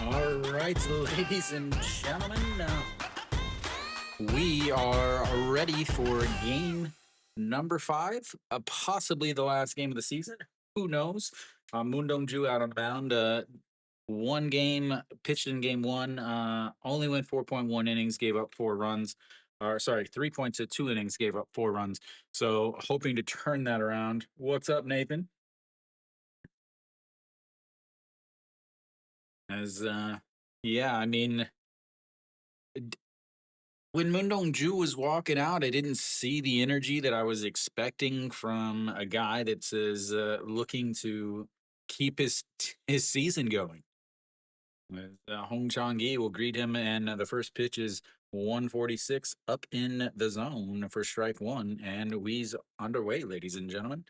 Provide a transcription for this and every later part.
All right, ladies and gentlemen, we are ready for game number 5, possibly the last game of the season. Who knows? Moon Dong-ju out on the mound. One game pitched in game one, only went 4.1 innings, gave up 4 runs. Or sorry, 3.2 innings, gave up 4 runs. So hoping to turn that around. What's up, Nathan? As yeah, I mean, when Moondong Ju was walking out, I didn't see the energy that I was expecting from a guy that's looking to keep his season going. Hong Chang-gi will greet him, and the first pitch is 146 up in the zone for strike one, and we's underway, ladies and gentlemen.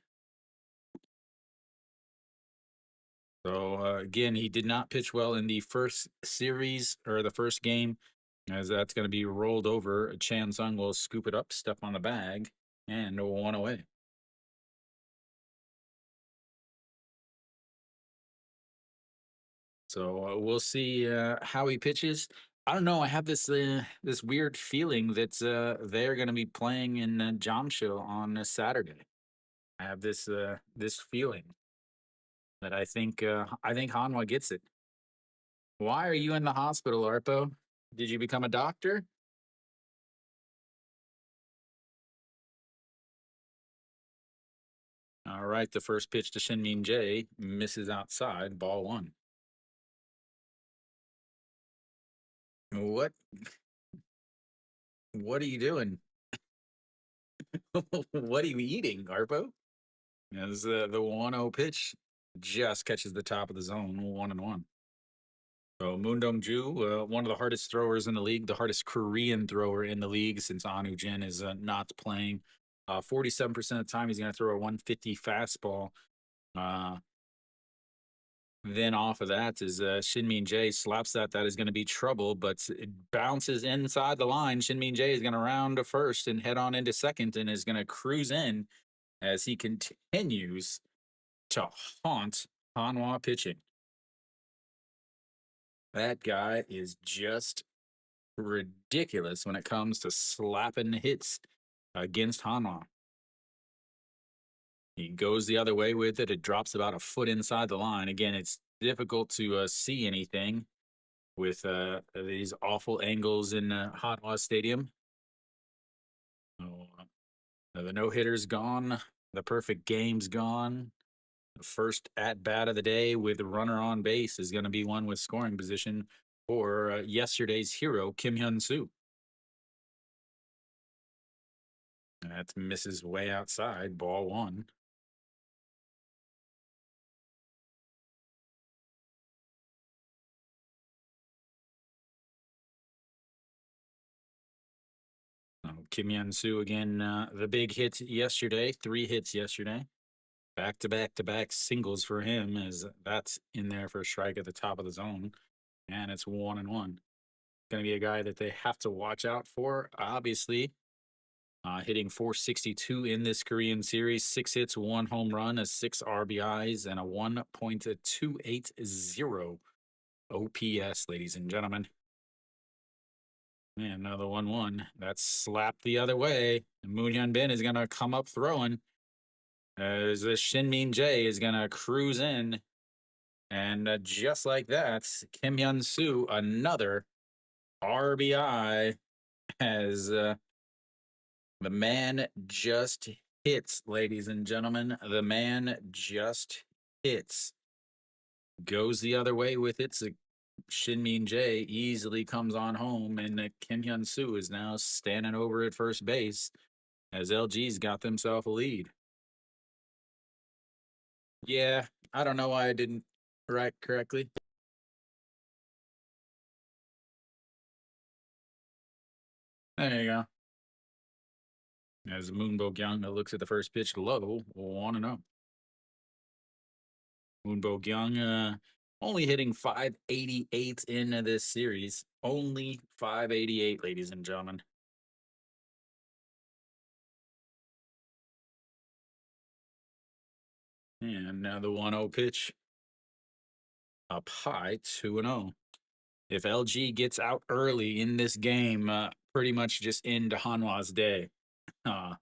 So again, he did not pitch well in the first series or the first game, as that's going to be rolled over. Chan Sung will scoop it up, step on the bag, and one away. So we'll see how he pitches. I don't know. I have this weird feeling that they're going to be playing in Jamshil on Saturday. I have this feeling that I think Hanwha gets it. Why are you in the hospital, Arpo? Did you become a doctor? All right, the first pitch to Shinmin J misses outside, ball one. What? What are you doing? What are you eating, Arpo? As the 1-0 pitch just catches the top of the zone, 1-1. So Moon Dong-ju, one of the hardest throwers in the league, the hardest Korean thrower in the league since Anu Jin is not playing. 47% of the time, he's going to throw a 150 fastball. Then off of that is Shinmin J slaps that. That is going to be trouble, but it bounces inside the line. Shinmin J is going to round to first and head on into second and is going to cruise in as he continues to haunt Hanwha pitching. That guy is just ridiculous when it comes to slapping hits against Hanwha. He goes the other way with it. It drops about a foot inside the line. Again, it's difficult to see anything with these awful angles in Hanwha Stadium. Oh, the no-hitter's gone. The perfect game's gone. The first at-bat of the day with a runner on base is going to be one with scoring position for yesterday's hero, Kim Hyun-soo. That misses way outside, ball one. Kim Hyun-soo again, the big hit yesterday, 3 hits yesterday. Back-to-back-to-back singles for him, as that's in there for a strike at the top of the zone. And it's 1-1. Going to be a guy that they have to watch out for, obviously. Hitting 462 in this Korean series, 6 hits, 1 home run, a 6 RBIs, and a 1.280 OPS, ladies and gentlemen. And another 1-1. That's slapped the other way. Moon Hyun Bin is going to come up throwing. As the Shinmin J is going to cruise in. And just like that, Kim Hyun-soo, another RBI, as the man just hits, ladies and gentlemen. The man just hits. Goes the other way with it. So Shinmin J easily comes on home, and Kim Hyun-soo is now standing over at first base as LG's got themselves a lead. Yeah, I don't know why I didn't write correctly. There you go. As Moonbo Gyung looks at the first pitch low, 1-0. Moonbo Gyung only hitting 588 in this series. Only 588, ladies and gentlemen. And now the 1-0 pitch. Up high, 2-0. If LG gets out early in this game, pretty much just end Hanwha's day, uh,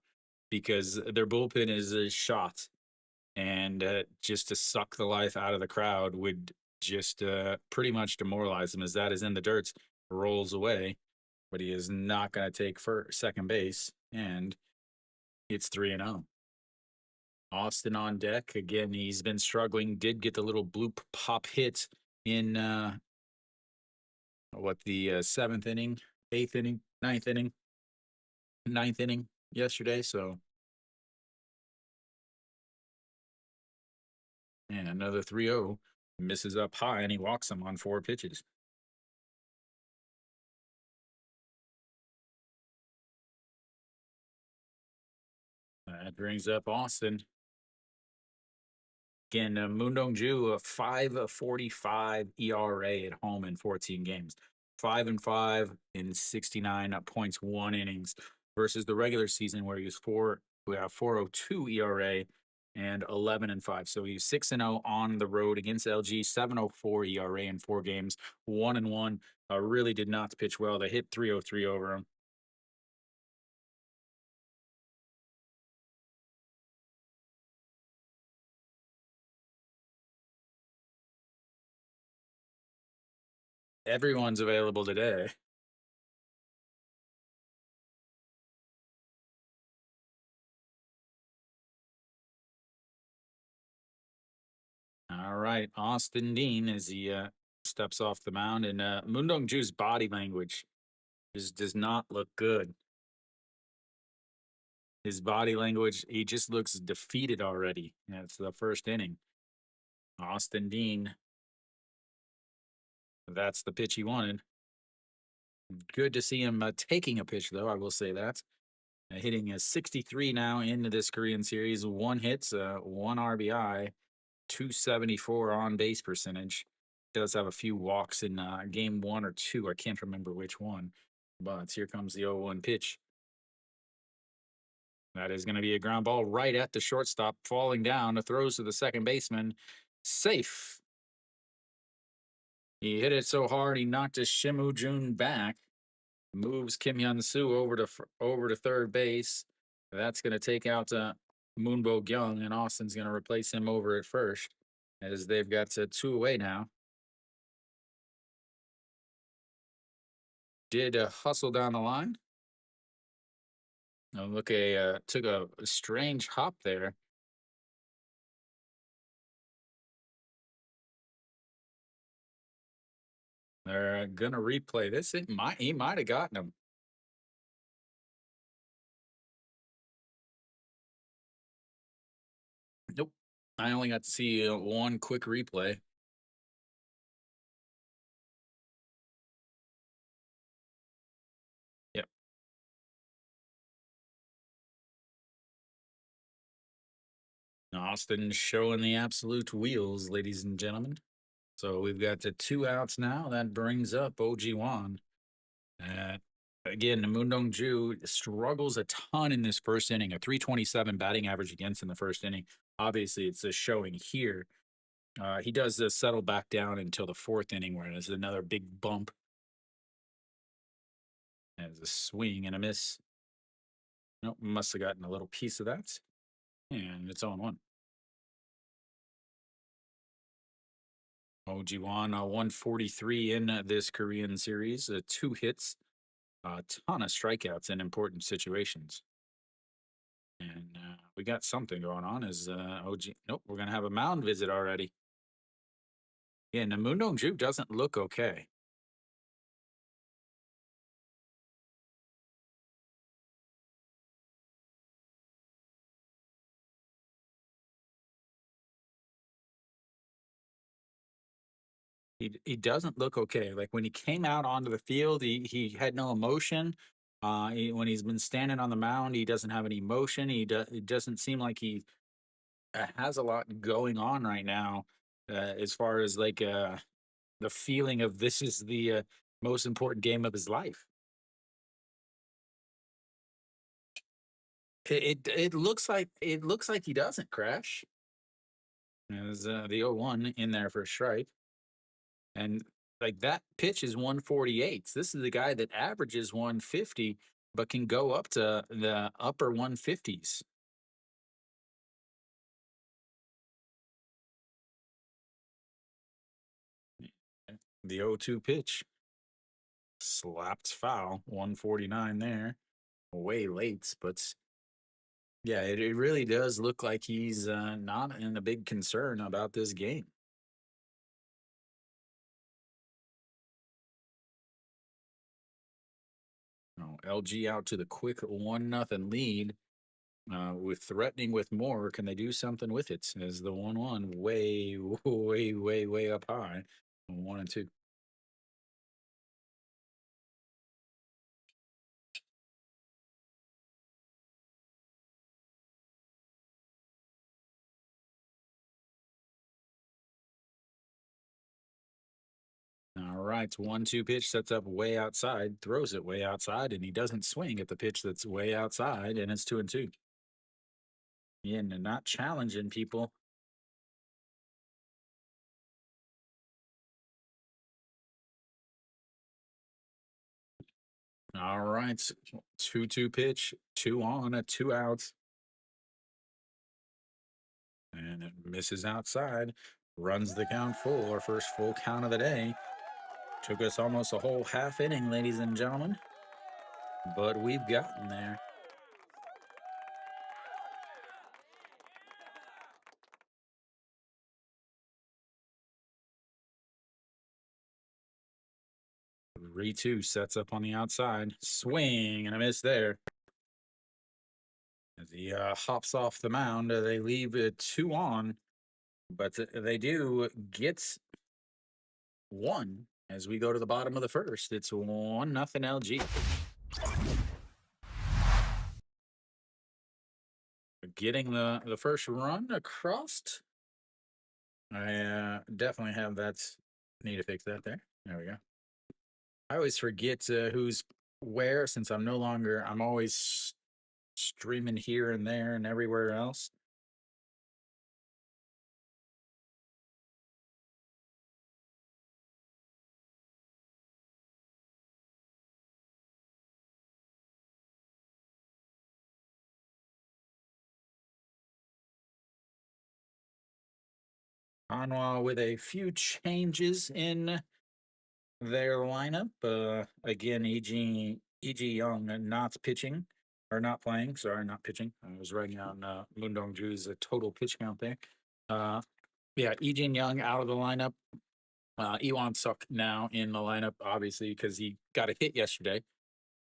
because their bullpen is shot, and just to suck the life out of the crowd would just pretty much demoralize him, as that is in the dirt, rolls away, but he is not going to take for second base, and it's 3-0. Austin on deck again. He's been struggling. Did get the little bloop pop hit in the seventh inning, eighth inning, ninth inning yesterday. So, and another 3-0, misses up high, and he walks him on 4 pitches. That brings up Austin. Again, Moon Dong-ju, a 5.45 ERA at home in 14 games. 5-5 in 69 points, 1 innings, versus the regular season where he was 4.02 ERA and 11-5. So he's 6-0 on the road against LG, 7.04 ERA in 4 games, 1-1. Really did not pitch well. They hit 303 over him. Everyone's available today. All right, Austin Dean as he steps off the mound, and Moon Dong-ju's body language just does not look good. His body language, he just looks defeated already. It's the first inning. Austin Dean, that's the pitch he wanted. Good to see him taking a pitch, though, I will say that. Hitting a 63 now into this Korean series. 1 hit, 1 RBI, 274 on base percentage. Does have a few walks in game 1 or 2. I can't remember which one. But here comes the 0-1 pitch. That is going to be a ground ball right at the shortstop, falling down. The throws to the second baseman. Safe. He hit it so hard he knocked his Shimu Jun back. Moves Kim Hyun Soo over to third base. That's going to take out Moon Bo Kyung, and Austin's going to replace him over at first, as they've got 2 away now. Did hustle down the line. Oh, look, took a strange hop there. They're gonna replay this. He might have gotten him. Nope. I only got to see 1 quick replay. Yep. Austin showing the absolute wheels, ladies and gentlemen. So we've got the 2 outs now. That brings up OG Wan. Again, Moon Dong-ju struggles a ton in this first inning. A 327 batting average against in the first inning. Obviously, it's a showing here. He does settle back down until the 4th inning, where there's another big bump. As a swing and a miss. Nope, must have gotten a little piece of that. And it's on 1. Ojiwan, 143 in this Korean series, 2 hits, a ton of strikeouts in important situations. And we got something going on as nope, we're going to have a mound visit already. Yeah, and Moon Dong-ju doesn't look okay. He doesn't look okay. Like when he came out onto the field, he had no emotion. When he's been standing on the mound, he doesn't have any emotion. It doesn't seem like he has a lot going on right now, as far as like the feeling of this is the most important game of his life. It looks like he doesn't crash. There's the 0-1 in there for a strike. And Like that pitch is 148. This is the guy that averages 150, but can go up to the upper 150s. The 0-2 pitch slapped foul, 149 there. Way late, but yeah, it really does look like he's not in a big concern about this game. Oh, LG out to the quick 1-0 lead. With threatening with more, can they do something with it? As the 1-1 way, way up high. 1-2. All right, 1-2 pitch sets up way outside, throws it way outside, and he doesn't swing at the pitch that's way outside, and it's 2-2. Yeah, and not challenging people. All right, 2-2 pitch, 2 on, 2 outs. And it misses outside. Runs the count full. Our first full count of the day. Took us almost a whole half inning, ladies and gentlemen. But we've gotten there. Re-2 sets up on the outside. Swing and a miss there. As he hops off the mound, they leave 2 on. But they do get 1 as we go to the bottom of the first. It's 1-0 LG. Getting the first run across. I definitely have that. Need to fix that there. There we go. I always forget who's where since I'm no longer, I'm always streaming here and there and everywhere else. Hanwha with a few changes in their lineup. Again, EG Young not pitching or not playing. Sorry, not pitching. I was writing down Moondong Ju's total pitch count there. Yeah, EG Young out of the lineup. Ewan Suk now in the lineup, obviously, because he got a hit yesterday.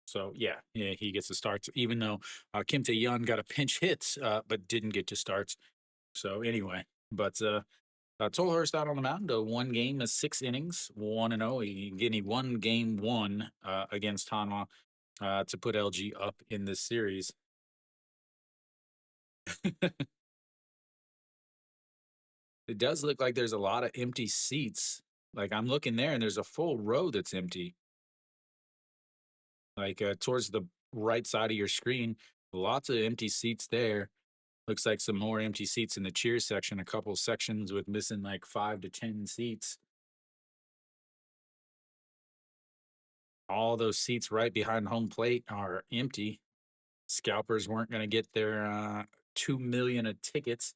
So yeah, he gets the starts, even though Kim Tae Yun got a pinch hit, but didn't get to starts. So anyway, but Tolhurst out on the mound, 1 game, 6 innings, 1-0. He won game 1 against Hanwha to put LG up in this series. It does look like there's a lot of empty seats. Like I'm looking there, and there's a full row that's empty. Like towards the right side of your screen, lots of empty seats there. Looks like some more empty seats in the cheers section, a couple sections with missing like 5 to 10 seats. All those seats right behind home plate are empty. Scalpers weren't going to get their 2 million of tickets.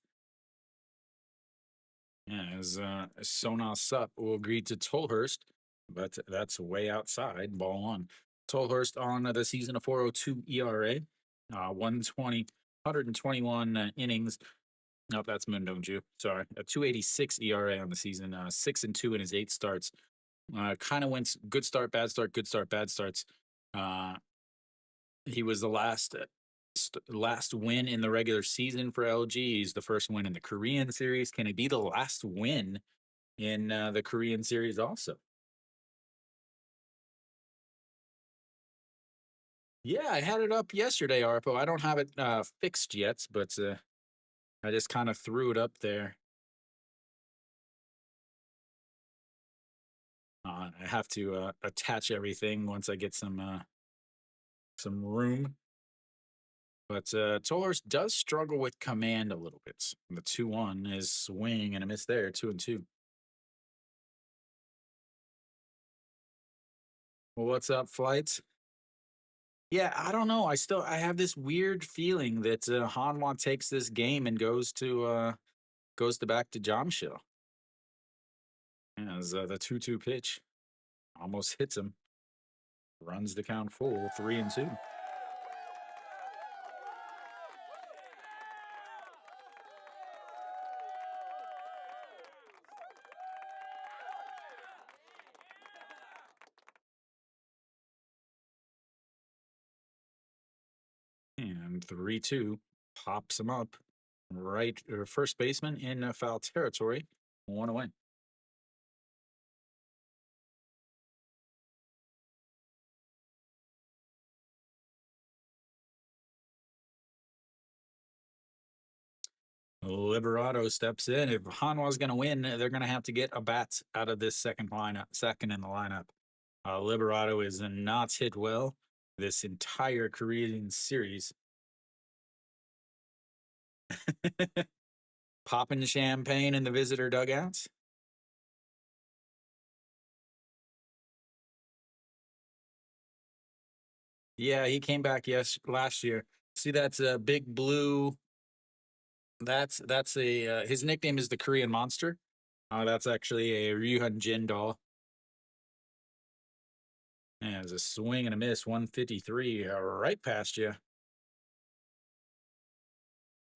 Yeah, as Sona Sup will agree to Tolhurst, but that's way outside. Ball 1. Tolhurst on the season of 4.02 ERA, 120, 121 innings. Nope, that's Moondong Ju. Sorry, a 286 ERA on the season, 6-2 in his 8 starts. Kind of went good start, bad start, good start, bad starts. He was the last win in the regular season for LG. He's the first win in the Korean series. Can it be the last win in the Korean series also? Yeah, I had it up yesterday, Arpo. I don't have it fixed yet, but I just kind of threw it up there. I have to attach everything once I get some room. But Tolhurst does struggle with command a little bit. The 2-1 is swing and a miss there, 2-2. What's up, flights? Yeah, I don't know. I have this weird feeling that Hanwha takes this game and goes to back to Jamshil. As the 2-2 pitch almost hits him, runs the count full, 3-2. And 3-2 pops him up. Right, first baseman in foul territory. 1 away. Liberato steps in. If Hanwha's going to win, they're going to have to get a bat out of this second in the lineup. Liberato is not hit well this entire Korean series. Popping champagne in the visitor dugouts. Yeah, he came back last year. See, that's a big blue. That's a his nickname is the Korean Monster. That's actually a Ryuhan Jin doll. And it's a swing and a miss, 153, right past you.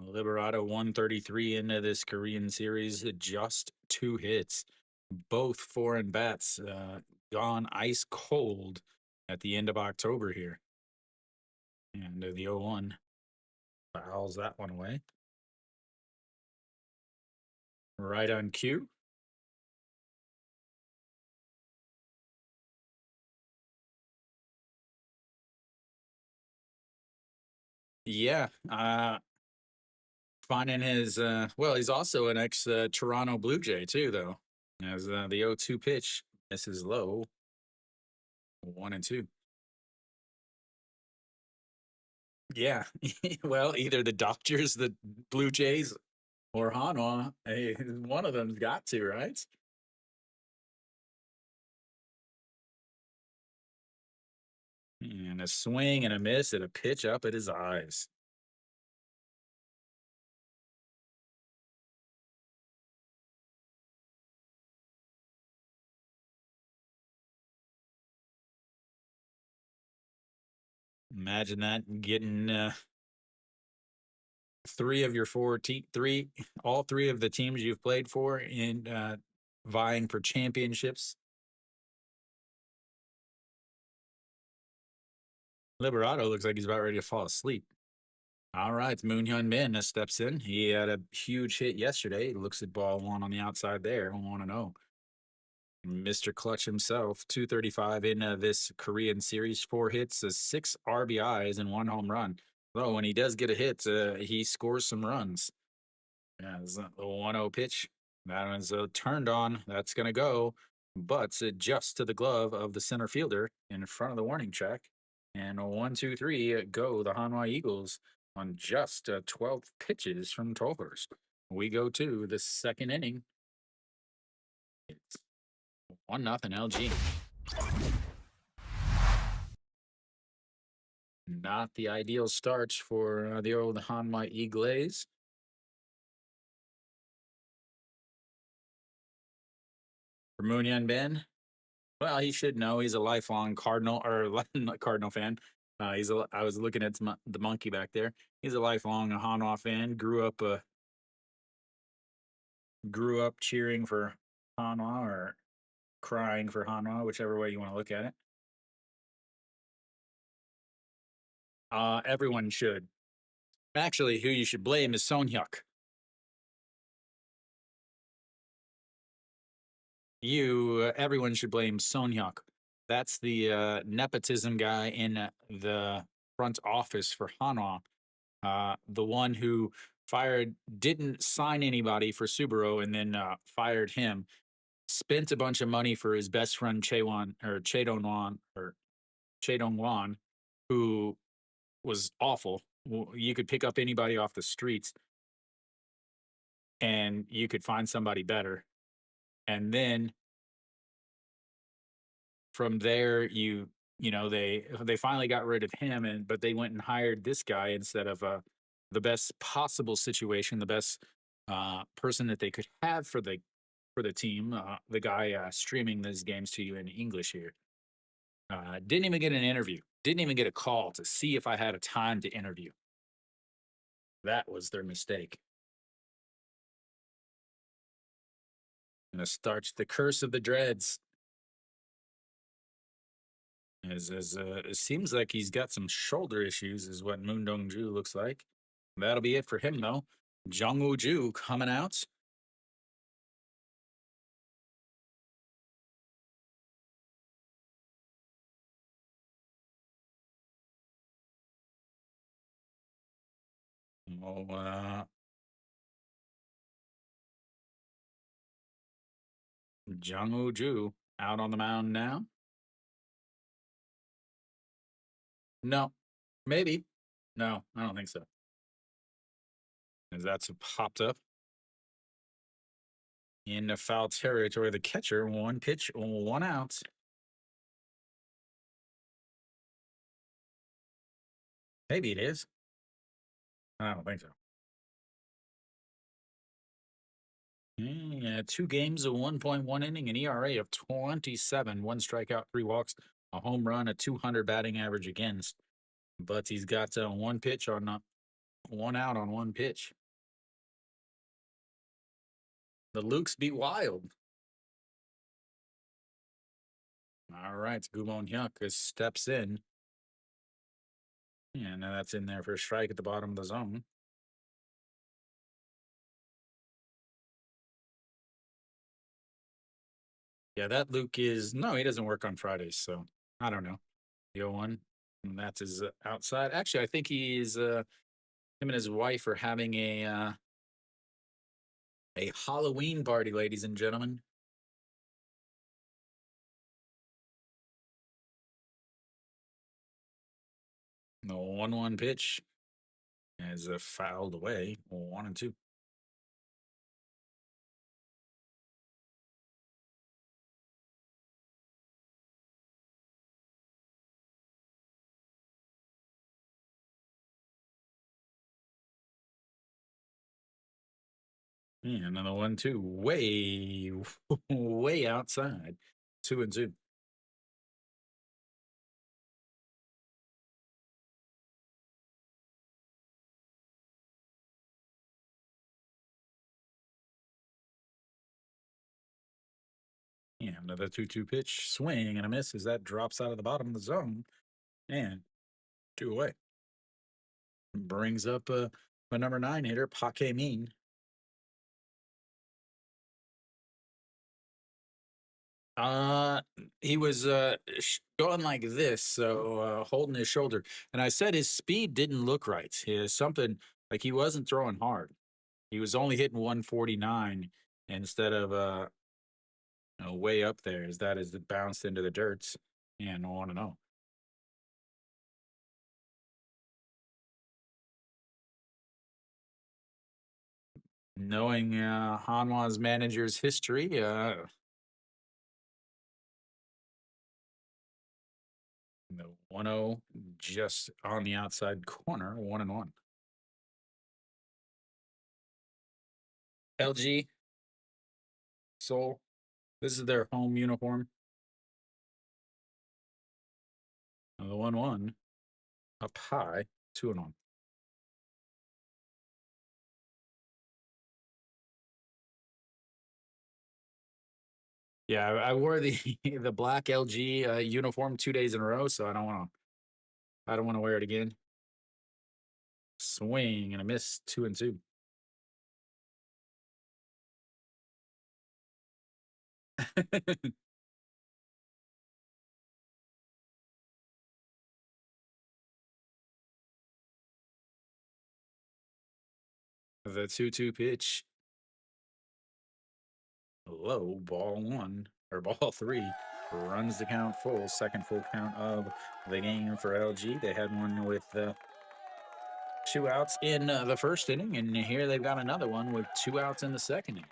Liberato 133 into this Korean series, just 2 hits, both foreign bats gone ice cold at the end of October here. And the 0-1 fouls that one away. Right on cue. Yeah, finding his well, he's also an ex Toronto Blue Jay too, though. As the 0-2 pitch misses low, 1-2. Yeah, well, either the Dodgers, the Blue Jays, or Hanwha. Hey, one of them's got to, right? And a swing and a miss and a pitch up at his eyes. Imagine that getting three of your all three of the teams you've played for in vying for championships. Liberato looks like he's about ready to fall asleep. All right, Moon Hyun Min steps in. He had a huge hit yesterday. He looks at ball one on the outside there. 1-0. Mr. Clutch himself, 235 in this Korean series, 4 hits, 6 RBIs, and 1 home run. Though when he does get a hit, he scores some runs. Yeah, it's the 1-0 pitch. That one's turned on. That's going to go, but just to the glove of the center fielder in front of the warning track. And 1-2-3 go the Hanwha Eagles on just 12 pitches from Tolhurst. We go to the second inning. It's 1-0 LG. Not the ideal start for the old Hanwha Eagles. For Moon Ben, well, he should know. He's a lifelong Cardinal or not Cardinal fan. I was looking at the monkey back there. He's a lifelong Hanwha fan. Grew up cheering for Hanwha or crying for Hanwha, whichever way you want to look at it. Everyone should. Actually, who you should blame is Sonhyuk. Everyone should blame Sonhyuk. That's the nepotism guy in the front office for Hanwha. The one who didn't sign anybody for Subaru and then fired him, spent a bunch of money for his best friend Chae Dong-wan, who was awful. You could pick up anybody off the streets and you could find somebody better. And then from there, they finally got rid of him, but they went and hired this guy instead of the best possible situation, the best person that they could have for the team. The guy streaming these games to you in English here didn't even get an interview, didn't even get a call to see if I had a time to interview. That was their mistake. And it starts the curse of the dreads. It seems like he's got some shoulder issues, is what Moon Dong Ju looks like. That'll be it for him, though. Jung Woo Ju coming out. Oh, Jung Woo Ju out on the mound now. No, maybe. No, I don't think so. As that's popped up in the foul territory. The catcher, one pitch, one out. Maybe it is. I don't think so. Yeah, 2 games, a 1.1 inning, an ERA of 27, one strikeout, 3 walks, a home run, a 200 batting average against. But he's got one pitch on one out on one pitch. The Lukes be wild. All right, Gumon Hyuk steps in. Yeah, now that's in there for a strike at the bottom of the zone. Yeah, that Luke is no, he doesn't work on Fridays, so I don't know. The 0-1, and that's his outside. Actually, I think he's him and his wife are having a Halloween party, ladies and gentlemen. The 1-1 pitch is fouled away. 1-2. Yeah, another 1-2. Way, way outside. 2-2. Yeah, another 2-2 pitch. Swing and a miss as that drops out of the bottom of the zone. And 2 away. Brings up a number 9 hitter, Pak Min. Uh, he was going like this, so holding his shoulder. And I said his speed didn't look right. Something like he wasn't throwing hard. He was only hitting 149 instead of way up there. As that is it bounced into the dirt. And I want to know. Knowing Hanwha's manager's history, the 1-0 just on the outside corner, 1-1. LG, Seoul, this is their home uniform. The 1-1 up high, 2-1. Yeah, I wore the the black LG uniform 2 days in a row, so I don't want to wear it again. Swing and a miss, 2-2. The 2-2 pitch, low, ball 1 or ball 3, runs the count full, second full count of the game for LG. They had one with 2 outs in the first inning, and here they've got another one with 2 outs in the second inning.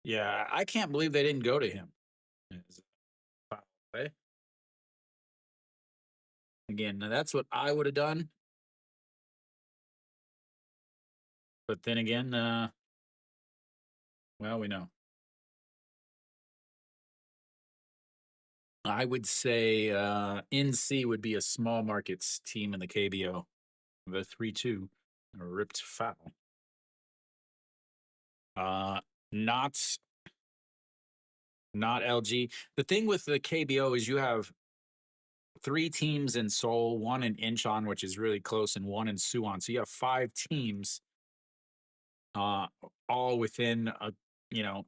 Yeah, I can't believe they didn't go to him. Again, that's what I would have done. But then again, well, we know. I would say NC would be a small markets team in the KBO. The 3-2 ripped foul. Uh, not not LG. The thing with the KBO is you have three teams in Seoul, one in Incheon, which is really close, and one in Suwon. So you have five teams, uh, all within a you know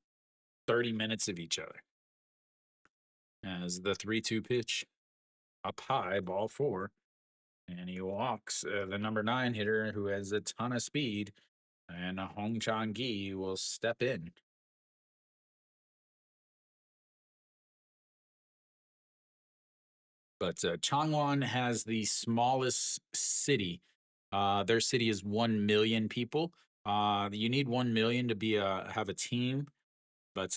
30 minutes of each other. As the 3-2 pitch up high, ball four, and he walks the number 9 hitter who has a ton of speed, and Hong Chang Gi will step in. But Changwon has the smallest city. Their city is 1 million people. You need 1 million to be have a team. But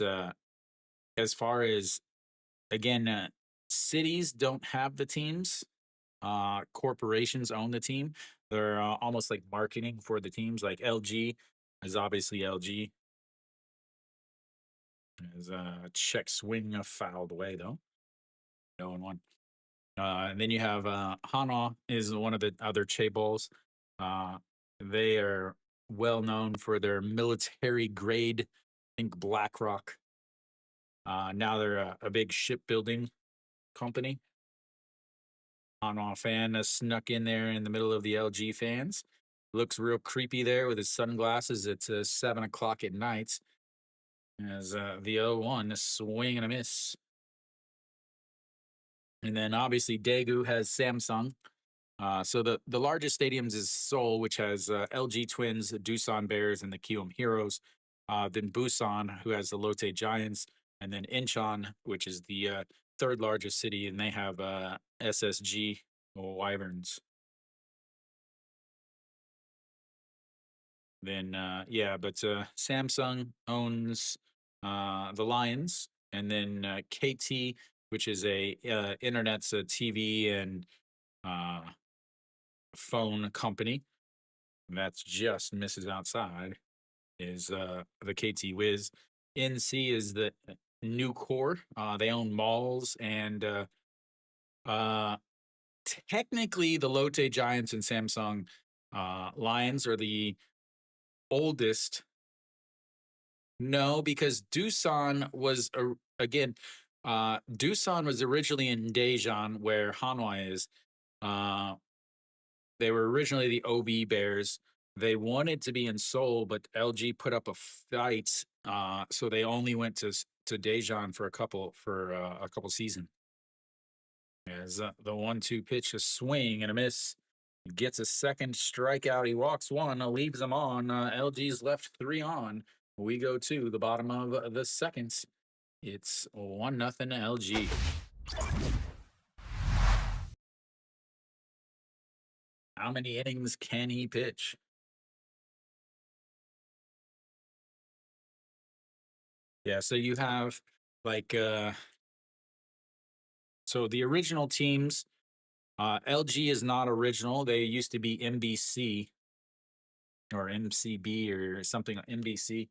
as far as again, cities don't have the teams. Corporations own the team. They're almost like marketing for the teams. Like LG is obviously LG. As check swing fouled away though. No one won. And then you have Hanwha is one of the other chaebols. Uh, they are well known for their military grade, I think BlackRock. Now they're a big shipbuilding company. Hanwha fan snuck in there in the middle of the LG fans. Looks real creepy there with his sunglasses at 7 o'clock at night. As the 0-1 swing and a miss. And then obviously Daegu has Samsung. So the largest stadiums is Seoul, which has LG Twins, the Doosan Bears, and the Kiwoom Heroes. Then Busan, who has the Lotte Giants, and then Incheon, which is the third largest city, and they have SSG Wyverns. Then yeah, but Samsung owns the Lions, and then KT, which is a internet's a TV and uh, phone company. That's just misses outside. Is the KT Wiz. NC is the new core. They own malls and uh, technically the Lotte Giants and Samsung Lions are the oldest. No, because Doosan was again, Doosan was originally in Daejeon, where Hanwha is. Uh, they were originally the OB Bears. They wanted to be in Seoul, but LG put up a fight, so they only went to Daejeon for a couple seasons. As the 1-2 pitch, a swing and a miss, gets a second strikeout. He walks one, leaves him on. LG's left 3 on. We go to the bottom of the second. It's 1-0 LG. How many innings can he pitch? Yeah, so you have like so the original teams, LG is not original. They used to be MBC or MCB or something, NBC.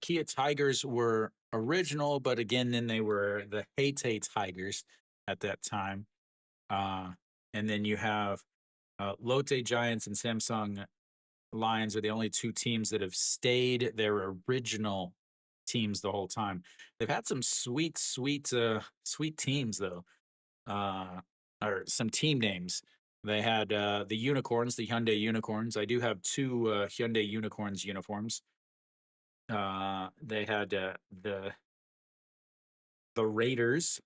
Kia Tigers were original, but again, then they were the Haiti Tigers at that time. Uh, and then you have Lotte Giants and Samsung Lions are the only two teams that have stayed their original teams the whole time. They've had some sweet teams though, or some team names. They had the Unicorns, the Hyundai Unicorns. I do have two Hyundai Unicorns uniforms. They had the Raiders,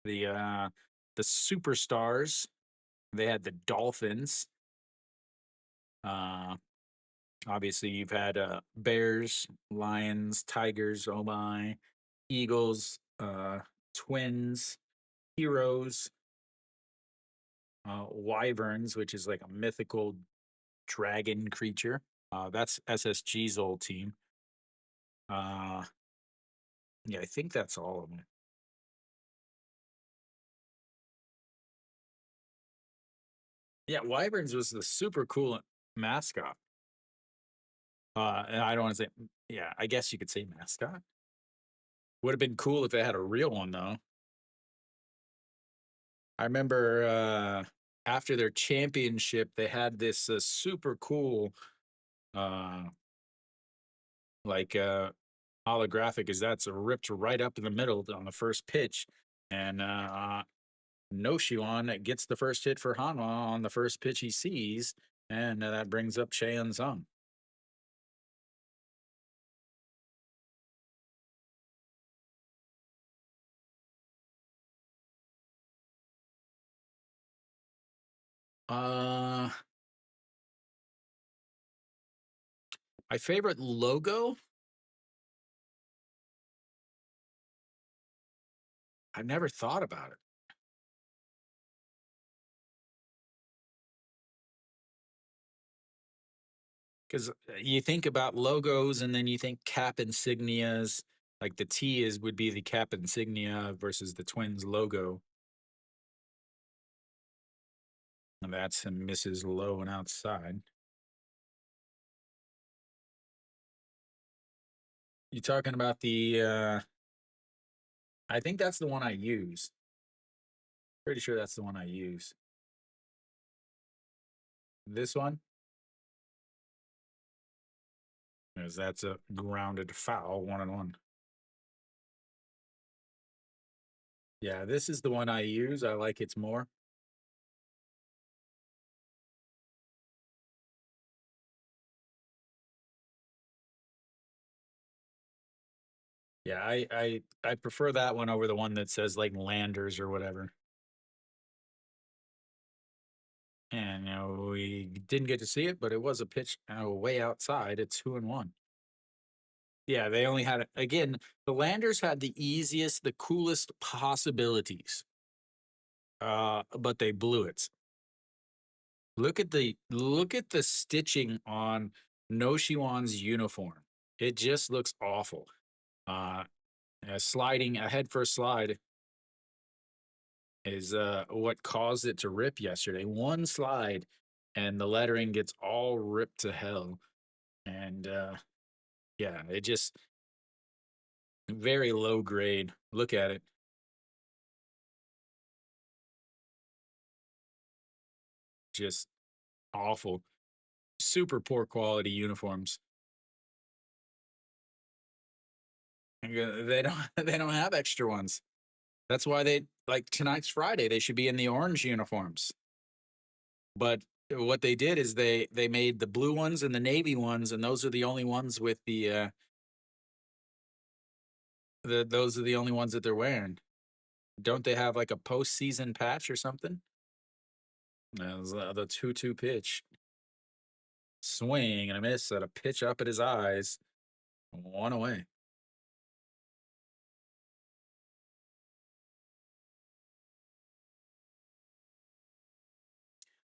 the Superstars. They had the Dolphins. Uh, Obviously, you've had Bears, Lions, Tigers, oh my, Eagles, Twins, Heroes, Wyverns, which is like a mythical dragon creature. That's SSG's old team. Uh, yeah, I think that's all of them. Yeah, Wyverns was the super cool mascot. And I don't want to say, yeah, I guess you could say mascot. Would have been cool if they had a real one though. I remember after their championship, they had this super cool, uh, like holographic, is that's ripped right up in the middle on the first pitch, and Noshiwan gets the first hit for Hanwha on the first pitch he sees, and that brings up Cheon Sung. Uh, my favorite logo. I never thought about it because you think about logos and then you think cap insignias. Like the T is would be the cap insignia versus the Twins logo, and that's Mrs. Low and outside. You talking about the? I think that's the one I use. Pretty sure that's the one I use. This one, because that's a grounded foul, 1-1. Yeah, this is the one I use. I like it more. Yeah, I prefer that one over the one that says like Landers or whatever. And we didn't get to see it, but it was a pitch way outside. It's 2-1. Yeah, they only had again. The Landers had the easiest, the coolest possibilities, but they blew it. Look at the stitching on Noshiwan's uniform. It just looks awful. Uh, sliding a head first slide is what caused it to rip yesterday. One slide, and the lettering gets all ripped to hell. And yeah, it just very low grade. Look at it, just awful. Super poor quality uniforms. They don't they don't have extra ones. That's why they like tonight's Friday. They should be in the orange uniforms. But what they did is they made the blue ones and the navy ones, and those are the only ones with the those are the only ones that they're wearing. Don't they have like a postseason patch or something? The 2-2 pitch, swing and a miss at a pitch up at his eyes, one away.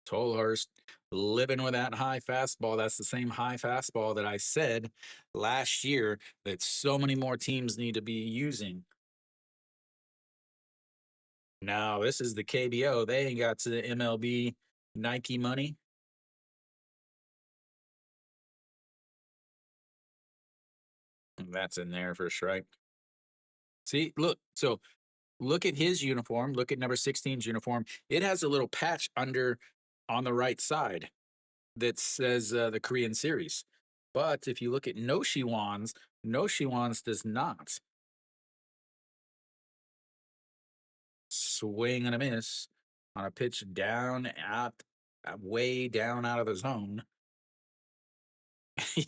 Tolhurst living with that high fastball. That's the same high fastball that I said last year that so many more teams need to be using. Now, this is the KBO. They ain't got to the MLB Nike money. That's in there for a strike. See, look. So look at his uniform. Look at number 16's uniform. It has a little patch under on the right side that says the Korean series. But if you look at Noshiwan's does not. Swing and a miss on a pitch down out, way down out of the zone.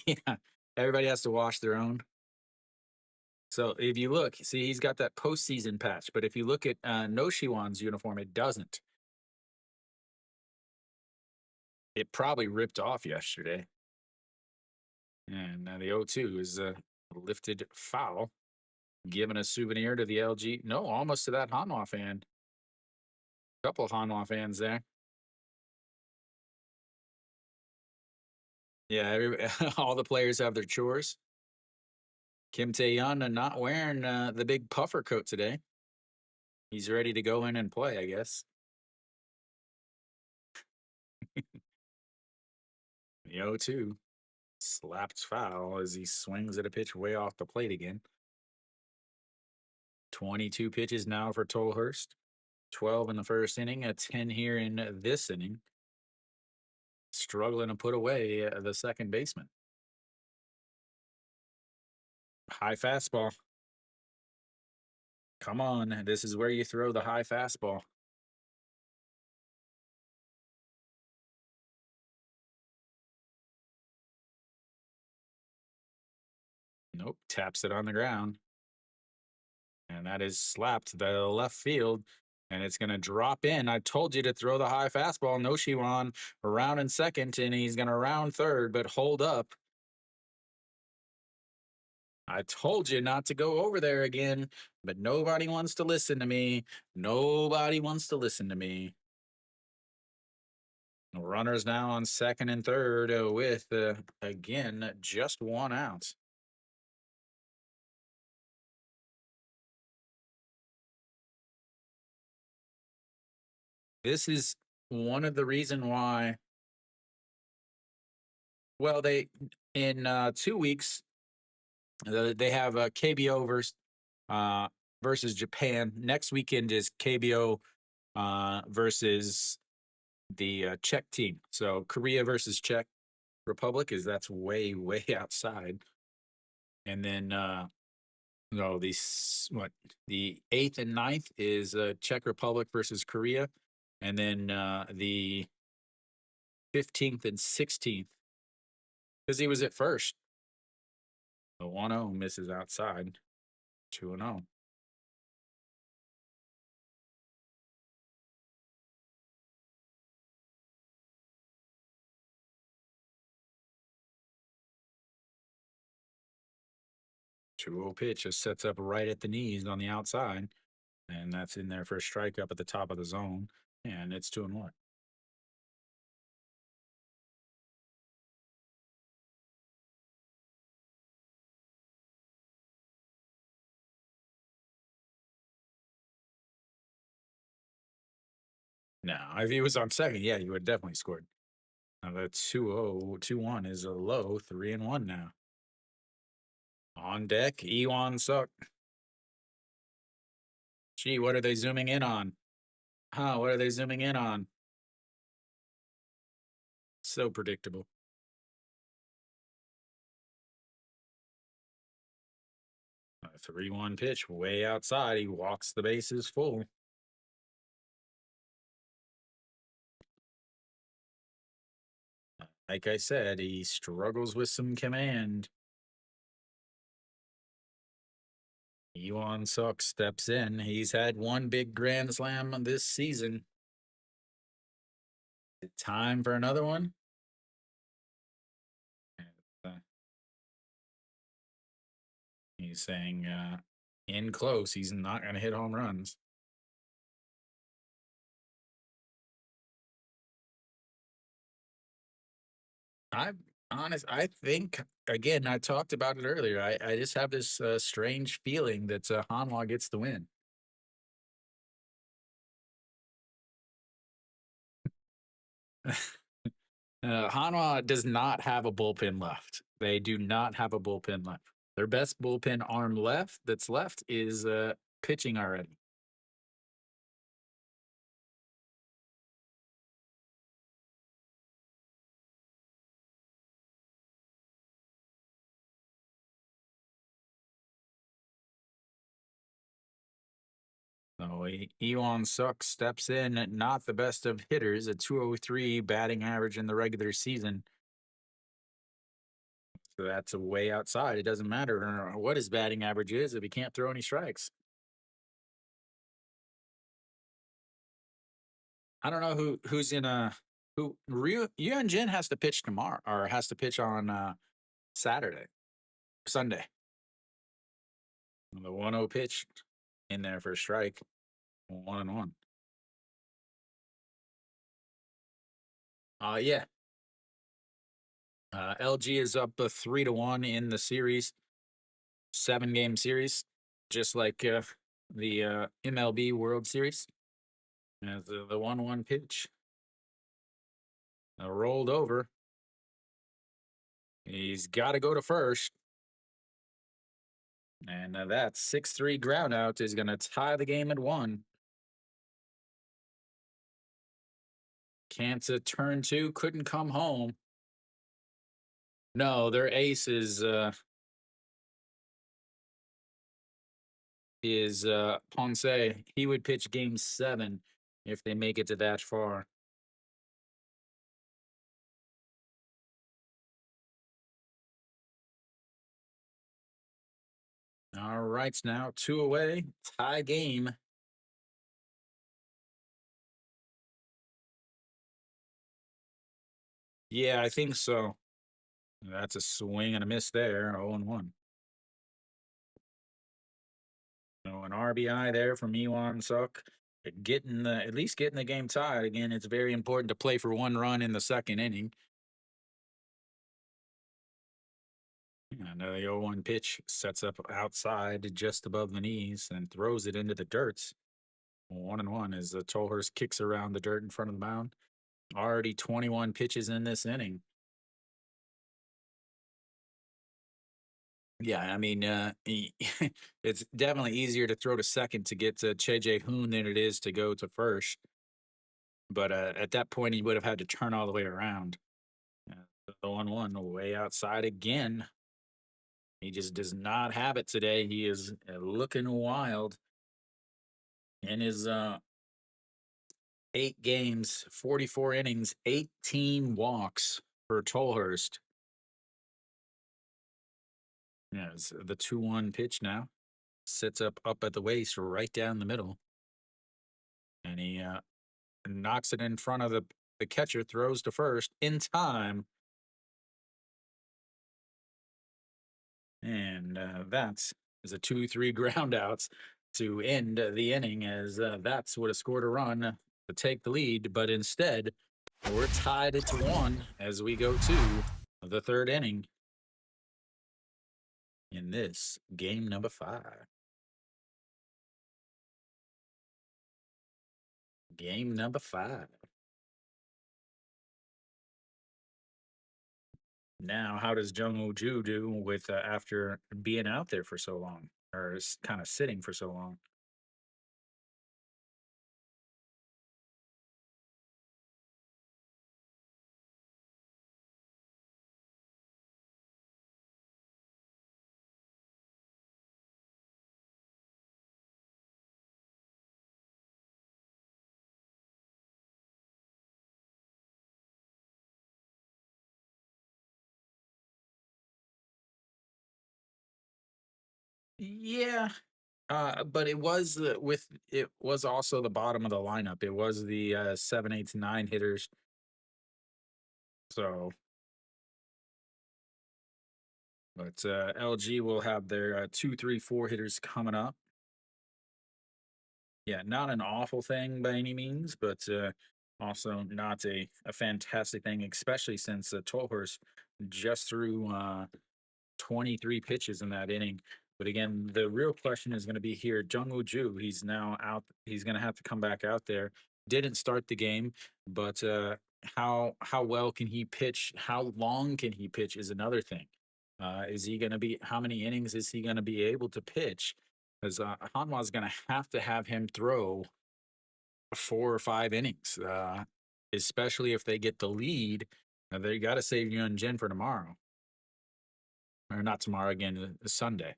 Yeah, everybody has to wash their own. So if you look, see, he's got that postseason patch. But if you look at Noshiwan's uniform, it doesn't. It probably ripped off yesterday. And the 0-2 is a lifted foul, giving a souvenir to the LG. No, almost to that Hanwha fan. A couple of Hanwha fans there. Yeah, all the players have their chores. Kim Tae-yeon not wearing the big puffer coat today. He's ready to go in and play, I guess. The 0-2 slapped foul as he swings at a pitch way off the plate again. 22 pitches now for Tolhurst. 12 in the first inning, a 10 here in this inning. Struggling to put away the second baseman. High fastball. Come on, this is where you throw the high fastball. Nope, taps it on the ground. And that is slapped the left field. And it's going to drop in. I told you to throw the high fastball. No, Shiwan around in second, and he's going to round third, but hold up. I told you not to go over there again, but nobody wants to listen to me. Nobody wants to listen to me. Runners now on second and third with, again, just one out. This is one of the reason why. Well, they in 2 weeks they have KBO versus Japan. Next weekend is KBO versus the Czech team. So Korea versus Czech Republic that's way outside. And then no, the 8th and 9th is Czech Republic versus Korea, and then the 15th and 16th, because he was at first. The 1-0 misses outside. 2-0. Pitch just sets up right at the knees on the outside, and that's in there for a strike up at the top of the zone, and it's 2-1. Now, if he was on second, yeah, you would definitely scored. Now the 2-0, 2-1 is a low 3-1 now. On deck, Ewan Suk. Gee, what are they zooming in on? What are they zooming in on? So predictable. 3-1 pitch, way outside. He walks the bases full. Like I said, he struggles with some command. Ewan Suk steps in. He's had one big grand slam this season. Time for another one. He's saying in close, he's not going to hit home runs. I think, again, I talked about it earlier. I just have this strange feeling that Hanwha gets the win. Hanwha does not have a bullpen left. They do not have a bullpen left. Their best bullpen arm that's left is pitching already. So Ewan Suk steps in, not the best of hitters, a 203 batting average in the regular season. So that's a way outside. It doesn't matter what his batting average is if he can't throw any strikes. I don't know who's in Yuan Jin has to pitch tomorrow or has to pitch on Sunday. The 1-0 pitch in there for a strike. 1-1. Yeah. LG is up 3-1 in the series, 7-game series, just like the MLB World Series. As the 1-1 pitch rolled over. He's got to go to first. And that 6-3 ground out is going to tie the game at 1. Kansas turn 2, couldn't come home. No, their ace is Ponce. He would pitch game 7 if they make it to that far. All right, now 2 away, tie game. Yeah, I think so. That's a swing and a miss there, 0-1. So an RBI there from Iwan Suk, at least getting the game tied. Again, it's very important to play for 1 run in the 2nd inning. And the 0-1 pitch sets up outside just above the knees and throws it into the dirt. 1-1 as the Tolhurst kicks around the dirt in front of the mound. Already 21 pitches in this inning. Yeah, I mean, it's definitely easier to throw to second to get to Cheje Hoon than it is to go to first. But at that point, he would have had to turn all the way around. The 1-1 way outside again. He just does not have it today. He is looking wild in his 8 games, 44 innings, 18 walks for Tolhurst. Yeah, it's the 2-1 pitch now. Sits up at the waist, right down the middle. And he knocks it in front of the catcher, throws to first in time. And that is a 2-3 ground outs to end the inning, as that's would have scored a run to take the lead. But instead, we're tied at 1 as we go to the 3rd inning in this game number 5. Game number 5. Now, how does Jung Woo Ju do with after being out there for so long, or is kind of sitting for so long? Yeah, but it was also the bottom of the lineup. It was the 7, 8, 9 hitters. So, but LG will have their 2, 3, 4 hitters coming up. Yeah, not an awful thing by any means, but also not a fantastic thing, especially since Tolhurst just threw 23 pitches in that inning. But again, the real question is going to be here. Jungwoo Ju, he's now out. He's going to have to come back out there. Didn't start the game, but how well can he pitch? How long can he pitch is another thing. Is he going to be? How many innings is he going to be able to pitch? Because Hanwha is going to have him throw 4 or 5 innings, especially if they get the lead. They got to save Yun Jin for tomorrow, or not tomorrow again, Sunday.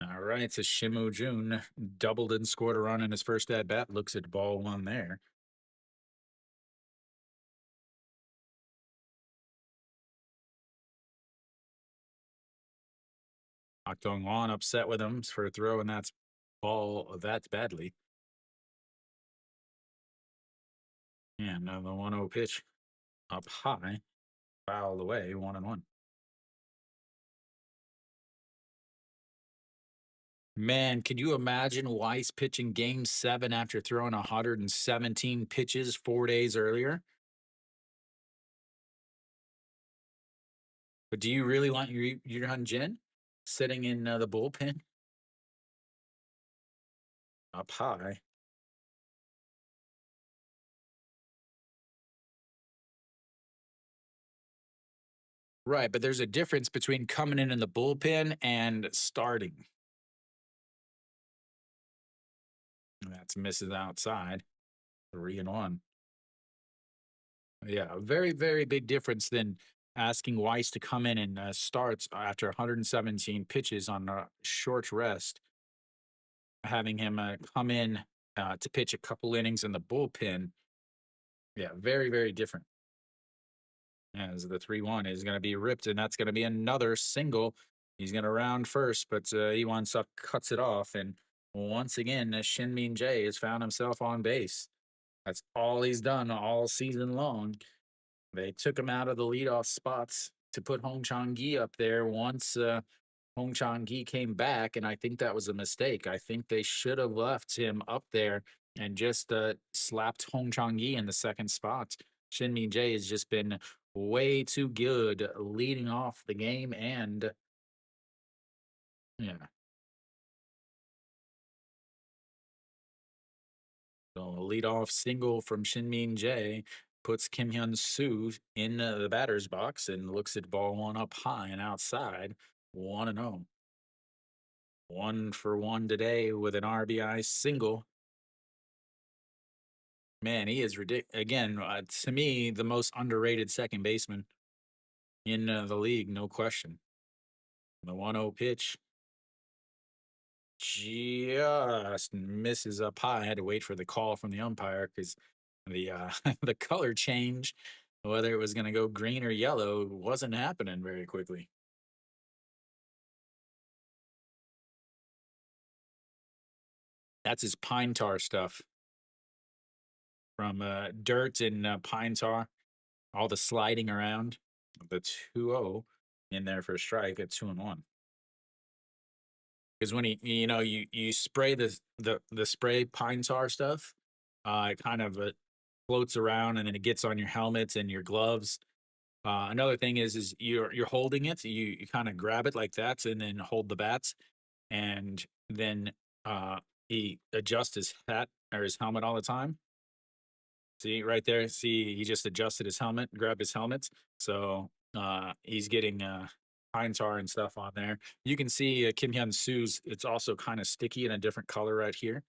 All right, so Shimu Jun doubled and scored a run in his first at bat. Looks at ball 1 there. Ok Dong Won upset with him for throwing that ball that badly. And the 1-0 pitch up high, fouled away, 1-1. Man, could you imagine Weiss pitching game 7 after throwing 117 pitches 4 days earlier? But do you really want your Jin sitting in the bullpen? up high. Right, but there's a difference between coming in the bullpen and starting. That's misses outside. 3-1. Yeah, a very, very big difference than asking Weiss to come in and starts after 117 pitches on a short rest, having him come in to pitch a couple innings in the bullpen. Yeah, very, very different. As the 3-1 is going to be ripped, and that's going to be another single. He's going to round first, but Iwansuk cuts it off. And once again, Shinmin J has found himself on base. That's all he's done all season long. They took him out of the leadoff spots to put Hong Chang-gi up there once Hong Chang-gi came back, and I think that was a mistake. I think they should have left him up there and just slapped Hong Chang-gi in the second spot. Shinmin J has just been way too good leading off the game, and yeah. So a leadoff single from Shinmin J puts Kim Hyun Soo in the batter's box and looks at ball one up high and outside. 1-0. 1 for 1 today with an RBI single. Man, he is ridiculous. Again, to me, the most underrated second baseman in the league, no question. The 1-0 pitch just misses up high. I had to wait for the call from the umpire because the the color change, whether it was going to go green or yellow, wasn't happening very quickly. That's his pine tar stuff from dirt and pine tar, all the sliding around. The 2-0 in there for a strike at 2-1. Because when you spray the spray pine tar stuff, it kind of floats around and then it gets on your helmets and your gloves. Another thing is you're holding it, you kind of grab it like that, and then hold the bats, and then he adjusts his hat or his helmet all the time. See right there, see he just adjusted his helmet, grabbed his helmet, so he's getting pine tar and stuff on there. You can see Kim Hyun Soo's. It's also kind of sticky in a different color right here.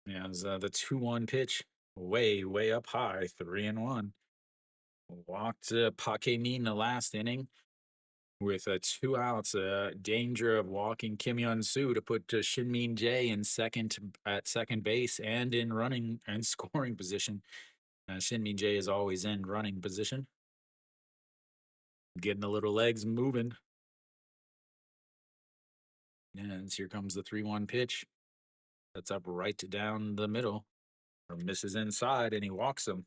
Yeah, it's, the 2-1 pitch, way up high, 3-1. Walked Pake Min the last inning with 2 outs. Danger of walking Kim Hyun Soo to put Shinmin J in second at second base and in running and scoring position. Shinmin J is always in running position, getting the little legs moving. And here comes the 3-1 pitch. That's up right down the middle, or misses inside, and he walks him.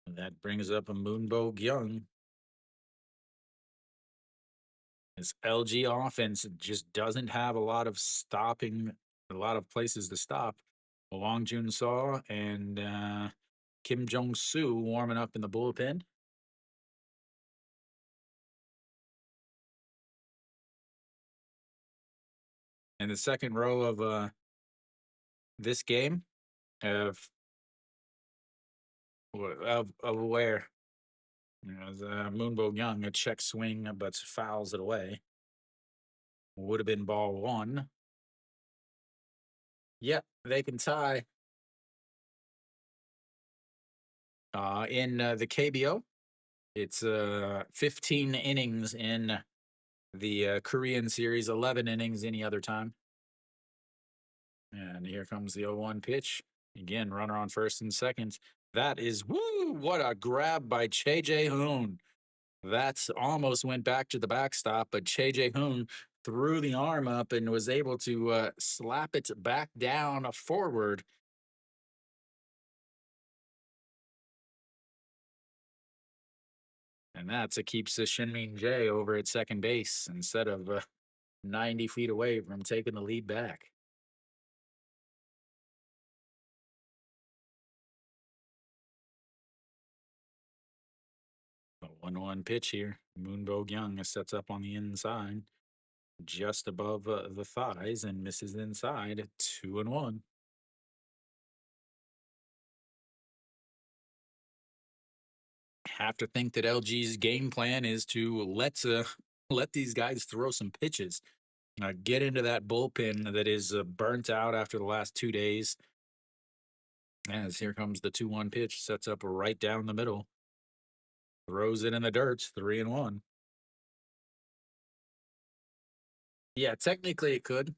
And that brings up a Moonbo Young. This LG offense just doesn't have a lot of stopping, a lot of places to stop. Wang Jun Saw and Kim Jong Soo warming up in the bullpen. And the second row of this game of where Moonbo Young, a check swing but fouls it away. Would have been ball one. Yep, they can tie. In the KBO, it's 15 innings in the Korean series, 11 innings any other time. And here comes the 0-1 pitch. Again, runner on first and second. That is, woo, what a grab by Che Jae-hoon. That almost went back to the backstop, but Che Jae-hoon threw the arm up and was able to slap it back down forward. And that's it keeps Shinmin J over at second base instead of 90 feet away from taking the lead back. 1-1 pitch here. Moonbogue Young sets up on the inside, just above the thighs, and misses inside. 2-1. Have to think that LG's game plan is to let these guys throw some pitches. Get into that bullpen that is burnt out after the last 2 days. As here comes the 2-1 pitch, sets up right down the middle, throws it in the dirt. 3-1. Yeah, technically it could.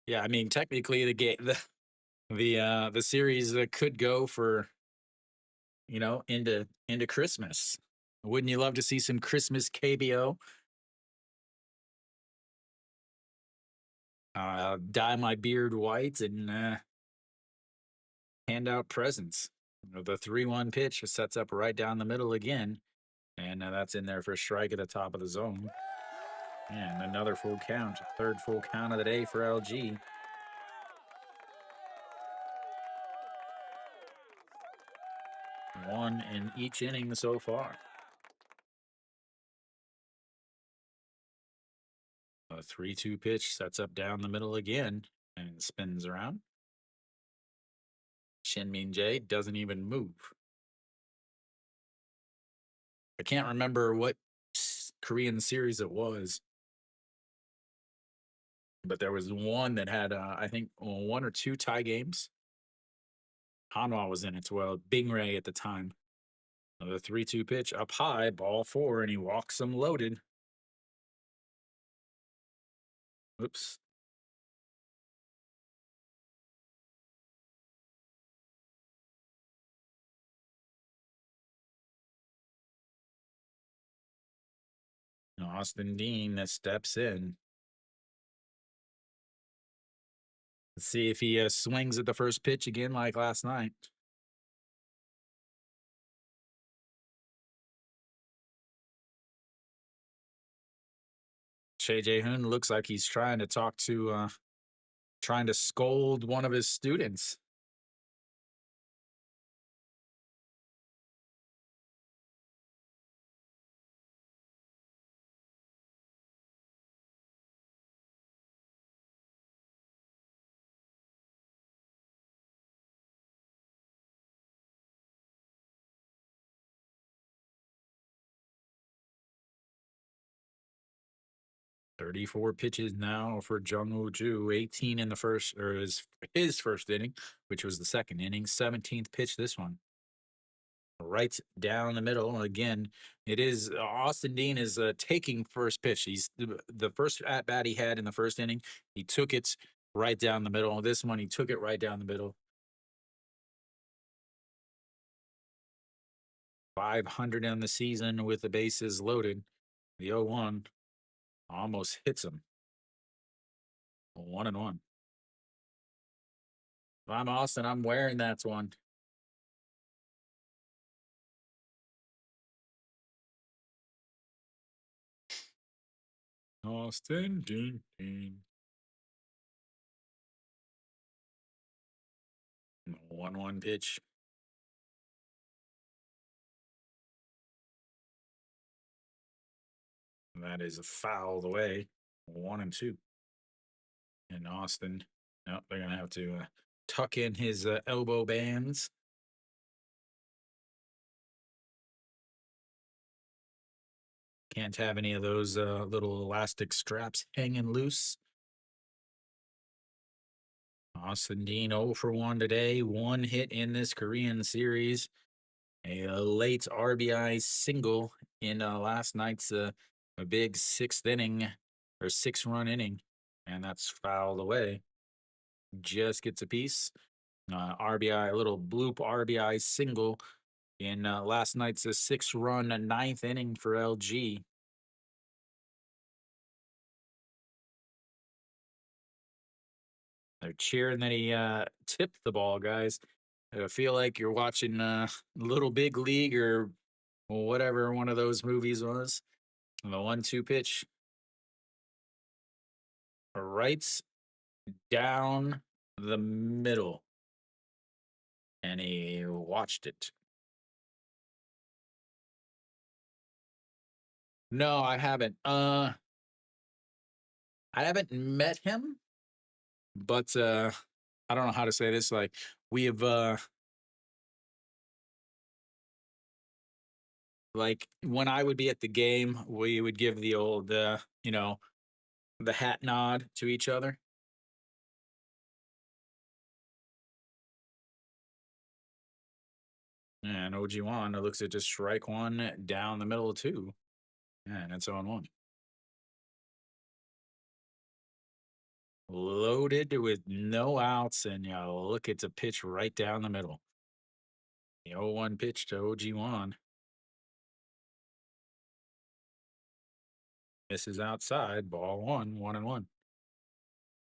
Yeah, I mean technically the game the series could go for into Christmas. Wouldn't you love to see some Christmas KBO? Dye my beard white and hand out presents. The 3-1 pitch sets up right down the middle again, and that's in there for a strike at the top of the zone. And another full count, third full count of the day for LG. One in each inning so far. A 3-2 pitch sets up down the middle again and spins around. Shin Jae doesn't even move. I can't remember what Korean series it was, but there was one that had, I think, one or two tie games. Hanwha was in it as well. Bing Ray at the time. The 3-2 pitch up high, ball four, and he walks him loaded. Oops. Austin Dean steps in. Let's see if he swings at the first pitch again like last night. Shea Jae-hoon looks like he's trying to scold one of his students. Thirty-four pitches now for Jung Woo Ju. 18 in the first, or his first inning, which was the second inning. 17th pitch this one. Right down the middle. Again, it is Austin Dean is taking first pitch. He's the first at bat he had in the first inning. He took it right down the middle. This one, he took it right down the middle. 500 on the season with the bases loaded. The 0-1 almost hits him. 1-1. If I'm Austin, I'm wearing that one. Austin Dean. 1-1 pitch. That is a foul away. 1-2. And Austin, no, they're going to have to tuck in his elbow bands. Can't have any of those little elastic straps hanging loose. Austin Dean 0 for 1 today. One hit in this Korean series. A late RBI single in last night's a big sixth inning or 6-run inning. And that's fouled away. Just gets a piece. RBI, a little bloop RBI single in last night's a 6-run ninth inning for LG. They're cheering that he tipped the ball, guys. I feel like you're watching Little Big League or whatever one of those movies was. The 1-2 pitch. Right down the middle. and he watched it. No, I haven't. I haven't met him, but I don't know how to say this. Like we have like when I would be at the game, we would give the old the hat nod to each other. And OG1 looks at just strike one down the middle of two. And it's on one. Loaded with no outs, and you look, it's a pitch right down the middle. The 0-1 pitch to OG1. Misses outside, ball one, 1-1.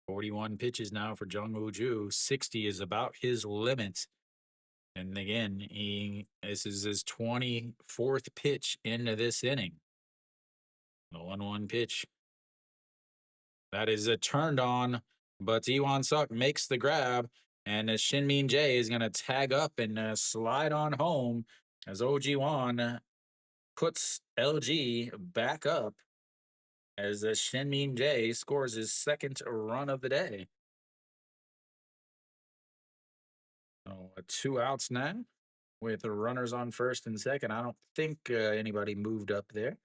41 pitches now for Jung Woo Ju. 60 is about his limit. And again, this is his 24th pitch into this inning. The 1-1 pitch. That is a turned on, but Iwan Suk makes the grab, and Shinmin Jae is going to tag up and slide on home as OG1 puts LG back up as Shinmin Jae scores his second run of the day. So, two outs now with the runners on first and second. I don't think anybody moved up there.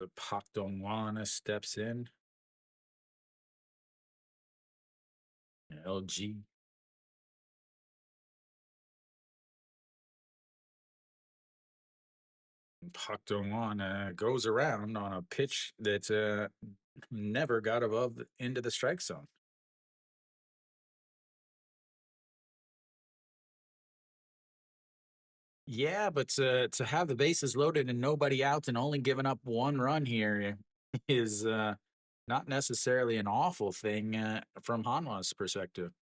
The Pak Dong-wan steps in. LG. Pak Dong-wan goes around on a pitch that never got above into the strike zone. Yeah, but to have the bases loaded and nobody out and only giving up one run here is not necessarily an awful thing from Hanwha's perspective,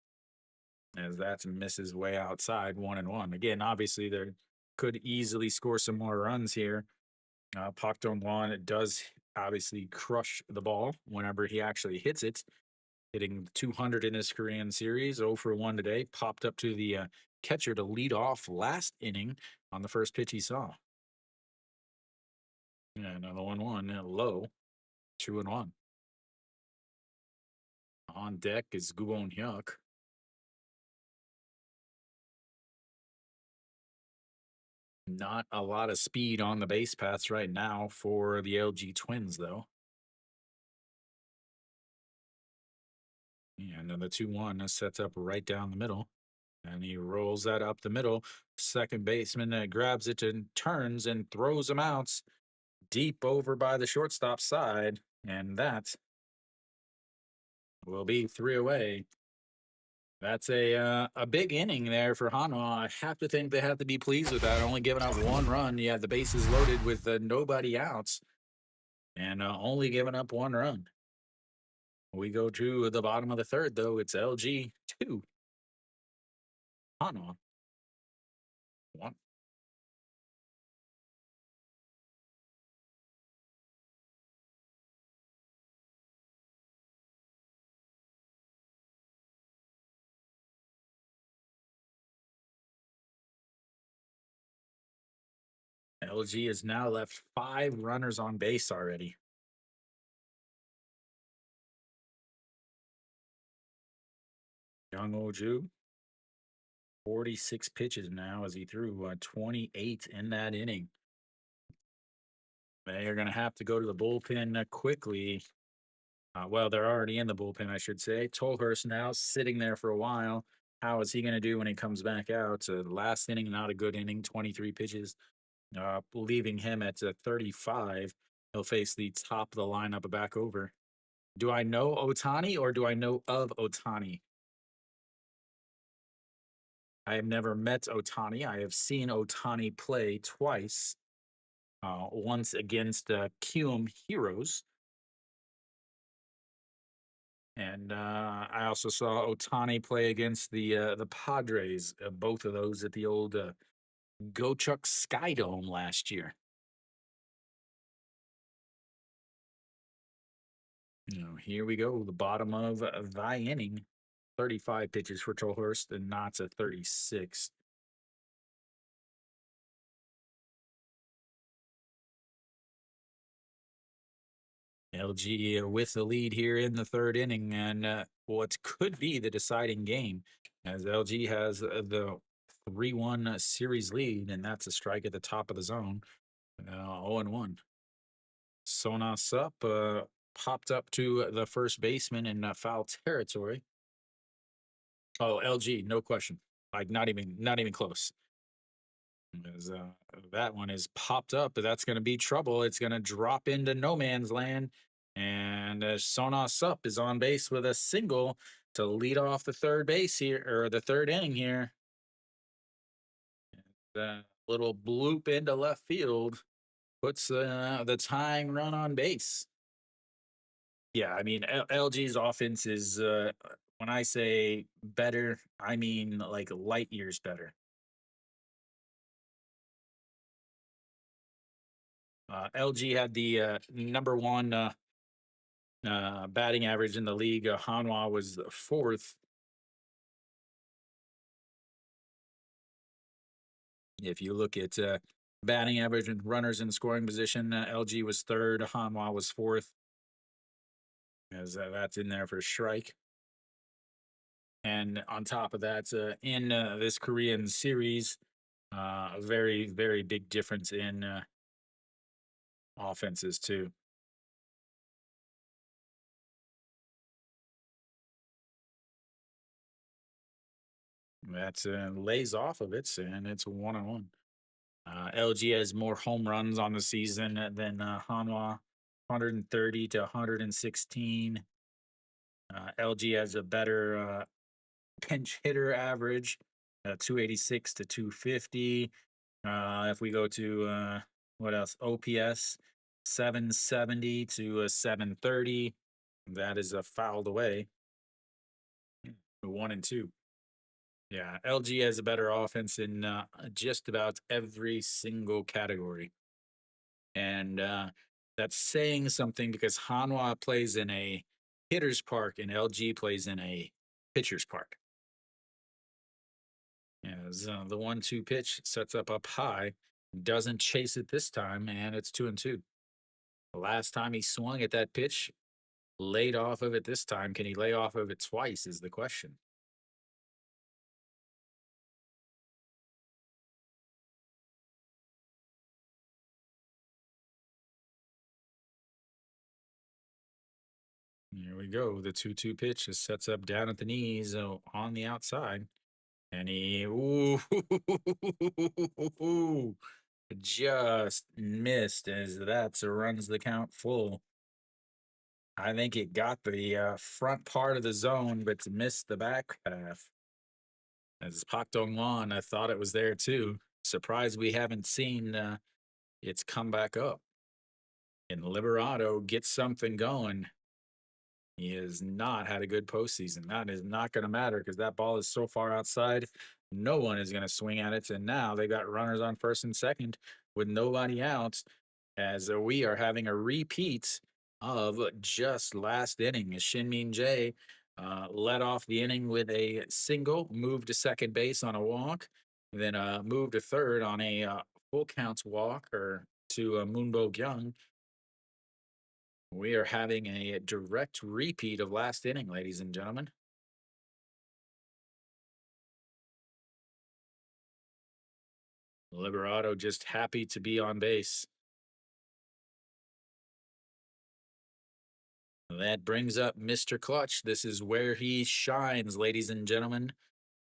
as that misses way outside 1-1. Again, obviously, there could easily score some more runs here. Pak Dong-wan does obviously crush the ball whenever he actually hits it, hitting 200 in his Korean series. 0 for 1 today. Popped up to the catcher to lead off last inning on the first pitch he saw. Yeah, another 1-1 low, 2-1. On deck is Gubon Hyuk. Not a lot of speed on the base paths right now for the LG Twins, though. Yeah, another 2-1 sets up right down the middle. And he rolls that up the middle. Second baseman grabs it and turns and throws him out deep over by the shortstop side. And that will be 3 away. That's a big inning there for Hanwha. I have to think they have to be pleased with that. Only giving up one run. You have the bases loaded with nobody outs, and only giving up one run. We go to the bottom of the third, though. It's LG 2, Hanwha 1. LG has now left 5 runners on base already. Young Oju, 46 pitches now as he threw 28 in that inning. They are going to have to go to the bullpen quickly. Well, they're already in the bullpen, I should say. Tolhurst now sitting there for a while. How is he going to do when he comes back out? The last inning, not a good inning, 23 pitches, leaving him at 35. He'll face the top of the lineup back over. Do I know Otani or do I know of Otani? I have never met Otani. I have seen Otani play twice. Once against Kium Heroes. And I also saw Otani play against the Padres, both of those at the old Gochuck Skydome last year. Here we go. The bottom of the inning. 35 pitches for Tolhurst and Knott's at 36. LG with the lead here in the third inning, and what could be the deciding game, as LG has the 3-1 series lead, and that's a strike at the top of the zone. 0-1. Sonas up, popped up to the first baseman in foul territory. Oh, LG, no question. Like not even close. As that one is popped up, but that's going to be trouble. It's going to drop into no man's land. And Sonas up is on base with a single to lead off the third base here, or the third inning here. The little bloop into left field puts the tying run on base. Yeah, I mean, LG's offense is, when I say better, I mean like light years better. LG had the number one batting average in the league. Hanwha was fourth. If you look at batting average and runners in scoring position, LG was third. Hanwha was fourth. As that's in there for strike. And on top of that, in this Korean series, a very, very big difference in offenses, too. That lays off of it, and it's 1-1. LG has more home runs on the season than Hanwha, 130 to 116. LG has a better pinch hitter average, 286 to 250. If we go to what else? OPS, 770 to 730. That is fouled away. 1-2. Yeah, LG has a better offense in just about every single category. And that's saying something because Hanwha plays in a hitter's park and LG plays in a pitcher's park. As the 1-2 pitch sets up high, doesn't chase it this time, and it's 2-2. The last time he swung at that pitch, laid off of it this time. Can he lay off of it twice? Is the question. Here we go. The 2-2 pitch just sets up down at the knees on the outside. And he ooh, just missed as that runs the count full. I think it got the front part of the zone, but missed the back half. As Pak Dong Wan, I thought it was there too. Surprised we haven't seen its come back up. And Liberato gets something going. He has not had a good postseason. That is not going to matter because that ball is so far outside. No one is going to swing at it. And now they got runners on first and second with nobody out as we are having a repeat of just last inning. Shinmin Jae led off the inning with a single, moved to second base on a walk, then moved to third on a full count walk or to Moonbo Kyung. We are having a direct repeat of last inning, ladies and gentlemen. Liberato just happy to be on base. That brings up Mr. Clutch. This is where he shines, ladies and gentlemen.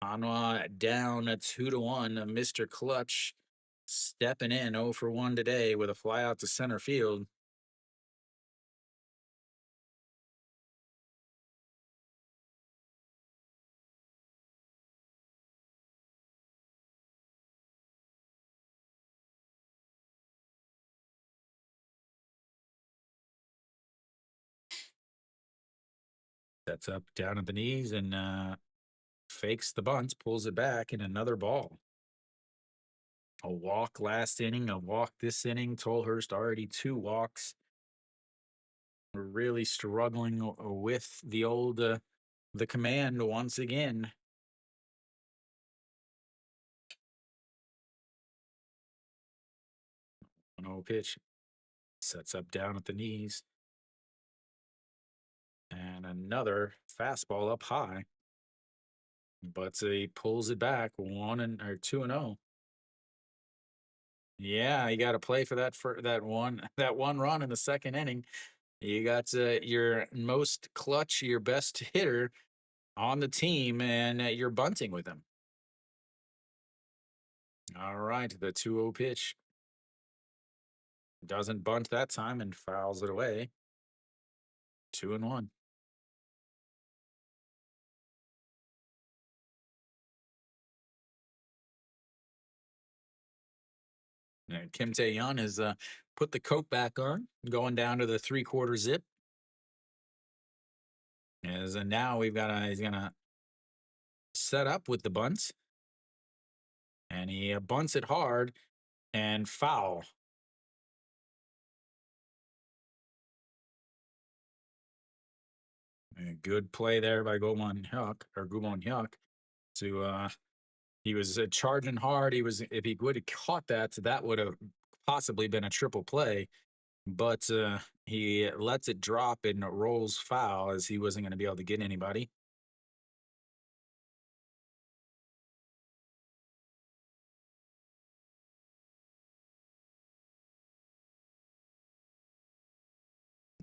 Hanwha down 2-1. Mr. Clutch stepping in 0 for 1 today with a fly out to center field. Sets up down at the knees and fakes the bunt, pulls it back, and another ball. A walk last inning, a walk this inning. Tolhurst already 2 walks. Really struggling with the command once again. No pitch. Sets up down at the knees. And another fastball up high. But he pulls it back 2-0. Yeah, you got to play for that one run in the second inning. You got your most clutch, your best hitter on the team, and you're bunting with him. All right, the 2-0 pitch. Doesn't bunt that time and fouls it away. 2-1. And Kim Tae-yeon has put the coat back on, going down to the 3/4 zip. As now he's gonna set up with the bunt, and he bunts it hard and foul. A good play there by Gumon Hyuk to he was charging hard. If he would have caught that, that would have possibly been a triple play. But he lets it drop and rolls foul as he wasn't going to be able to get anybody.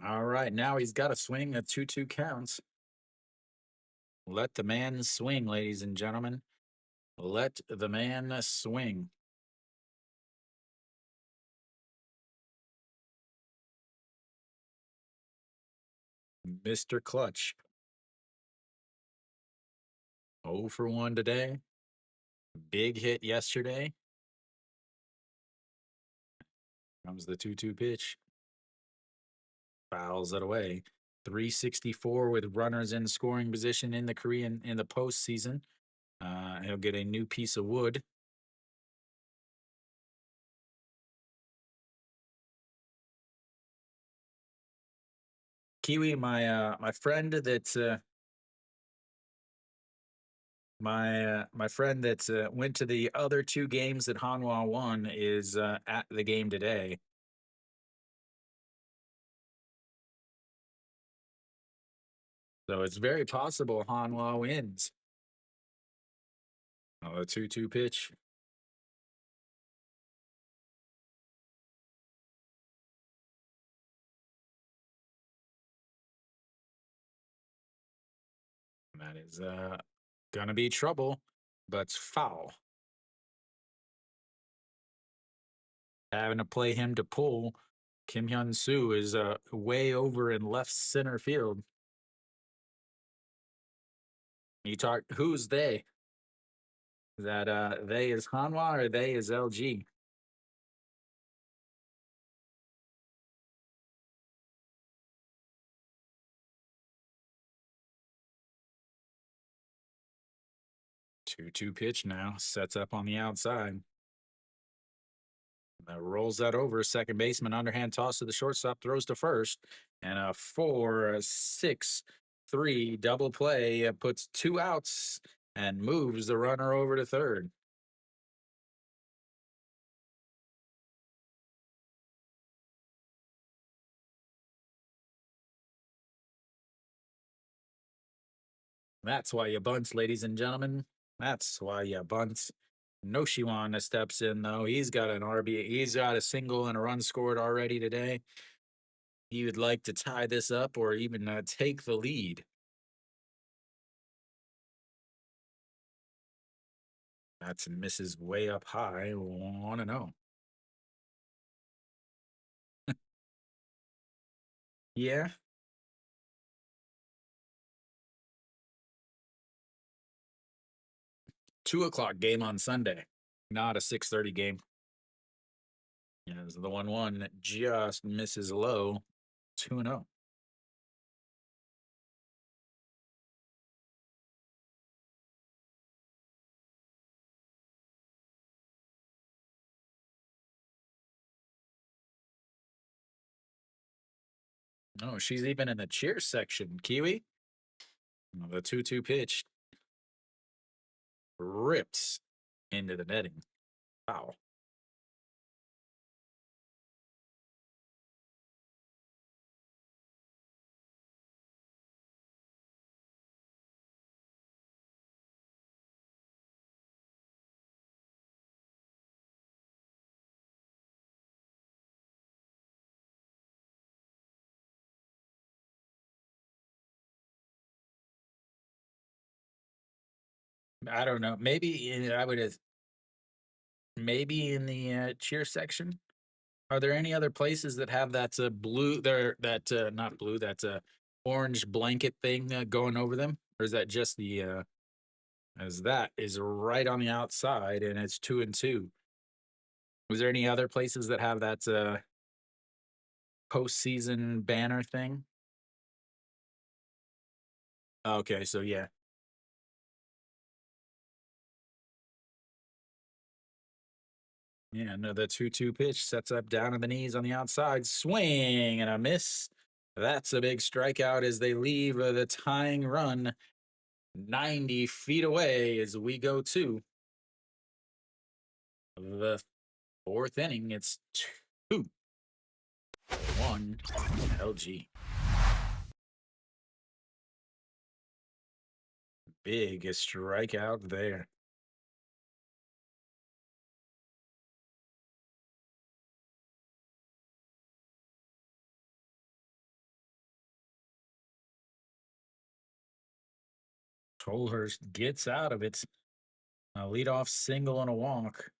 All right, now he's got to swing a 2-2 counts. Let the man swing, ladies and gentlemen. Let the man swing. Mr. Clutch. 0 for 1 today. Big hit yesterday. Comes the 2-2 pitch. Fouls it away. 364 with runners in scoring position in the postseason. He'll get a new piece of wood. Kiwi, my friend that my friend that went to the other 2 games that Hanwha won is at the game today. So it's very possible Hanwha wins. Oh, a 2-2 pitch. That is gonna be trouble, but it's foul. Having to play him to pull. Kim Hyun Soo is way over in left center field. You talk who's they? Is that they is Hanwha or they is LG? Two pitch now. Sets up on the outside. That rolls that over. Second baseman underhand toss to the shortstop, throws to first, and a 4-6-3 double play puts 2 outs and moves the runner over to third. That's why you bunt, ladies and gentlemen. That's why you bunt. No Shiwan steps in though. He's got an RB. He's got a single and a run scored already today. He would like to tie this up or even take the lead. That's misses way up high. 1-0. Yeah. 2 o'clock game on Sunday. Not a 6:30 game. Yeah, the 1-1 just misses low. 2-0. Oh, she's even in the cheer section. Kiwi. Oh, the 2-2 pitch rips into the netting. Wow. I don't know. I would maybe in the cheer section. Are there any other places that have that blue there that not blue, that orange blanket thing going over them? Or is that just the as that is right on the outside and it's 2-2. Was there any other places that have that postseason banner thing? Okay, so yeah. Yeah, no, the 2-2 pitch sets up down on the knees on the outside, swing and a miss. That's a big strikeout as they leave the tying run 90 feet away as we go to the fourth inning. It's 2-1 LG. Big strikeout there. Tolhurst gets out of it. A leadoff single and a walk.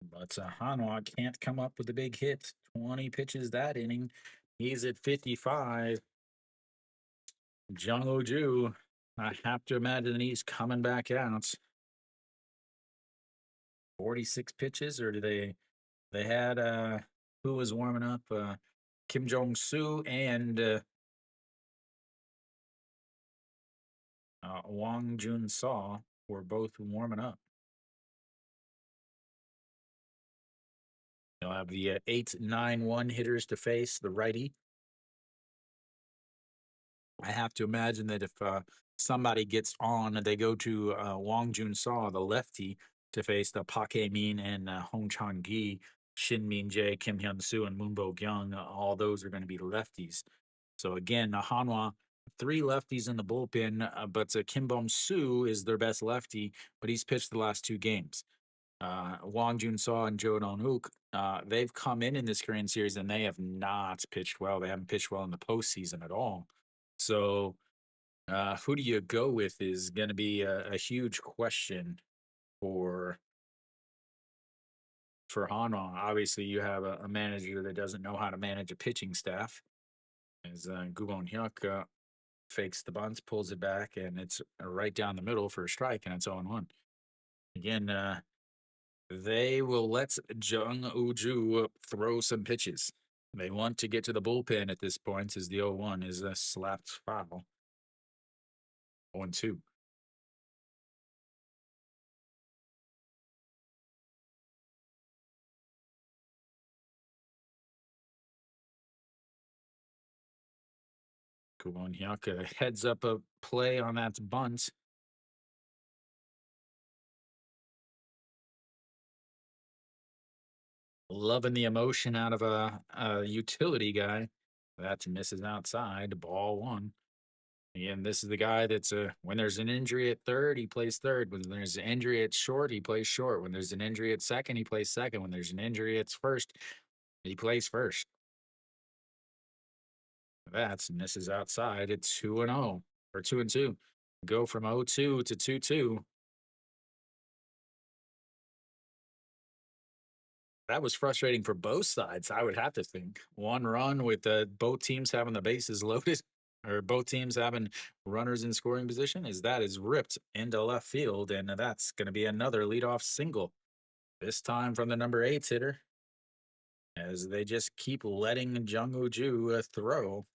But Hanwha can't come up with a big hit. 20 pitches that inning. He's at 55. Jung Ho Ju, I have to imagine he's coming back out. 46 pitches, or do they had who was warming up? Kim Jong Soo and Wang Jun Saw were both warming up. They'll have the 8-9-1 hitters to face the righty. I have to imagine that if somebody gets on, they go to Wang Jun Saw, the lefty, to face the Park Min and Hong Chang Gi, Shin Min Jae, Kim Hyun Soo, and Moonbo Kyung. All those are going to be lefties. So again, Hanwha, three lefties in the bullpen, but Kim Bom Soo is their best lefty, but he's pitched the last two games. Wang Jun Saw and Jo Don Hook, they've come in this Korean series and they have not pitched well. They haven't pitched well in the postseason at all. So, who do you go with is going to be a huge question for Hanwha. Obviously, you have a manager that doesn't know how to manage a pitching staff. As Gubon Hyuk fakes the bunts, pulls it back, and it's right down the middle for a strike, and it's 0-1. Again, they will let Jung Uju throw some pitches. They want to get to the bullpen at this point, as the 0-1 is a slapped foul. 0-2. Gubon Hyuk heads up a play on that bunt. Loving the emotion out of a utility guy. That misses outside. Ball one. And this is the guy that's when there's an injury at third, he plays third. When there's an injury at short, he plays short. When there's an injury at second, he plays second. When there's an injury at first, he plays first. That's misses outside. It's 2-0 or 2-2. Go from 0-2 to 2-2. That was frustrating for both sides, I would have to think. One run with both teams having the bases loaded, or both teams having runners in scoring position, is ripped into left field, and that's going to be another leadoff single. This time from the number 8 hitter, as they just keep letting Jung Woo-ju throw.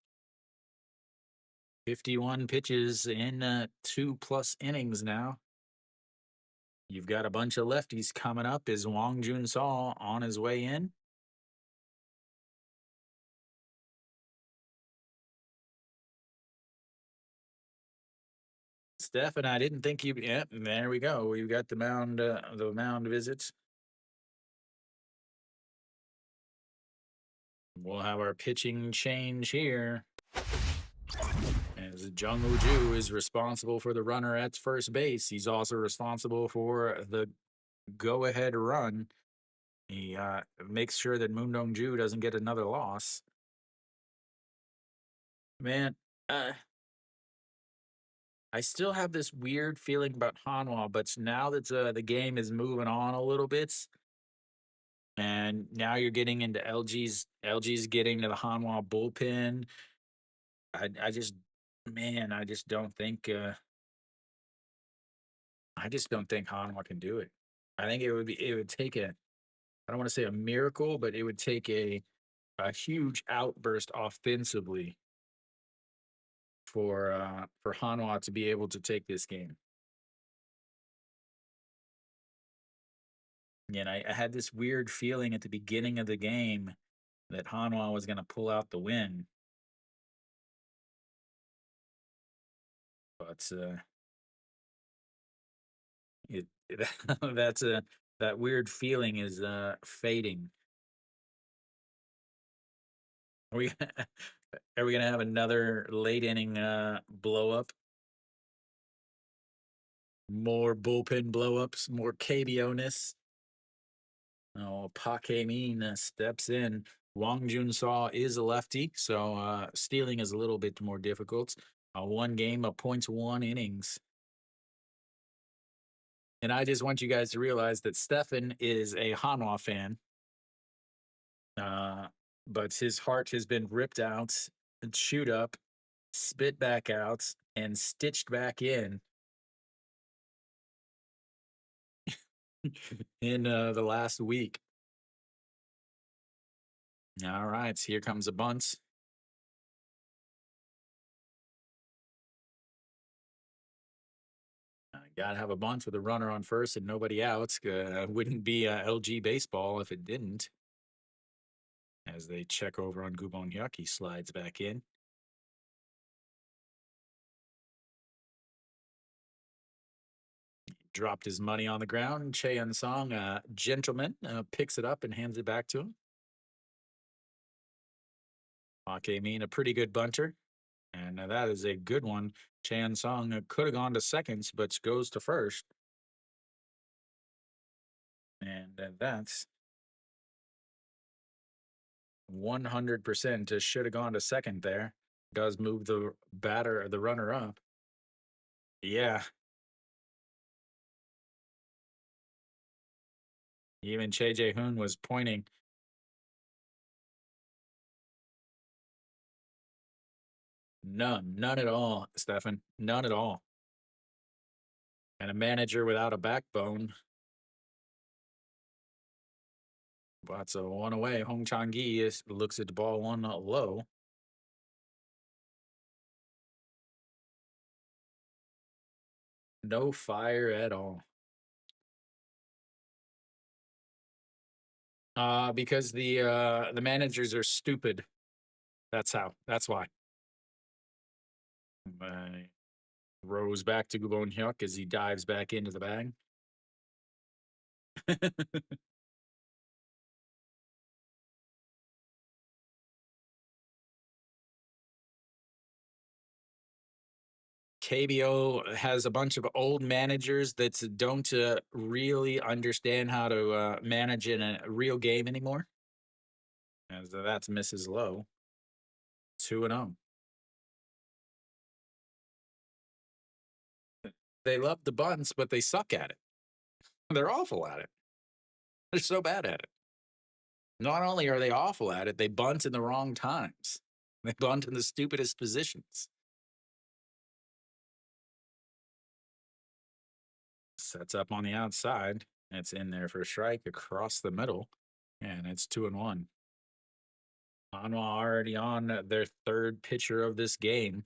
51 pitches in 2+ innings now. You've got a bunch of lefties coming up. Is Wang Jun Saw on his way in? Steph, and I didn't think you. Yeah, there we go. We've got the mound visits. We'll have our pitching change here. As Jung Woo Ju is responsible for the runner at first base, he's also responsible for the go-ahead run. He makes sure that Moon Dong Ju doesn't get another loss. Man, I still have this weird feeling about Hanwha, but now that the game is moving on a little bit, and now you're getting into LG's getting to the Hanwha bullpen. I just, man, I just don't think Hanwha can do it. I think it would take a, I don't want to say a miracle, but it would take a huge outburst offensively for Hanwha to be able to take this game. And I had this weird feeling at the beginning of the game that Hanwha was going to pull out the win. But it that's that weird feeling is fading. Are we are we gonna have another late inning blow up? More bullpen blow ups, more KBO ness. Oh, Park Min steps in. Wang Jun Saw is a lefty, so stealing is a little bit more difficult. One game, a 0.1 innings. And I just want you guys to realize that Stefan is a Hanwha fan. But his heart has been ripped out and chewed up, spit back out, and stitched back in the last week. All right, here comes a bunt. Gotta have a bunt with a runner on first and nobody out. Wouldn't be LG baseball if it didn't. As they check over on Gubon Hyuk, he slides back in. Dropped his money on the ground. Cheon Song, gentleman, picks it up and hands it back to him. Park Min, a pretty good bunter. And that is a good one. Chan Song could have gone to seconds, but goes to first. And that's 100% should have gone to second there. Does move the the runner up. Yeah. Even Che Jae Hoon was pointing. None at all, Stefan. None at all. And a manager without a backbone. But so one away. Hong Chang-gi looks at the ball one low. No fire at all. Because the managers are stupid. That's how. That's why. Rose back to Gubon Hyuk as he dives back into the bag. KBO has a bunch of old managers that don't really understand how to manage in a real game anymore. As that's Mrs. Lowe. 2-0. They love the bunts, but they suck at it. They're awful at it. They're so bad at it. Not only are they awful at it, they bunt in the wrong times. They bunt in the stupidest positions. Sets up on the outside. It's in there for a strike across the middle. And it's 2-1. Hanwha already on their third pitcher of this game.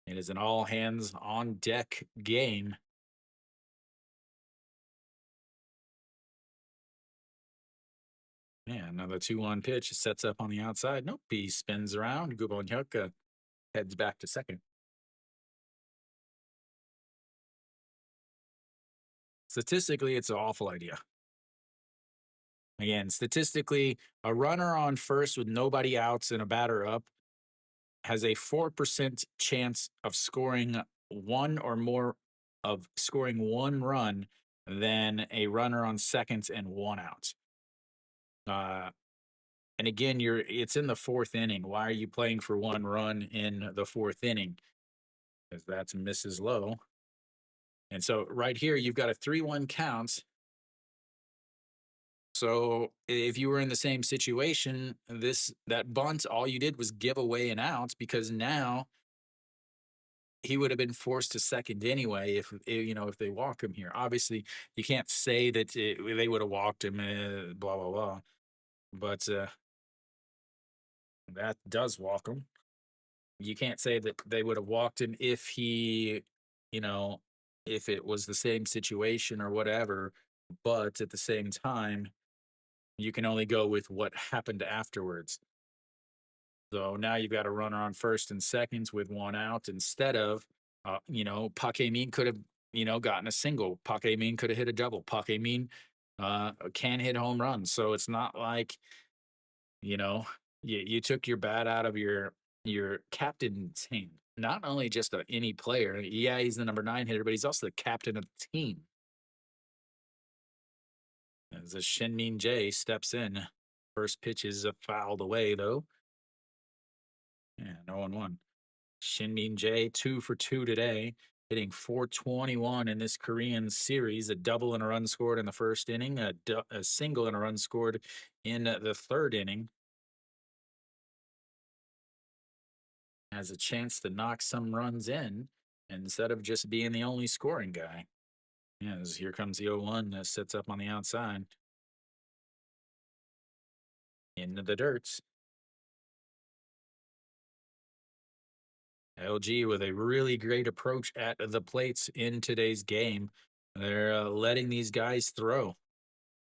It is an all hands on deck game. Yeah, another 2-1 pitch sets up on the outside. Nope, he spins around. Gubon Hyuk heads back to second. Statistically, it's an awful idea. Again, statistically, a runner on first with nobody outs and a batter up has a 4% chance of scoring one or more of scoring one run than a runner on second and one out. Uh, and again, it's in the fourth inning. Why are you playing for one run in the fourth inning? Because that's misses low. And so right here, you've got a 3-1 count. So if you were in the same situation, that bunt, all you did was give away an out because now he would have been forced to second anyway if they walk him here. Obviously, you can't say that they would have walked him, blah blah blah. But that does walk him. You can't say that they would have walked him if you know, if it was the same situation or whatever. But at the same time, you can only go with what happened afterwards. So now you've got a runner on first and seconds with one out instead of, Pac Min could have, gotten a single. Pac Min could have hit a double. Pac Min can hit home runs. So it's not like, you know, you took your bat out of your captain's hand. Not only just any player. Yeah, he's the number 9 hitter, but he's also the captain of the team. As a Shin-Min Jae steps in. First pitch is fouled away, though. Yeah, no 1-1. Shin-Min Jae, 2 for 2 today, hitting .421 in this Korean series. A double and a run scored in the first inning, a single and a run scored in the third inning. Has a chance to knock some runs in instead of just being the only scoring guy. Yes, here comes the 0-1, sets up on the outside. Into the dirt. LG with a really great approach at the plates in today's game. They're letting these guys throw.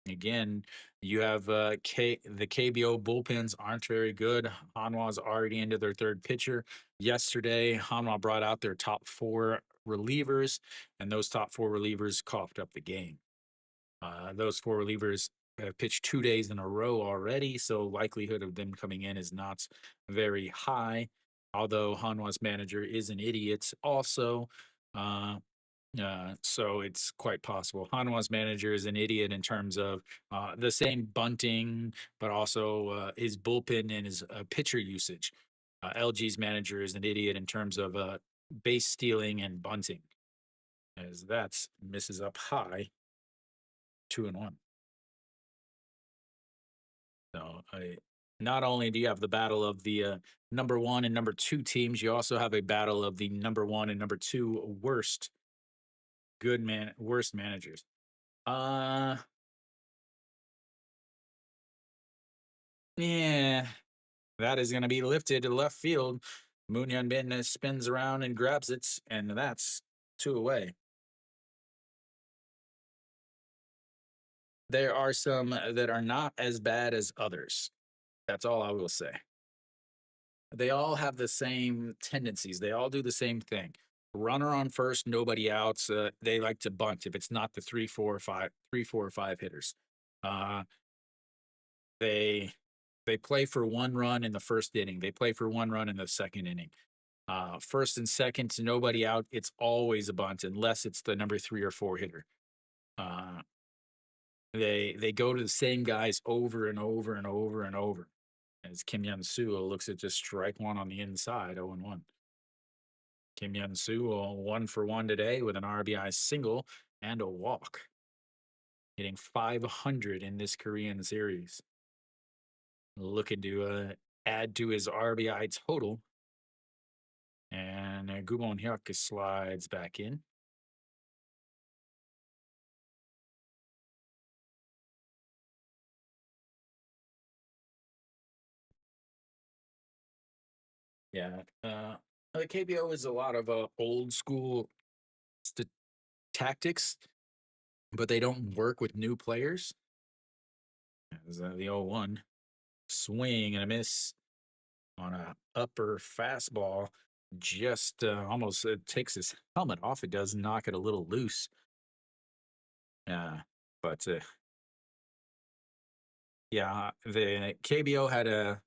Again, you have the KBO bullpens aren't very good. Hanwha's already into their third pitcher. Yesterday, Hanwha brought out their top 4 relievers, and those top 4 relievers coughed up the game. Those 4 relievers have pitched 2 days in a row already, so likelihood of them coming in is not very high. Although Hanwha's manager is an idiot, also. So it's quite possible. Hanwha's manager is an idiot in terms of the same bunting, but also his bullpen and his pitcher usage. LG's manager is an idiot in terms of base stealing and bunting, as that misses up high, 2-1. So not only do you have the battle of the number 1 and number 2 teams, you also have a battle of the number 1 and number 2 worst managers. Yeah, that is going to be lifted to left field. Moon Bin spins around and grabs it, and that's 2 away. There are some that are not as bad as others. That's all I will say. They all have the same tendencies. They all do the same thing. Runner on first, nobody outs. They like to bunt if it's not the 3-4-5 hitters. They play for one run in the first inning. They play for one run in the second inning. First and second, nobody out. It's always a bunt unless it's the number 3 or 4 hitter. They go to the same guys over and over and over and over. As Kim Yun-soo looks at just strike one on the inside, 0-1. Kim Yun-soo 1 for 1 today with an RBI single and a walk, hitting .500 in this Korean series. Looking to add to his RBI total. And Gumon Hyuk slides back in. Yeah. The KBO is a lot of old school tactics, but they don't work with new players. As the 0-1 swing and a miss on a upper fastball, just almost takes his helmet off. It does knock it a little loose. But yeah, the KBO had a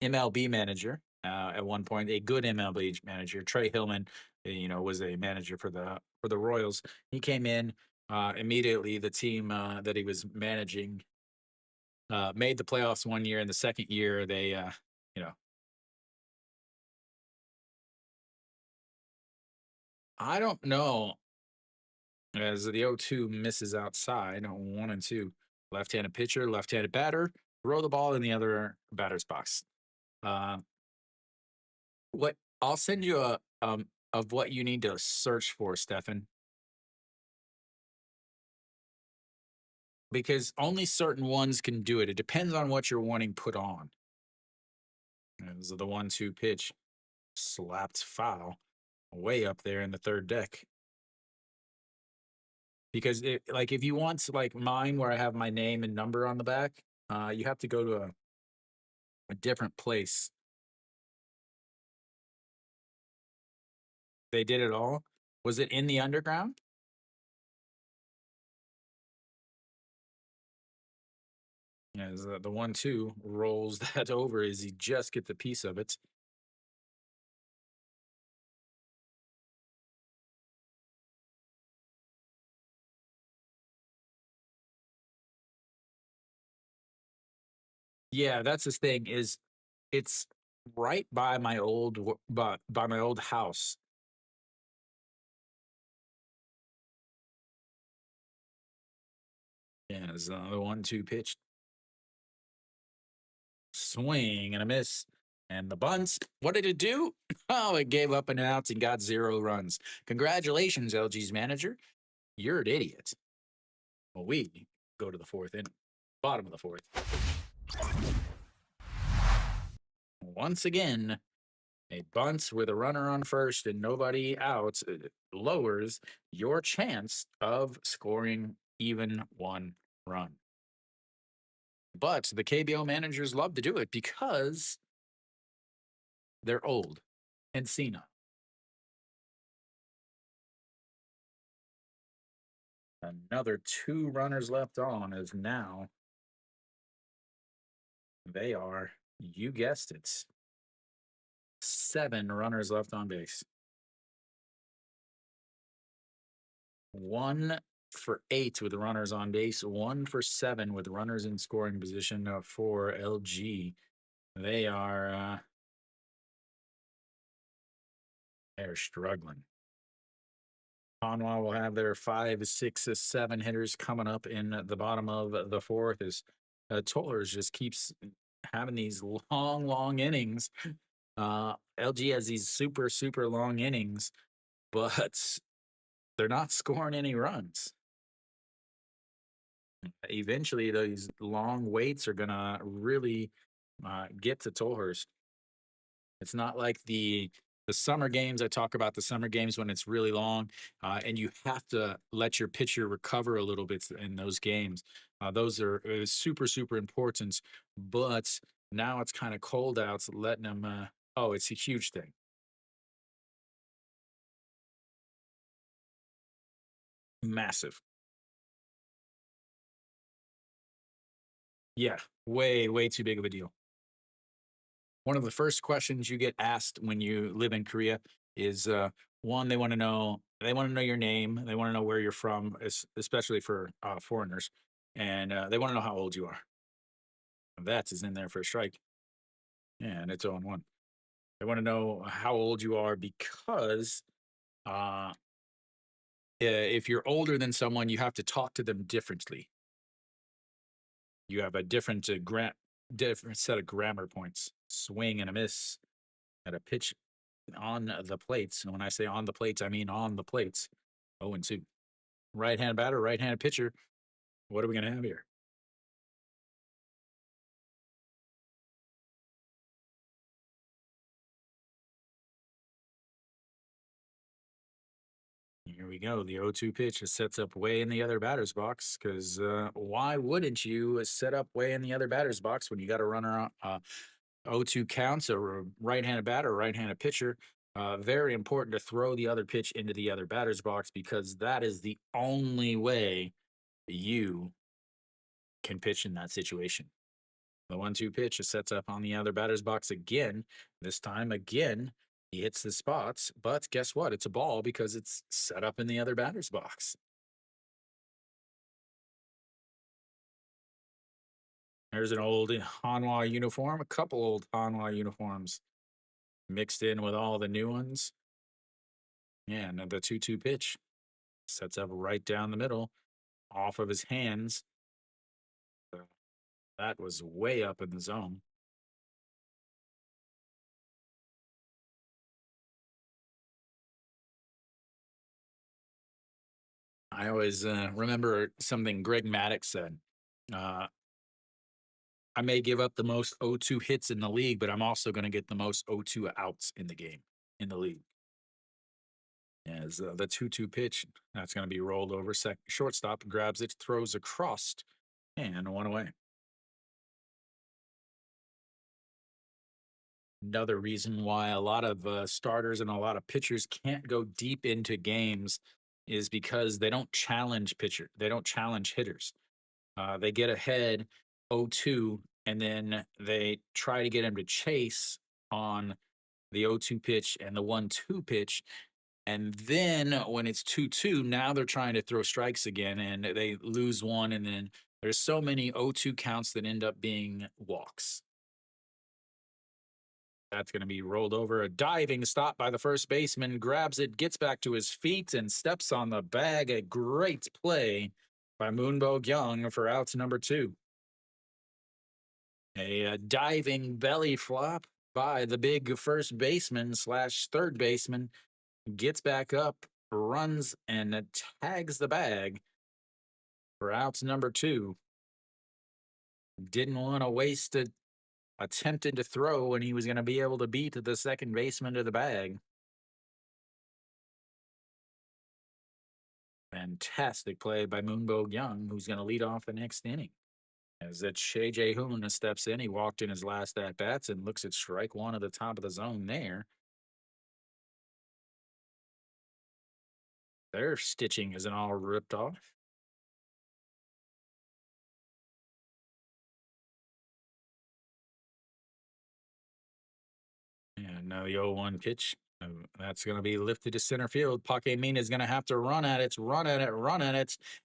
MLB manager at one point, a good MLB manager. Trey Hillman, was a manager for the Royals. He came in immediately. The team that he was managing made the playoffs one year, and the second year they, you know, I don't know. As the 0-2 misses outside, 1-2, left-handed pitcher, left-handed batter, throw the ball in the other batter's box. Uh, what I'll send you a of what you need to search for, Stefan, because only certain ones can do it. It depends on what you're wanting put on. As the 1-2 pitch slapped foul way up there in the third deck. Because like if you want like mine where I have my name and number on the back, you have to go to a different place. They did it all. Was it in the underground? Yeah, the 1-2 rolls that over as he just get the piece of it. Yeah, that's his thing. Is it's right by my old by my old house. Yeah, it's the 1-2 pitch, swing and a miss, and the bunts. What did it do? Oh, it gave up an out and got 0 runs. Congratulations, LG's manager. You're an idiot. Well, we go to the fourth inning, bottom of the fourth. Once again, a bunt with a runner on first and nobody out lowers your chance of scoring even 1 run. But the KBO managers love to do it because they're old and senile. Another 2 runners left on as now they are, you guessed it, 7 runners left on base. 1 for 8 with runners on base, 1 for 7 with runners in scoring position for LG. They are they're struggling. Hanwha will have their 5, 6, 7 hitters coming up in the bottom of the fourth as Tollers just keeps having these long innings. LG has these super long innings, but they're not scoring any runs. Eventually, those long waits are gonna really get to Tolhurst. It's not like the summer games. I talk about the summer games when it's really long, and you have to let your pitcher recover a little bit in those games. Those are super important. But now it's kind of cold out, so letting them. Oh, it's a huge thing. Massive. Yeah, way too big of a deal. One of the first questions you get asked when you live in Korea is one, they want to know your name, they want to know where you're from, especially for foreigners, and they want to know how old you are. That is in there for a strike, and it's 0-1. They want to know how old you are because uh, if you're older than someone, you have to talk to them differently. You have a different set of grammar points. Swing and a miss at a pitch on the plates. And when I say on the plates, I mean on the plates. 0-2. Right-hand batter, right-handed pitcher. What are we going to have here? Here we go. The 0-2 pitch sets up way in the other batter's box because why wouldn't you set up way in the other batter's box when you got a runner on 0-2 counts, a right-handed batter, right-handed pitcher? Very important to throw the other pitch into the other batter's box because that is the only way you can pitch in that situation. The 1-2 pitch is sets up on the other batter's box again. This time, again, he hits the spots, but guess what? It's a ball because it's set up in the other batter's box. There's an old Hanwha uniform, a couple old Hanwha uniforms mixed in with all the new ones. Yeah, and the 2-2 pitch sets up right down the middle off of his hands. That was way up in the zone. I always remember something Greg Maddox said. Uh, I may give up the most O2 hits in the league, but I'm also going to get the most O2 outs in the game, in the league. As the 2-2 pitch, that's going to be rolled over. Shortstop grabs it, throws across, and one away. Another reason why a lot of starters and a lot of pitchers can't go deep into games is because they don't challenge pitcher. They don't challenge hitters. They get ahead 0-2, and then they try to get him to chase on the 0-2 pitch and the 1-2 pitch. And then when it's 2-2, now they're trying to throw strikes again, and they lose one. And then there's so many 0-2 counts that end up being walks. That's going to be rolled over. A diving stop by the first baseman, grabs it, gets back to his feet, and steps on the bag. A great play by Moonbo Young for outs number 2. A diving belly flop by the big first baseman slash third baseman, gets back up, runs, and tags the bag for outs number 2. Didn't want to waste it attempting to throw when he was going to be able to beat the second baseman to the bag. Fantastic play by Moonbo Young, who's going to lead off the next inning. As that Shea J. Hoon steps in, he walked in his last at bats and looks at strike one at the top of the zone there. Their stitching isn't all ripped off. And now the 0-1 pitch. That's going to be lifted to center field. Pake Min is going to have to run at it,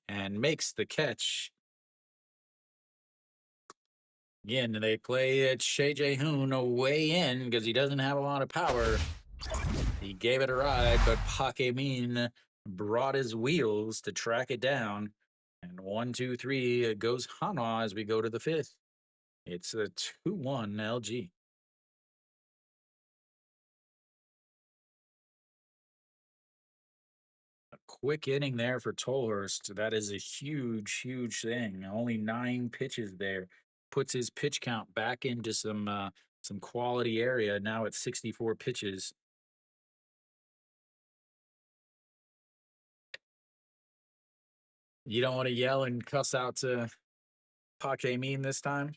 and makes the catch. Again, they play it Shea J. Hoon way in because he doesn't have a lot of power. He gave it a ride, but Pake Min brought his wheels to track it down. And 1-2-3 goes Hanwha as we go to the 5th. It's a 2-1 LG. A quick inning there for Tolhurst. That is a huge, huge thing. Only 9 pitches there. Puts his pitch count back into some quality area. Now it's 64 pitches. You don't want to yell and cuss out to Pake Min this time?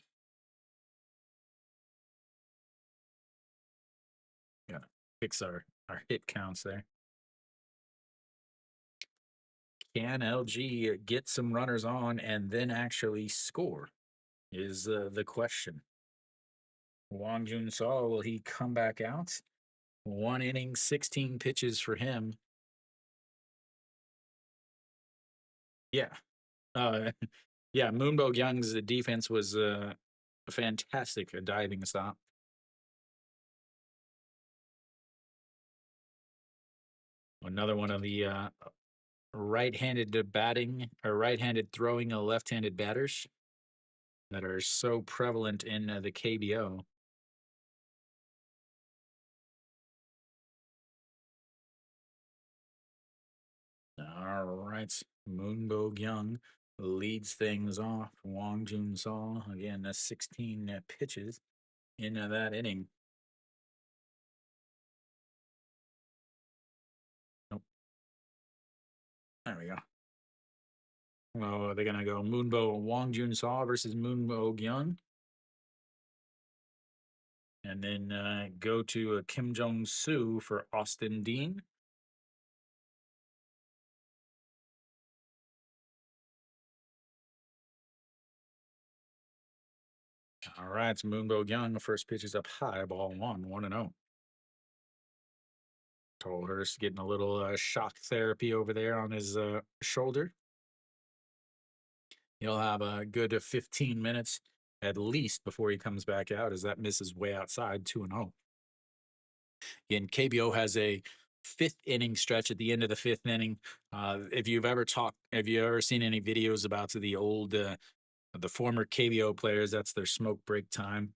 Yeah, fix our hit counts there. Can LG get some runners on and then actually score? Is the question. Wang Jun Saw, will he come back out? 1 inning, 16 pitches for him. Yeah. Uh, yeah, Moonbo Young's defense was fantastic, a diving stop. Another one of the right-handed batting or right-handed throwing left-handed batters that are so prevalent in the KBO. All right, Moonbo Young leads things off. Wang Jun Saw, again, 16 pitches in that inning. Nope. There we go. Oh, they're going to go Moonbo Wang Jun Saw versus Moonbo Young. And then go to Kim Jong-soo for Austin Dean. All right, it's Moonbo Young. The first pitch is up high, ball 1-0. Tolhurst getting a little shock therapy over there on his shoulder. He'll have a good 15 minutes at least before he comes back out, as that misses way outside, 2-0. And KBO has a fifth inning stretch at the end of the fifth inning. If you've ever seen any videos about the old, the former KBO players, that's their smoke break time.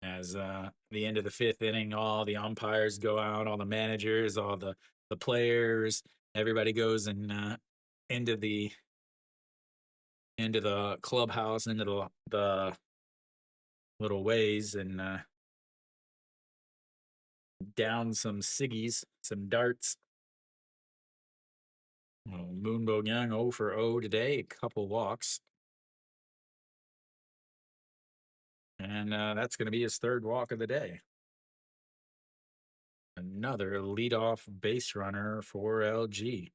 As the end of the fifth inning, all the umpires go out, all the managers, all the players, everybody goes and into the clubhouse, into the little ways, and down some ciggies, some darts. Well, Moonbo Young 0 for 0 today, a couple walks. And that's going to be his third walk of the day. Another leadoff base runner for LG.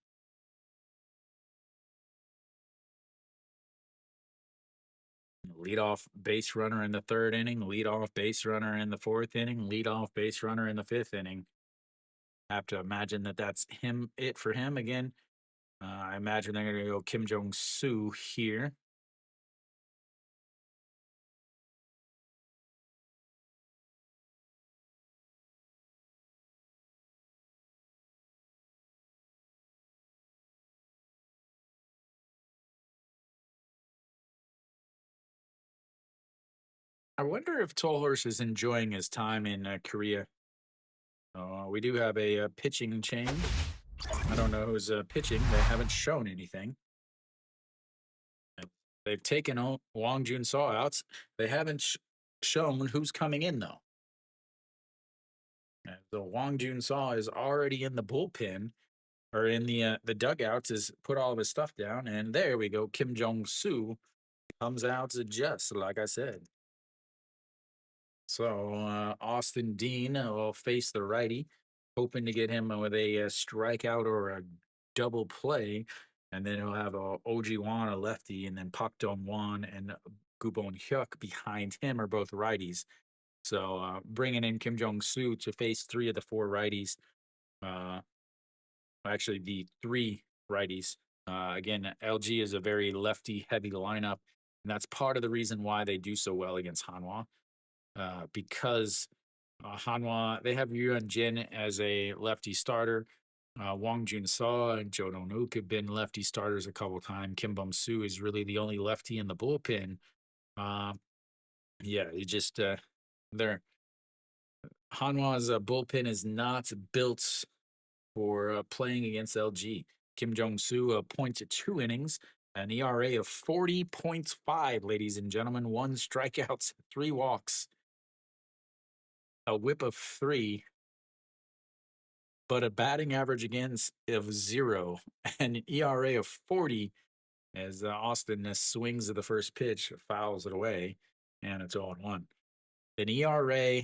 Leadoff base runner in the third inning, leadoff base runner in the fourth inning, leadoff base runner in the fifth inning. I have to imagine that that's it for him again. I imagine they're going to go Kim Jong-soo here. I wonder if Tolhurst is enjoying his time in Korea. We do have a pitching change. I don't know who's pitching. They haven't shown anything. They've taken Wong Jun Saw out. They haven't shown who's coming in, though. So Wong Jun Saw is already in the bullpen, or in the dugouts, is put all of his stuff down. And there we go. Kim Jong-soo comes out just like I said. So Austin Dean will face the righty, hoping to get him with a strikeout or a double play. And then he'll have OG Wan, a lefty, and then Pak Dong Wan and Gubon Hyuk behind him are both righties. So bringing in Kim Jong-soo to face three of the four righties. Actually, the three righties. Again, LG is a very lefty-heavy lineup, and that's part of the reason why they do so well against Hanwha. Because Hanwha, they have Yuan Jin as a lefty starter. Wong Jun Saw and Jo Dong Wook have been lefty starters a couple times. Kim Bum Soo is really the only lefty in the bullpen. Yeah, you just their Hanwha's bullpen is not built for playing against LG. Kim Jong-soo points at 2 innings, an ERA of 40.5, ladies and gentlemen, 1 strikeouts, 3 walks, a whip of 3, but a batting average against of 0, and an ERA of 40 as Austin swings at the first pitch, fouls it away, and it's 0-1. An ERA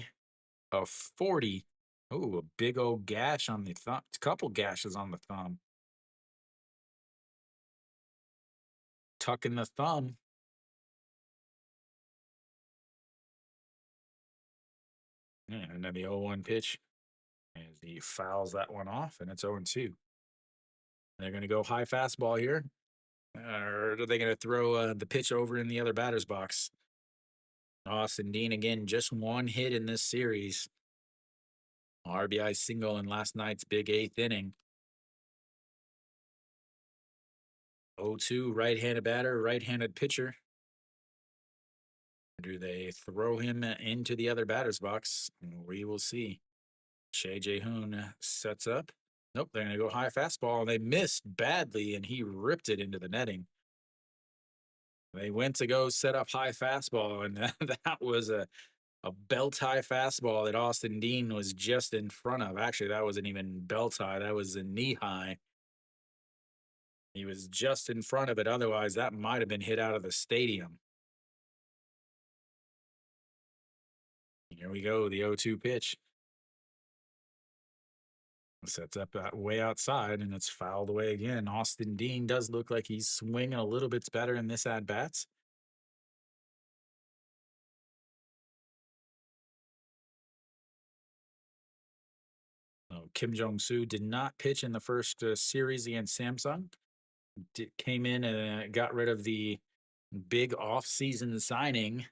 of 40. Oh, a big old gash on the thumb. A couple gashes on the thumb. Tucking the thumb. Yeah, and then the 0-1 pitch as he fouls that one off, and it's 0-2. They're going to go high fastball here. Or are they going to throw the pitch over in the other batter's box? Austin Dean, again, just 1 hit in this series. RBI single in last night's big 8th inning. 0-2, right-handed batter, right-handed pitcher. Do they throw him into the other batter's box? We will see. Shea Jae-hoon sets up. Nope, they're going to go high fastball, and they missed badly, and he ripped it into the netting. They went to go set up high fastball, and that was a belt high fastball that Austin Dean was just in front of. Actually, that wasn't even belt high, that was a knee high. He was just in front of it. Otherwise, that might have been hit out of the stadium. Here we go. The 0-2 pitch. Sets up way outside, and it's fouled away again. Austin Dean does look like he's swinging a little bit better in this at bats. Kim Jong-soo did not pitch in the first series against Samsung. Came in and got rid of the big off-season signing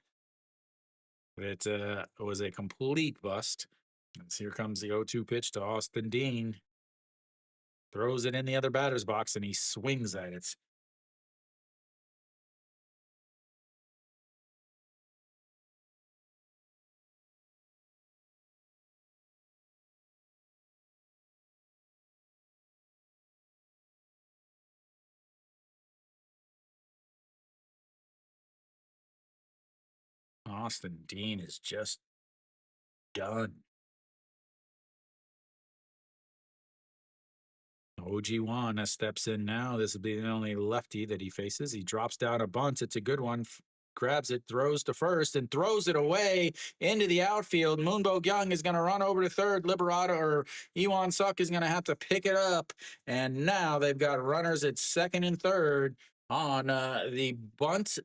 that was a complete bust. And here comes the 0-2 pitch to Austin Dean. Throws it in the other batter's box, and he swings at it. Austin Dean is just done. OG Wan steps in now. This will be the only lefty that he faces. He drops down a bunt. It's a good one. Grabs it, throws to first, and throws it away into the outfield. Moonbo Young is going to run over to third. Liberato or Iwan Suk is going to have to pick it up. And now they've got runners at second and third on the bunt.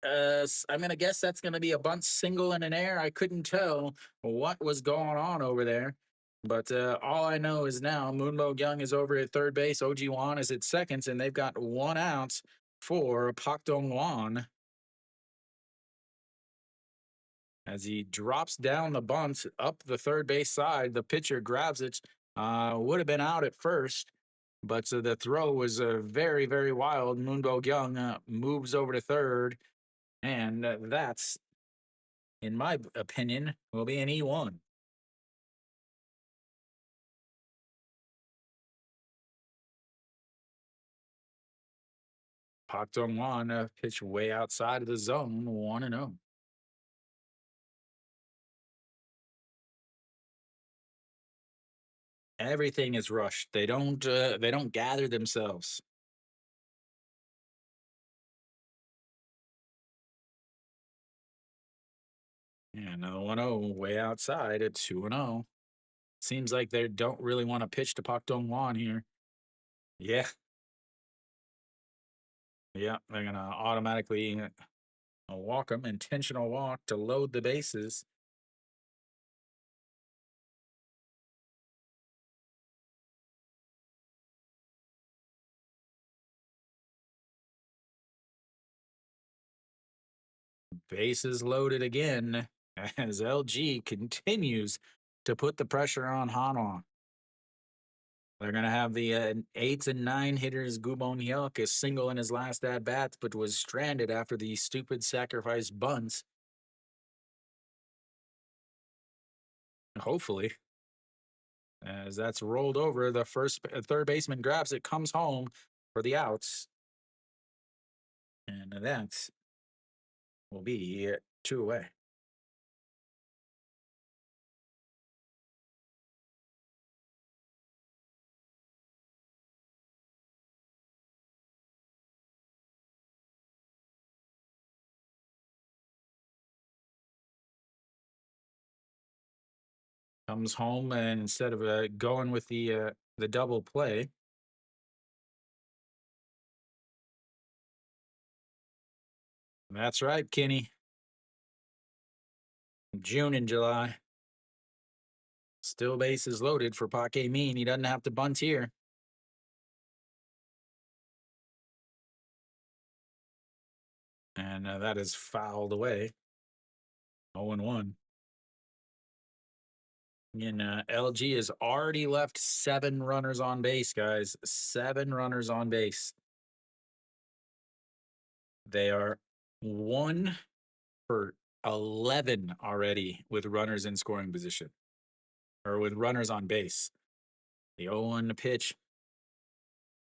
I'm going to guess that's going to be a bunt single in an air. I couldn't tell what was going on over there. But all I know is now Moonbo Young is over at third base. OG Wan is at seconds, and they've got 1 out for Pak Dong Wan. As he drops down the bunt up the third base side, the pitcher grabs it. Would have been out at first, but the throw was very, very wild. Moonbo Young moves over to third, and that's, in my opinion, will be an E1. Pak Dong Wan pitch way outside of the zone, 1-0. Everything is rushed. They don't gather themselves. Yeah, another 1-0 way outside at 2-0. Seems like they don't really want to pitch to Pak Dong Wan here. Yeah. Yeah, they're going to automatically walk him, intentional walk to load the bases. Bases loaded again as LG continues to put the pressure on Hanwha. They're going to have the 8s and 9 hitters. Gubon Hyuk is single in his last at bats, but was stranded after the stupid sacrifice bunts. Hopefully, as that's rolled over, the third baseman grabs it, comes home for the outs, and that will be 2 away. Comes home, and instead of going with the double play, that's right, Kenny. June and July. Still bases loaded for Pak Min. He doesn't have to bunt here. And that is fouled away. 0-1. And LG has already left 7 runners on base, guys. 7 runners on base. They are 1 for 11 already with runners in scoring position, or with runners on base. The 0-1 pitch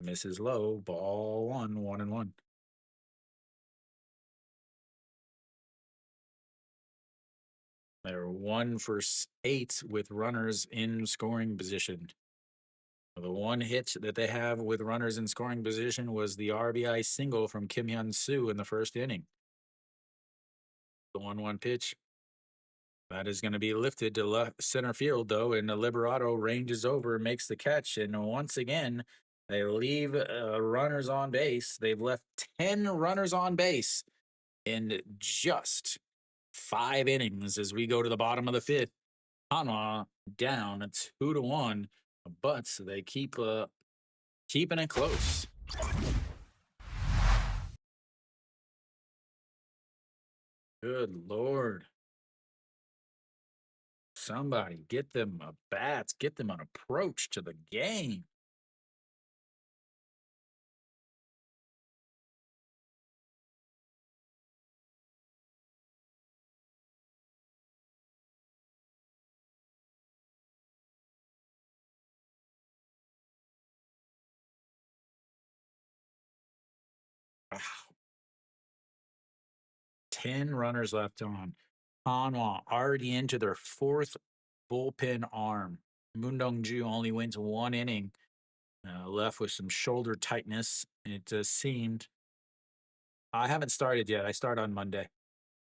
misses low. Ball 1, 1-1. They're 1 for 8 with runners in scoring position. The one hit that they have with runners in scoring position was the RBI single from Kim Hyun Soo in the first inning. The 1-1 pitch That is going to be lifted to center field, though, and the Liberato ranges over, makes the catch, and once again, they leave runners on base. They've left 10 runners on base in just 5 innings as we go to the bottom of the fifth. Hanwha down 2-1, but they keep keeping it close. Good Lord. Somebody get them a bats, get them an approach to the game. Wow. 10 runners left on. Hanwha already into their fourth bullpen arm. Moondongju only wins 1 inning, left with some shoulder tightness. It seemed. I haven't started yet. I start on Monday.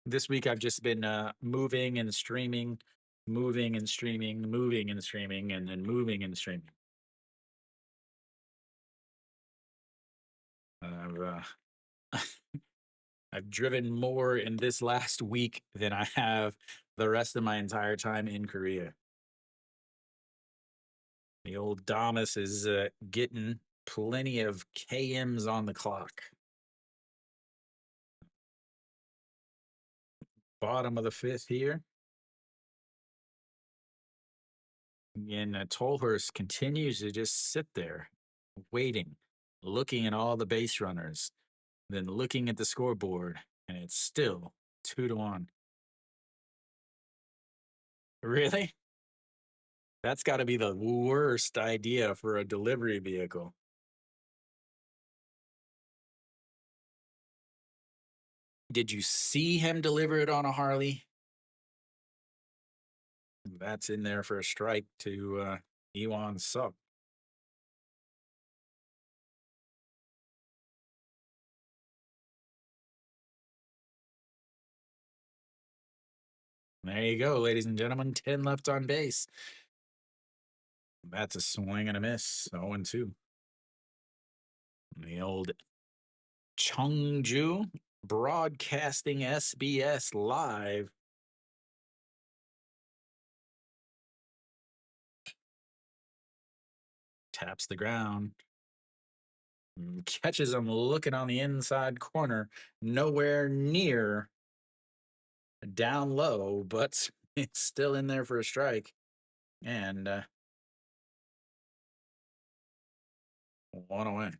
This week I've just been moving and streaming, moving and streaming, moving and streaming, and then moving and streaming. I've driven more in this last week than I have the rest of my entire time in Korea. The old Damas is getting plenty of KMs on the clock. Bottom of the fifth here. And Tolhurst continues to just sit there, waiting, looking at all the base runners, then looking at the scoreboard, and it's still 2-1. Really? That's got to be the worst idea for a delivery vehicle. Did you see him deliver it on a Harley? That's in there for a strike to Iwan Suk. There you go, ladies and gentlemen. 10 left on base. That's a swing and a miss. 0-2. The old Cheongju broadcasting SBS live. Taps the ground. Catches him looking on the inside corner. Nowhere near down low, but it's still in there for a strike. And 1 away.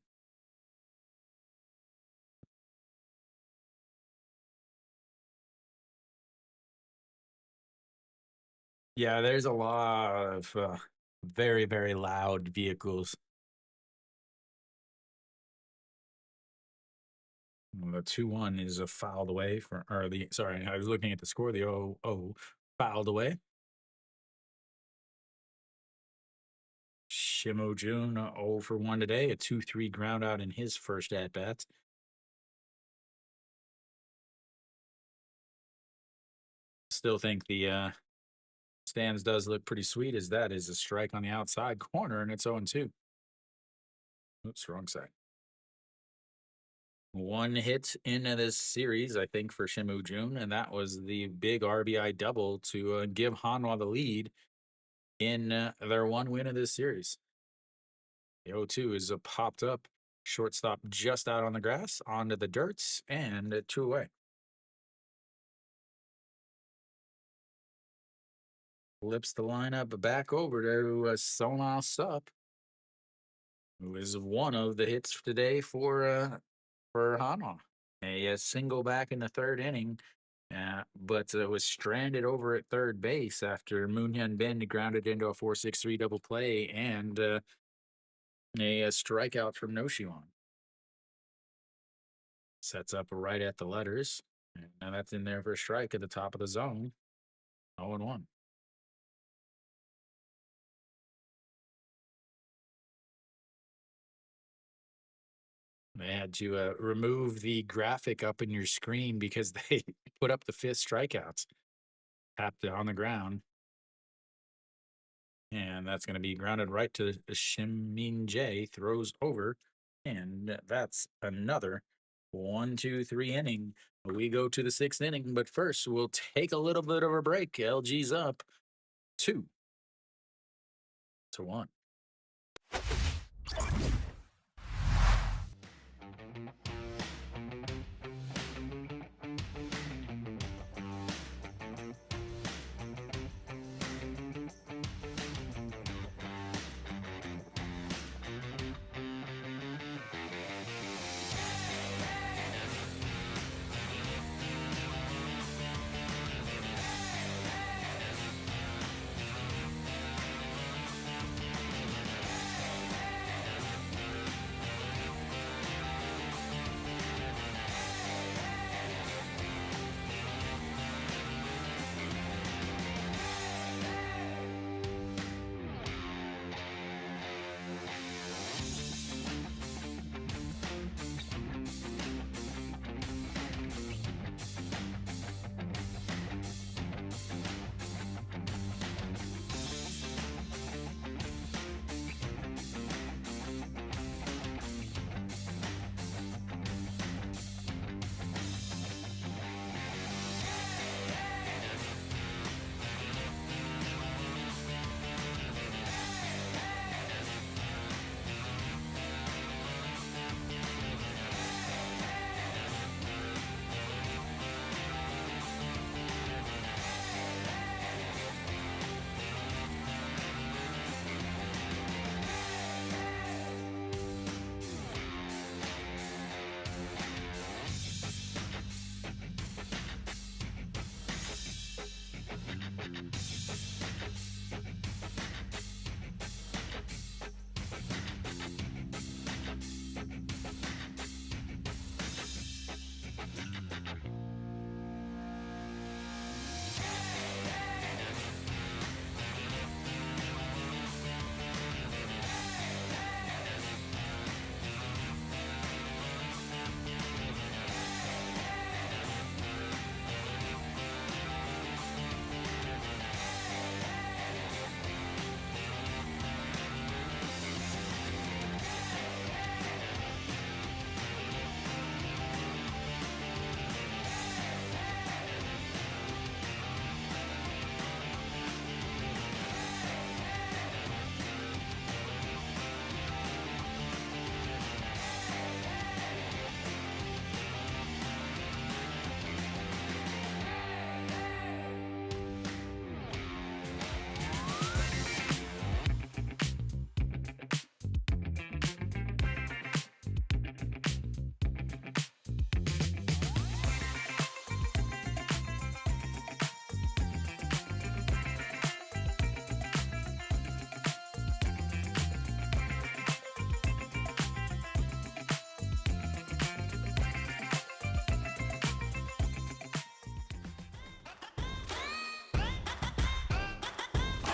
Yeah, there's a lot of very, very loud vehicles. The 2-1 is a fouled away sorry, I was looking at the score. The 0-0 fouled away. Shimo Jun 0 for 1 today, a 2-3 ground out in his first at bat. Still think the stands does look pretty sweet, as that is a strike on the outside corner, and it's 0-2. Oops, wrong side. 1 hit in this series, I think, for Shimu Jun, and that was the big RBI double to give Hanwha the lead in their 1 win of this series. The 0-2 is popped up, shortstop just out on the grass, onto the dirts, and 2 away. Flips the lineup back over to Sona Sup, who is one of the hits today for Hanwha. A single back in the 3rd inning, but was stranded over at third base after Moonhyun Ben grounded into a 4-6-3 double play and a strikeout from Noshiwan. Sets up right at the letters, and that's in there for a strike at the top of the zone. 0-1. They had to remove the graphic up in your screen because they put up the 5th strikeouts. tapped it on the ground. And that's going to be grounded right to Shin Min Jae, throws over. And that's another 1-2-3 inning. We go to the sixth inning, but first we'll take a little bit of a break. LG's up 2-1.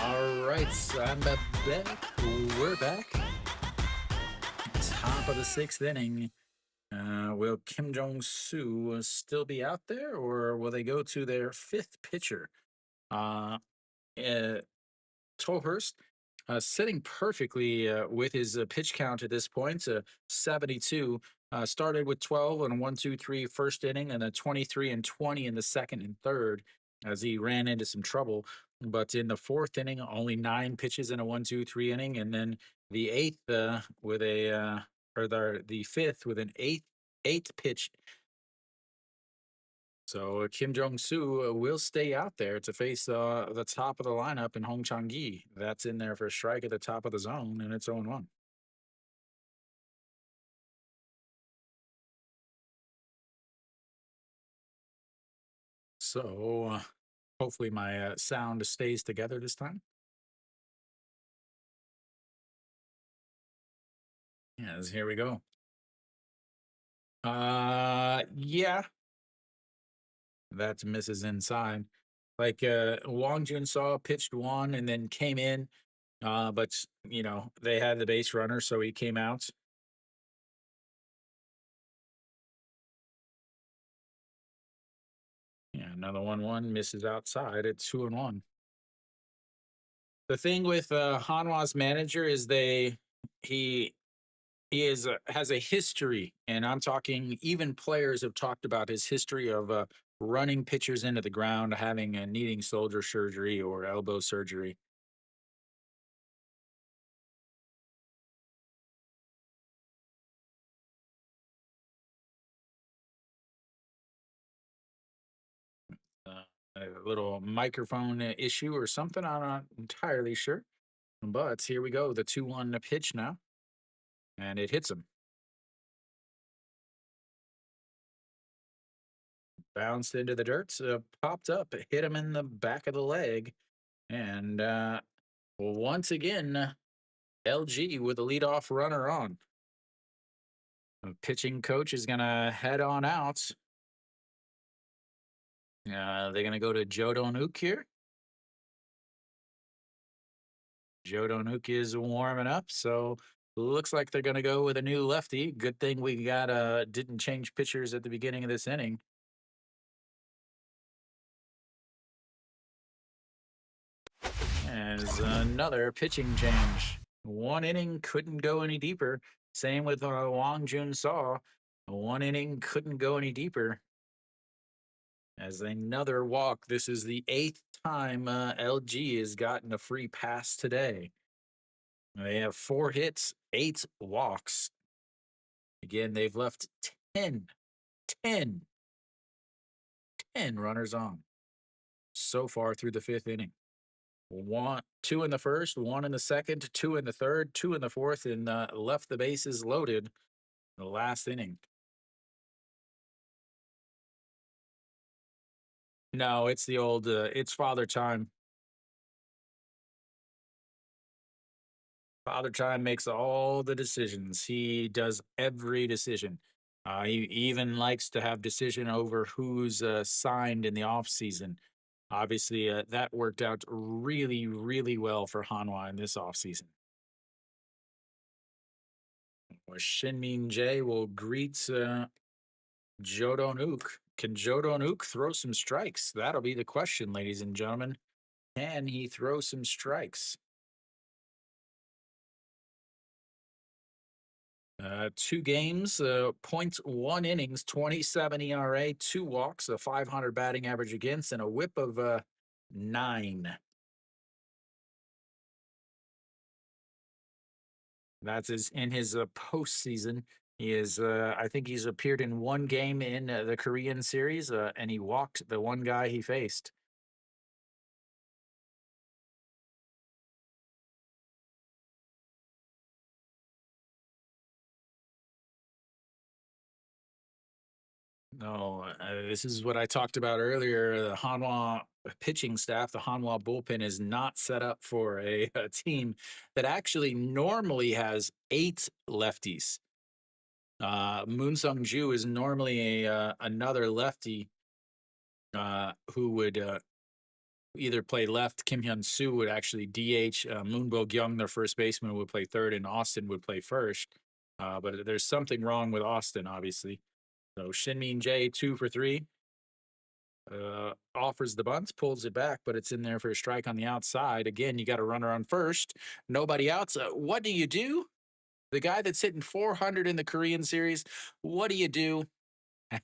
All right, so I'm back. We're back. Top of the sixth inning. Will Kim Jong-soo still be out there, or will they go to their fifth pitcher? Uh, Tolhurst sitting perfectly with his pitch count at this point, 72. Started with 12 and 1-2-3 first inning, and a 23 and 20 in the second and third as he ran into some trouble. But in the fourth inning, only 9 pitches in a 1-2-3 inning, and then the eighth with a or the fifth with an eighth pitch. So Kim Jong Soo will stay out there to face the top of the lineup in Hong Chang Gi. That's in there for a strike at the top of the zone, and it's 0-1. So hopefully my sound stays together this time. Yes, here we go. Yeah, that misses inside. Like Wong Jun Saw pitched one and then came in, but they had the base runner, so he came out. Yeah, another 1-1 misses outside at 2-1. The thing with Hanwha's manager is he he is has a history, and I'm talking even players have talked about his history of running pitchers into the ground, having needing shoulder surgery or elbow surgery. A little microphone issue or something. I'm not entirely sure, but here we go. The 2-1 pitch now, and it hits him. Bounced into the dirt, popped up, hit him in the back of the leg, and once again, LG with a leadoff runner on. The pitching coach is going to head on out. They're going to go to Joe Donuk here. Joe Donuk is warming up, so looks like they're going to go with a new lefty. Good thing we got didn't change pitchers at the beginning of this inning. As another pitching change. One inning couldn't go any deeper. Same with Wang Jun Saw. One inning couldn't go any deeper. As another walk, this is the 8th time LG has gotten a free pass today. They have 4 hits, 8 walks. Again, they've left 10, 10, 10 runners on so far through the 5th inning. 2 in the first, 1 in the second, 2 in the third, 2 in the fourth, and left the bases loaded in the last inning. No, it's the old, it's Father Time. Father Time makes all the decisions. He does every decision. He even likes to have decision over who's signed in the off season. Obviously, that worked out really, really well for Hanwha in this offseason. Shinmin Jae will greet Jodo Nuke. Can Jodo Nuke throw some strikes? That'll be the question, ladies and gentlemen. Can he throw some strikes? 2 games, .1 innings, 27 ERA, 2 walks, a 500 batting average against, and a whip of 9. That's in his postseason. He is, I think he's appeared in 1 game in the Korean series, and he walked the one guy he faced. No, this is what I talked about earlier. The Hanwha pitching staff, the Hanwha bullpen is not set up for a team that actually normally has 8 lefties. Moon Sung Ju is normally another lefty who would either play left. Kim Hyun Soo would actually DH. Moon Bo Kyung, their first baseman, would play third, and Austin would play first. But there's something wrong with Austin, obviously. So Shinmin Jae, 2 for 3. Offers the bunt, pulls it back, but it's in there for a strike on the outside. Again, you got a runner on first, nobody outs. What do you do? The guy that's hitting 400 in the Korean series, what do you do?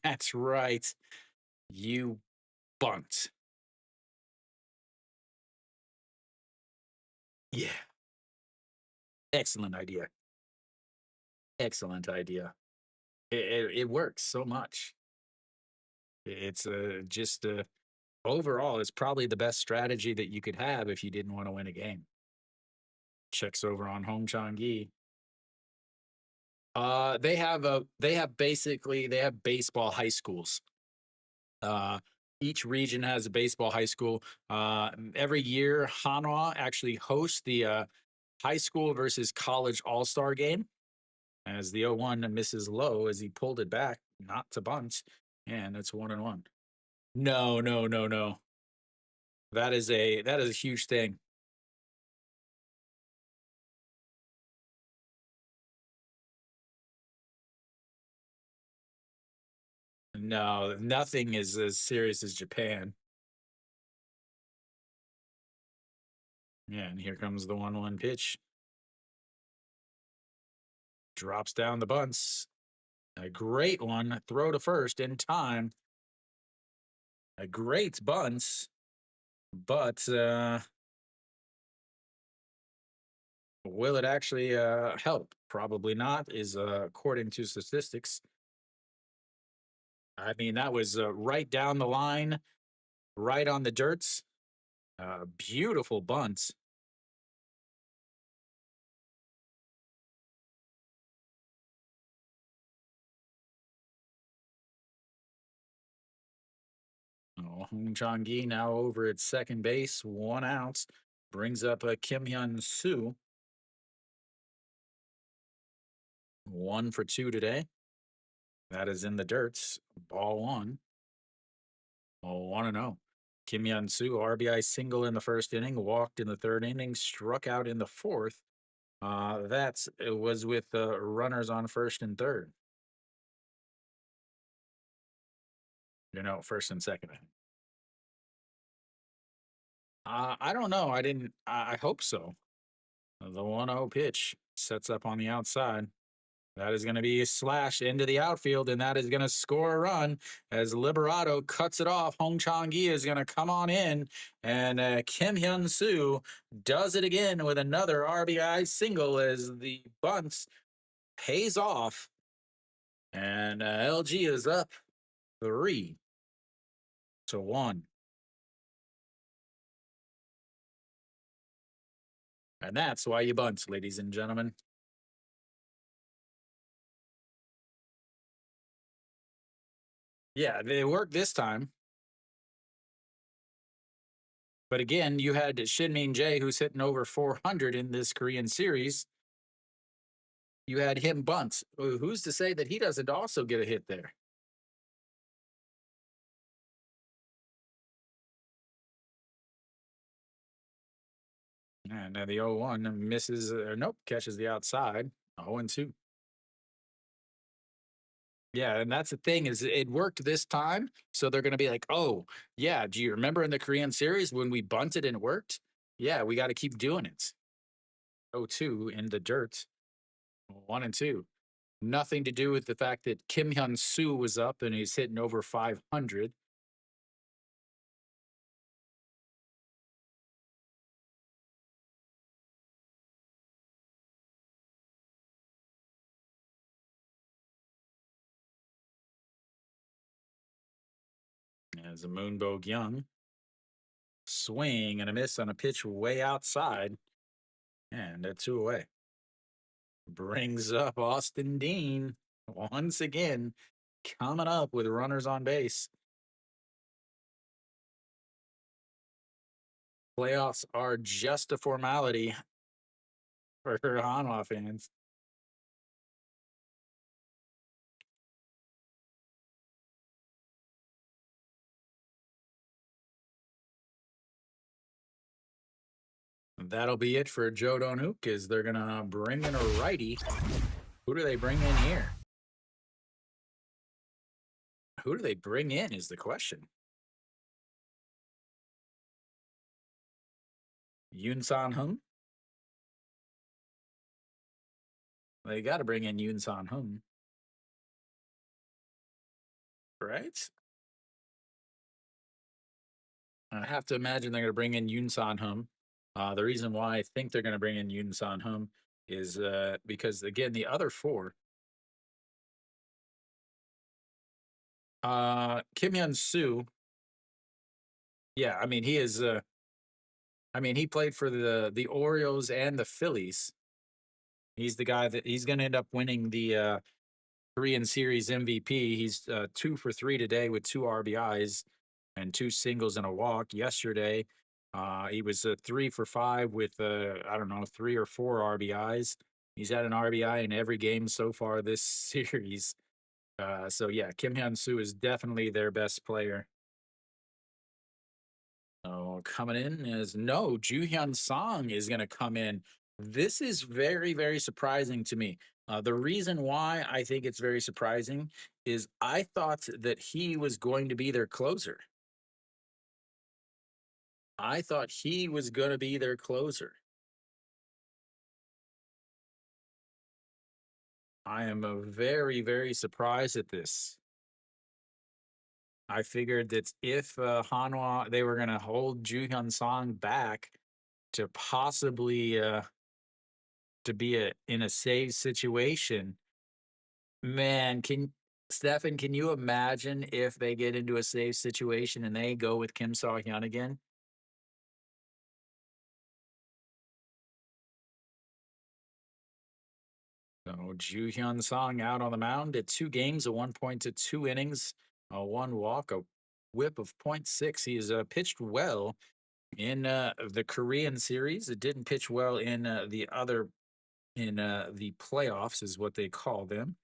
That's right. You bunt. Yeah. Excellent idea. Excellent idea. It works so much. It's just overall, it's probably the best strategy that you could have if you didn't want to win a game. Checks over on Hong Chang-gi. They have baseball high schools. Uh, each region has a baseball high school. Every year, Hanwha actually hosts the high school versus college all-star game. As the 0-1 misses low as he pulled it back, not to bunt, and it's 1-1. No, no, no, no. That is a huge thing. No, nothing is as serious as Japan. Yeah, and here comes the 1-1 pitch. Drops down the bunts. A great one. Throw to first in time. A great bunts, but will it actually help? Probably not, is according to statistics. I mean, that was right down the line, right on the dirts. Beautiful bunt. Oh, Hong Chang-gi now over at second base, 1 out. Brings up Kim Hyun Soo. 1 for 2 today. That is in the dirts. Ball one. Oh, 1-0. Kim Hyun Soo, RBI single in the first inning, walked in the third inning, struck out in the fourth. It was with runners on first and third. First and second. I don't know. I didn't. I hope so. The 1-0 pitch sets up on the outside. That is going to be a slash into the outfield, and that is going to score a run as Liberato cuts it off. Hong Chang-gi is going to come on in, and Kim Hyun Soo does it again with another RBI single as the bunt pays off, and LG is up 3-1. And that's why you bunt, ladies and gentlemen. Yeah, they worked this time. But again, you had Shin Min Jae, who's hitting over 400 in this Korean series. You had him bunt. Who's to say that he doesn't also get a hit there? And the 0-1 misses, nope, catches the outside. 0-2. Yeah, and that's the thing is it worked this time, so they're going to be like, "Oh, yeah, do you remember in the Korean series when we bunted and it worked? Yeah, we got to keep doing it." 0-2 in the dirt. 1-2. Nothing to do with the fact that Kim Hyun Soo was up and he's hitting over 500. As a Moonbogue Young swing and a miss on a pitch way outside, and a 2 away. Brings up Austin Dean once again, coming up with runners on base. Playoffs are just a formality for Hanwha fans. That'll be it for Joe Donhook, is they're going to bring in a righty. Who do they bring in here? Who do they bring in is the question. Yoon San Hung? They got to bring in Yoon San Hung. Right? I have to imagine they're going to bring in Yoon San Hum. The reason why I think they're going to bring in Yoon San Hum is because, again, the other four, Kim Hyun Soo, yeah, I mean, he is, I mean, he played for the Orioles and the Phillies. He's the guy that he's going to end up winning the Korean Series MVP. He's 2 for 3 today with 2 RBIs and 2 singles and a walk. Yesterday, he was 3 for 5 with I don't know 3 or 4 RBIs. He's had an RBI in every game so far this series. So yeah, Kim Hyun Soo is definitely their best player. Oh, coming in is no Ju Hyun Song is going to come in. This is very, very surprising to me. The reason why I think it's very surprising is I thought that he was going to be their closer. I thought he was going to be their closer. I am very, very surprised at this. I figured that if Hanwha they were going to hold Ju Hyun Song back to possibly to be in a save situation. Man, can Stefan, can you imagine if they get into a save situation and they go with Kim Saw Hyun again? So Ju Hyun Song out on the mound at 2 games, a 1 point to 2 innings, a 1 walk, a whip of .6. He has pitched well in the Korean series. It didn't pitch well in the other in the playoffs, is what they call them.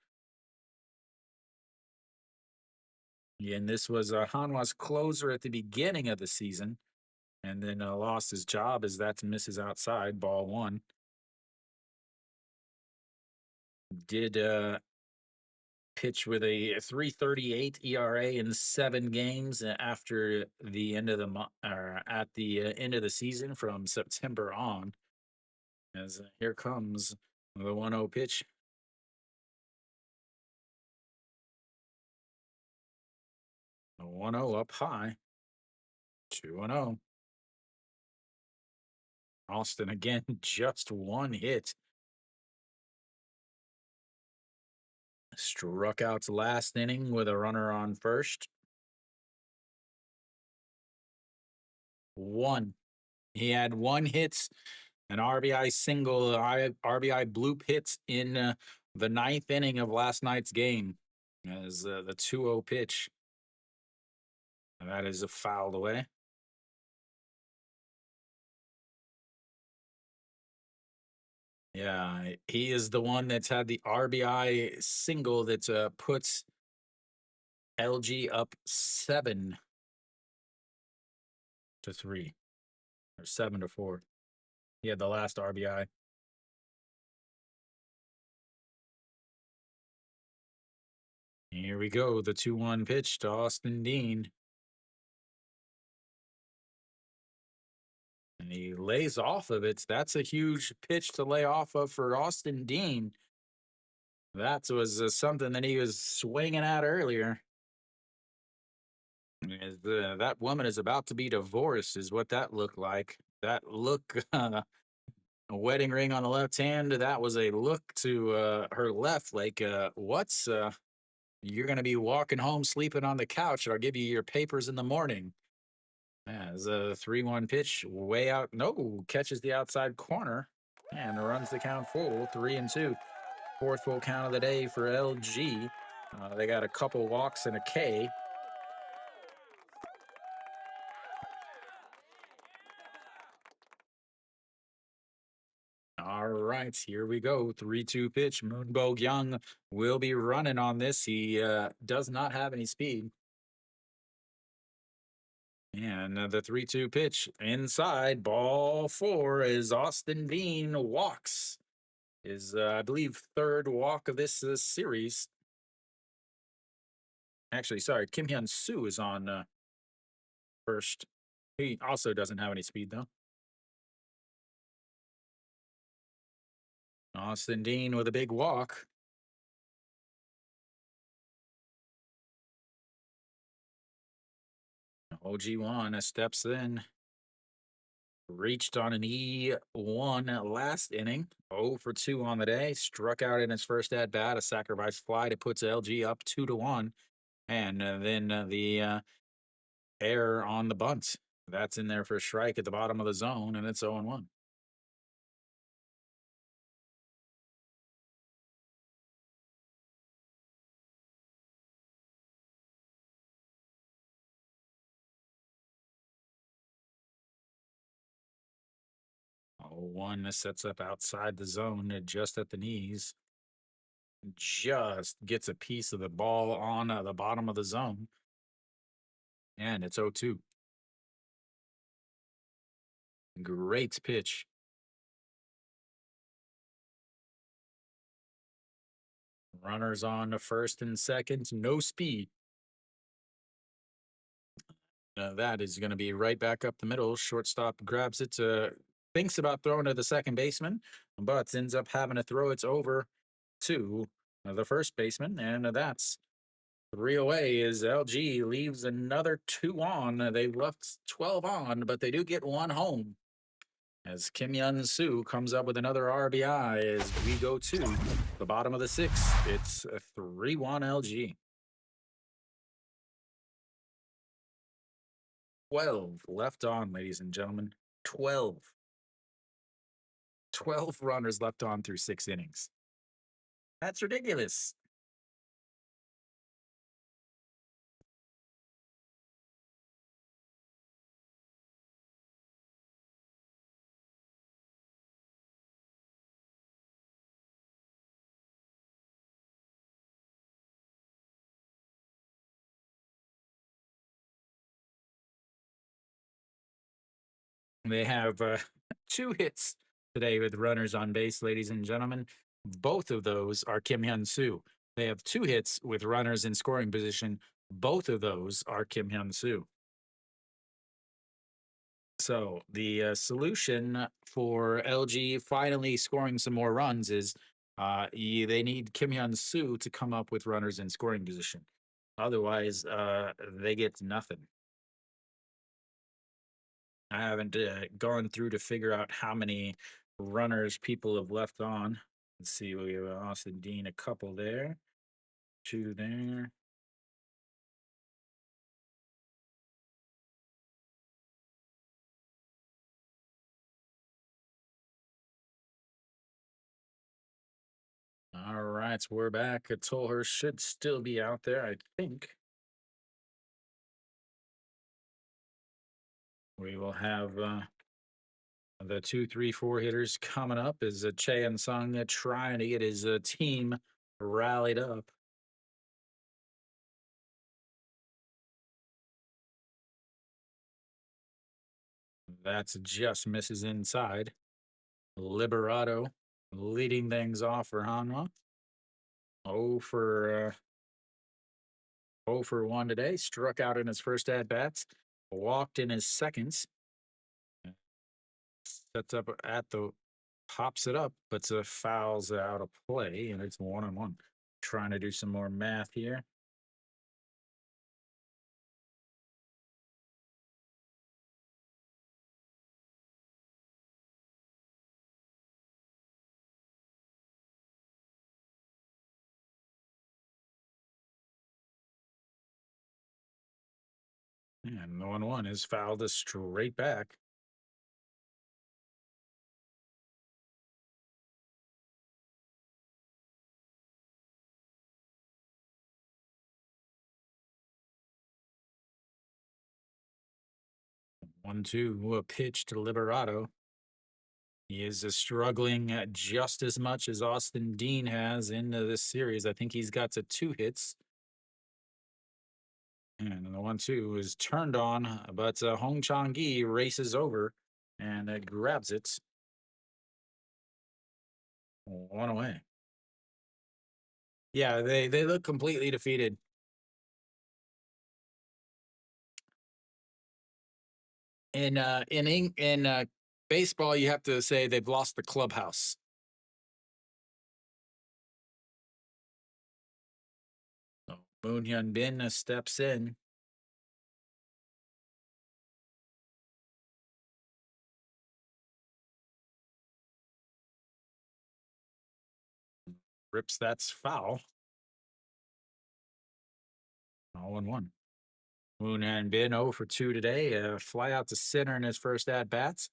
And this was Hanwha's closer at the beginning of the season, and then lost his job as that misses outside, ball one. Did pitch with a 3.38 ERA in 7 games after the end of the month, or at the end of the season from September on. As here comes the 1-0 pitch. A 1-0 up high. 2-0. Austin again, just one hit. Struck out last inning with a runner on first. One. He had 1 hit, an RBI single, RBI bloop hits in the 9th inning of last night's game as the 2-0 pitch. And that is fouled away. Yeah, he is the one that's had the RBI single that puts LG up 7-3 or 7-4. He had the last RBI. Here we go. The 2-1 pitch to Austin Dean. And he lays off of it. That's a huge pitch to lay off of for Austin Dean. That was something that he was swinging at earlier. That woman is about to be divorced, is what that looked like. That look, a wedding ring on the left hand. That was a look to her left, like, what's you're going to be walking home sleeping on the couch, and I'll give you your papers in the morning. As a 3-1 pitch way out. No, catches the outside corner and runs the count full, 3-2. Fourth full count of the day for LG. They got a couple walks and a K. All right, here we go. 3-2 pitch. Moonbo Young will be running on this. He does not have any speed. And the 3-2 pitch inside, ball 4 is Austin Dean walks. His, I believe, third walk of this series. Actually, sorry, Kim Hyun Soo is on first. He also doesn't have any speed, though. Austin Dean with a big walk. OG1 steps in. Reached on an E1 last inning. 0 for 2 on the day. Struck out in his first at bat. A sacrifice fly that puts LG up 2-1. And then the error on the bunt. That's in there for a strike at the bottom of the zone, and it's 0-1. One sets up outside the zone, just at the knees. Just gets a piece of the ball on the bottom of the zone. And it's 0-2. Great pitch. Runners on to first and second, no speed. That is going to be right back up the middle. Shortstop grabs it, thinks about throwing to the second baseman, but ends up having to throw it over to the first baseman, and that's 3 away as LG leaves another 2 on. They left 12 on, but they do get 1 home. As Kim Yun Soo comes up with another RBI as we go to the bottom of the 6th. It's a 3-1 LG. 12 left on, ladies and gentlemen. 12. 12 runners left on through 6 innings. That's ridiculous. They have 2 hits today with runners on base, ladies and gentlemen. Both of those are Kim Hyun Soo. They have 2 hits with runners in scoring position. Both of those are Kim Hyun Soo. So the solution for LG finally scoring some more runs is they need Kim Hyun Soo to come up with runners in scoring position. Otherwise, they get nothing. I haven't gone through to figure out how many runners people have left on. Let's see, we have Austin Dean, a couple there, 2 there. All right, so we're back. Tolhurst should still be out there, I think. We will have the 2, 3, 4 hitters coming up as Che and Sung trying to get his team rallied up. That's just misses inside. Liberato leading things off for Hanwha. 0 for 0 for 1 today. Struck out in his first at bats. Walked in his seconds. Sets up at the pops it up, but fouls out of play, and it's 1-1. Trying to do some more math here. And the 1-1 is fouled us straight back. One, two, a pitch to Liberato. He is struggling just as much as Austin Dean has in this series. I think he's got to 2 hits. And the 1-2 is turned on, but Hong Chang-gi races over and grabs it. 1 away. Yeah, they look completely defeated. In baseball, you have to say they've lost the clubhouse. So Moon Hyun Bin steps in. Rips, that's foul. 0-1. Moon Hyun Bin 0 for 2 today. Fly out to center in his first at bats.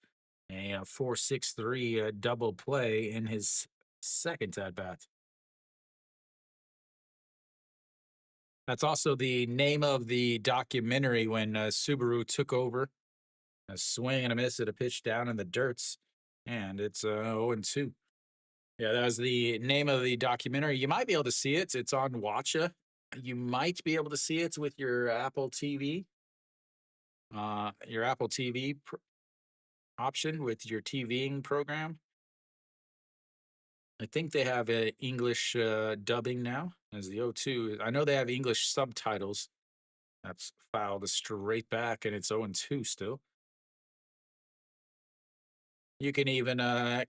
A 4-6-3 double play in his second at bat. That's also the name of the documentary when Subaru took over. A swing and a miss at a pitch down in the dirts. And it's 0-2. Yeah, that was the name of the documentary. You might be able to see it. It's on Watcha. You might be able to see it with your Apple TV. Your Apple TV option with your TVing program. I think they have a English dubbing now as the O2. I know they have English subtitles. That's filed straight back, and it's 0-2 still. You can even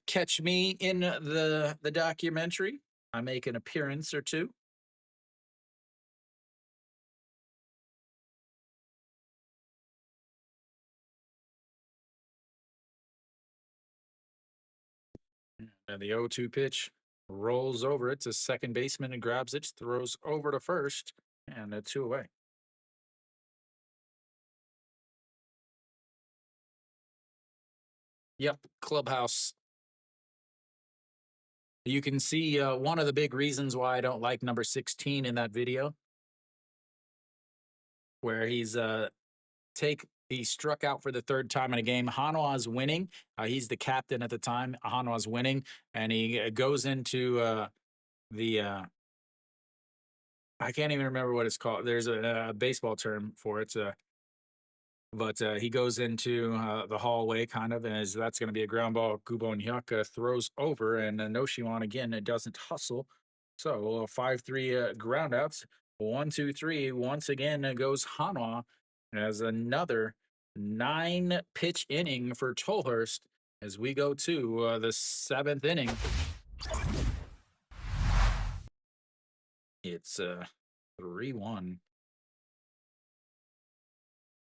catch me in the documentary. I make an appearance or two. And the 0-2 pitch rolls over it to second baseman and grabs it, throws over to first, and a 2 away. Yep, clubhouse. You can see one of the big reasons why I don't like number 16 in that video, where he struck out for the third time in a game. Hanwha's winning. He's the captain at the time. Hanwha's winning, and he goes into the I can't even remember what it's called. There's a baseball term for it. But he goes into the hallway kind of, as that's going to be a ground ball. Kubonyaka throws over, and Noshiwan again, it doesn't hustle. So 5-3 ground outs. 1-2-3. Once again goes Hanwha as another 9-pitch inning for Tolhurst as we go to the 7th inning. It's 3-1.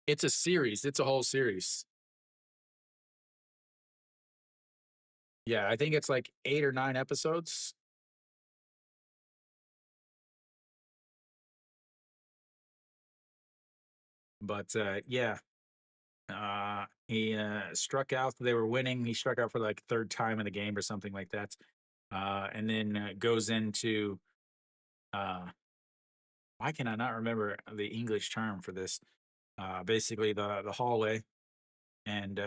It's a series. It's a whole series. Yeah, I think it's like 8 or 9 episodes. But yeah, he struck out. They were winning. He struck out for like third time in the game or something like that. And then goes into why can I not remember the English term for this? Basically the hallway, and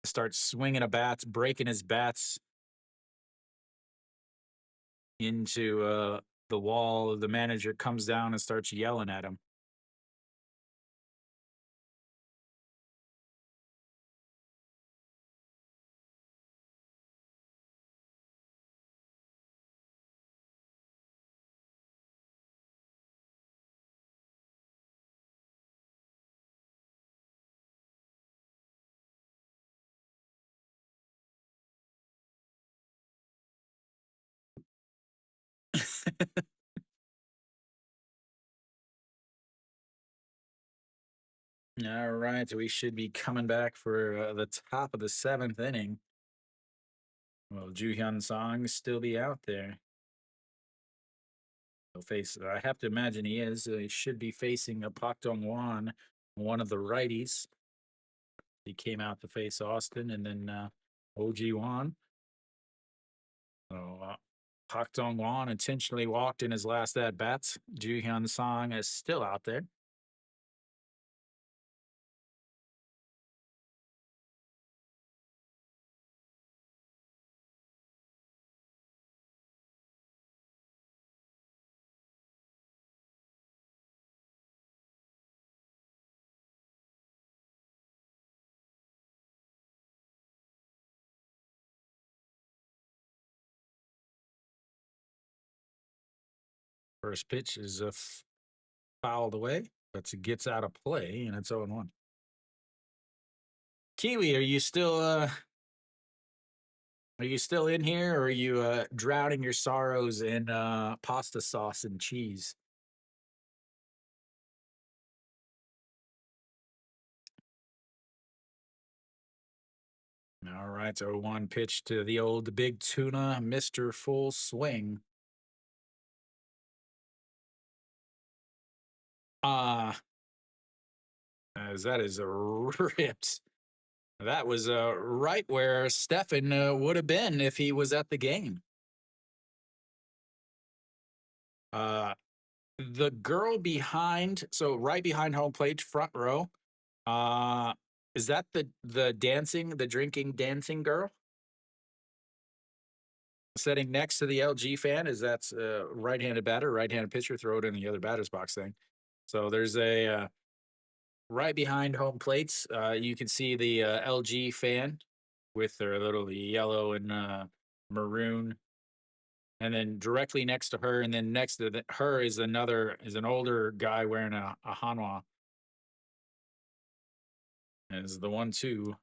starts swinging a bats, breaking his bats into the wall. The manager comes down and starts yelling at him. All right, we should be coming back for the top of the 7th inning. Will Ju Hyun Song still be out there? He'll face. I have to imagine he is. He should be facing a Pak Dong Wan, one of the righties. He came out to face Austin, and then OG Wan. So Pak Dong Wan intentionally walked in his last at bats. Ju Hyun Song is still out there. First pitch is fouled away, but it gets out of play, and it's 0-1. Kiwi, are you still in here, or are you drowning your sorrows in pasta sauce and cheese? All right, so 1 pitch to the old big tuna, Mr. Full Swing. As that is ripped. That was right where Stefan would have been if he was at the game. The girl behind, so right behind home plate, front row. Is that the drinking dancing girl? Sitting next to the LG fan is that's right-handed batter, right-handed pitcher, throw it in the other batter's box thing. So there's a right behind home plates. You can see the LG fan with their little yellow and maroon, and then directly next to her, and then next to her is an older guy wearing a Hanwha. As the 1-2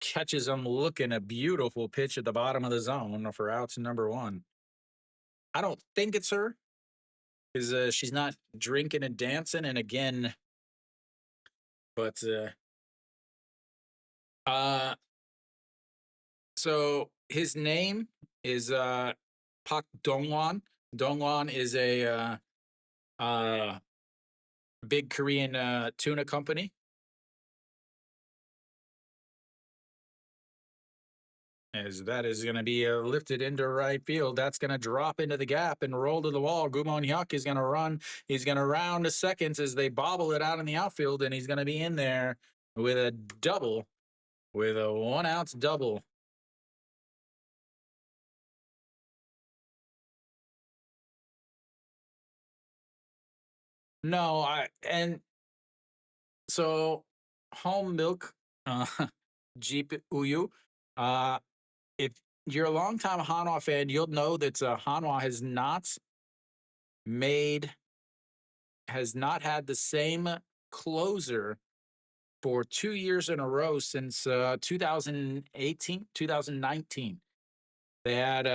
catches him looking a beautiful pitch at the bottom of the zone for outs number one. I don't think it's her because she's not drinking and dancing. And again, but uh, so his name is Pak Dongwon. Dongwon is a big Korean tuna company. As that is going to be lifted into right field. That's going to drop into the gap and roll to the wall. Gumon Hyuk is going to run. He's going to round to seconds as they bobble it out in the outfield, and he's going to be in there with a double, with a 1 ounce double. No, so home milk, uh, Jeep Uyu. Uh, if you're a longtime Hanwha fan, you'll know that Hanwha made has not had the same closer for 2 years in a row since 2018, 2019. They had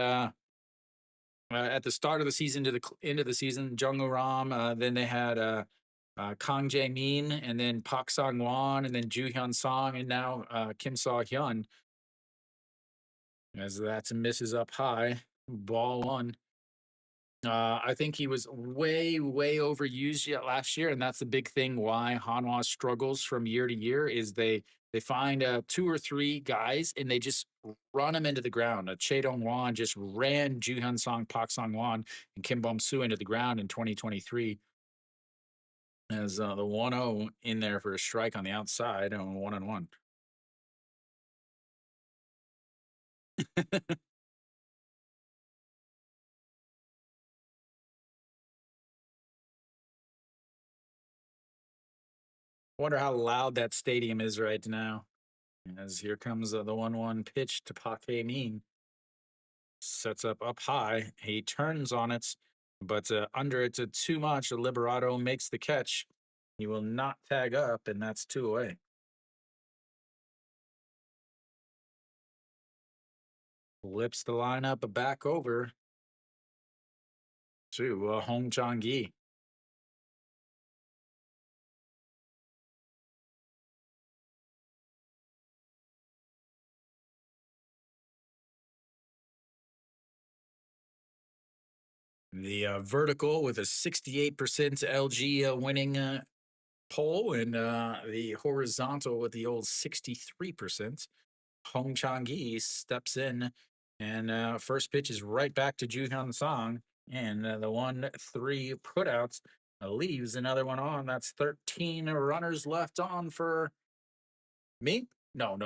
at the start of the season to the end of the season, Jung Ram. Then they had Kang Jae Min, and then Park Sang Won, and then Ju Hyun Song, and now Kim Saw Hyun. As that's misses up high, ball one. I think he was way overused yet last year, and that's the big thing why Hanwha struggles from year to year is they find 2 or 3 guys and they just run them into the ground. Che Dong Wan just ran Ju Hyun Song, Park Sang Wan, and Kim Bum Soo into the ground in 2023 as the 1-0 in there for a strike on the outside and 1-1. Wonder how loud that stadium is right now. As here comes the 1-1 pitch to Park Hae-min. Sets up high. He turns on it, but under it to too much. Liberato makes the catch. He will not tag up, and that's 2 away. Flips the lineup back over to Hong Chang-gi. The vertical with a 68% LG winning pole, and the horizontal with the old 63%. Hong Chang-gi steps in, and first pitch is right back to Ju Hyun Song, and the 1-3 putouts leaves another one on. That's 13 runners left on for me. No.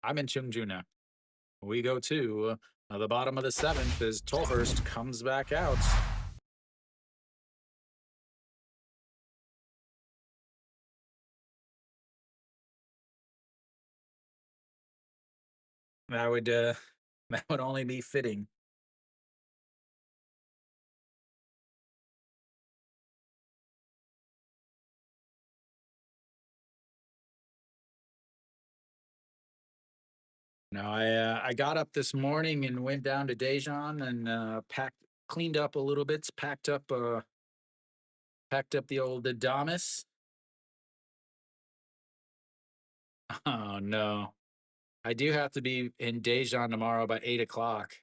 I'm in Chungju now. We go to the bottom of the 7th as Tolhurst comes back out. That would that would only be fitting. No, I got up this morning and went down to Daejeon and cleaned up a little bit, packed up the old Adamas. Oh no, I do have to be in Daejeon tomorrow by 8 o'clock.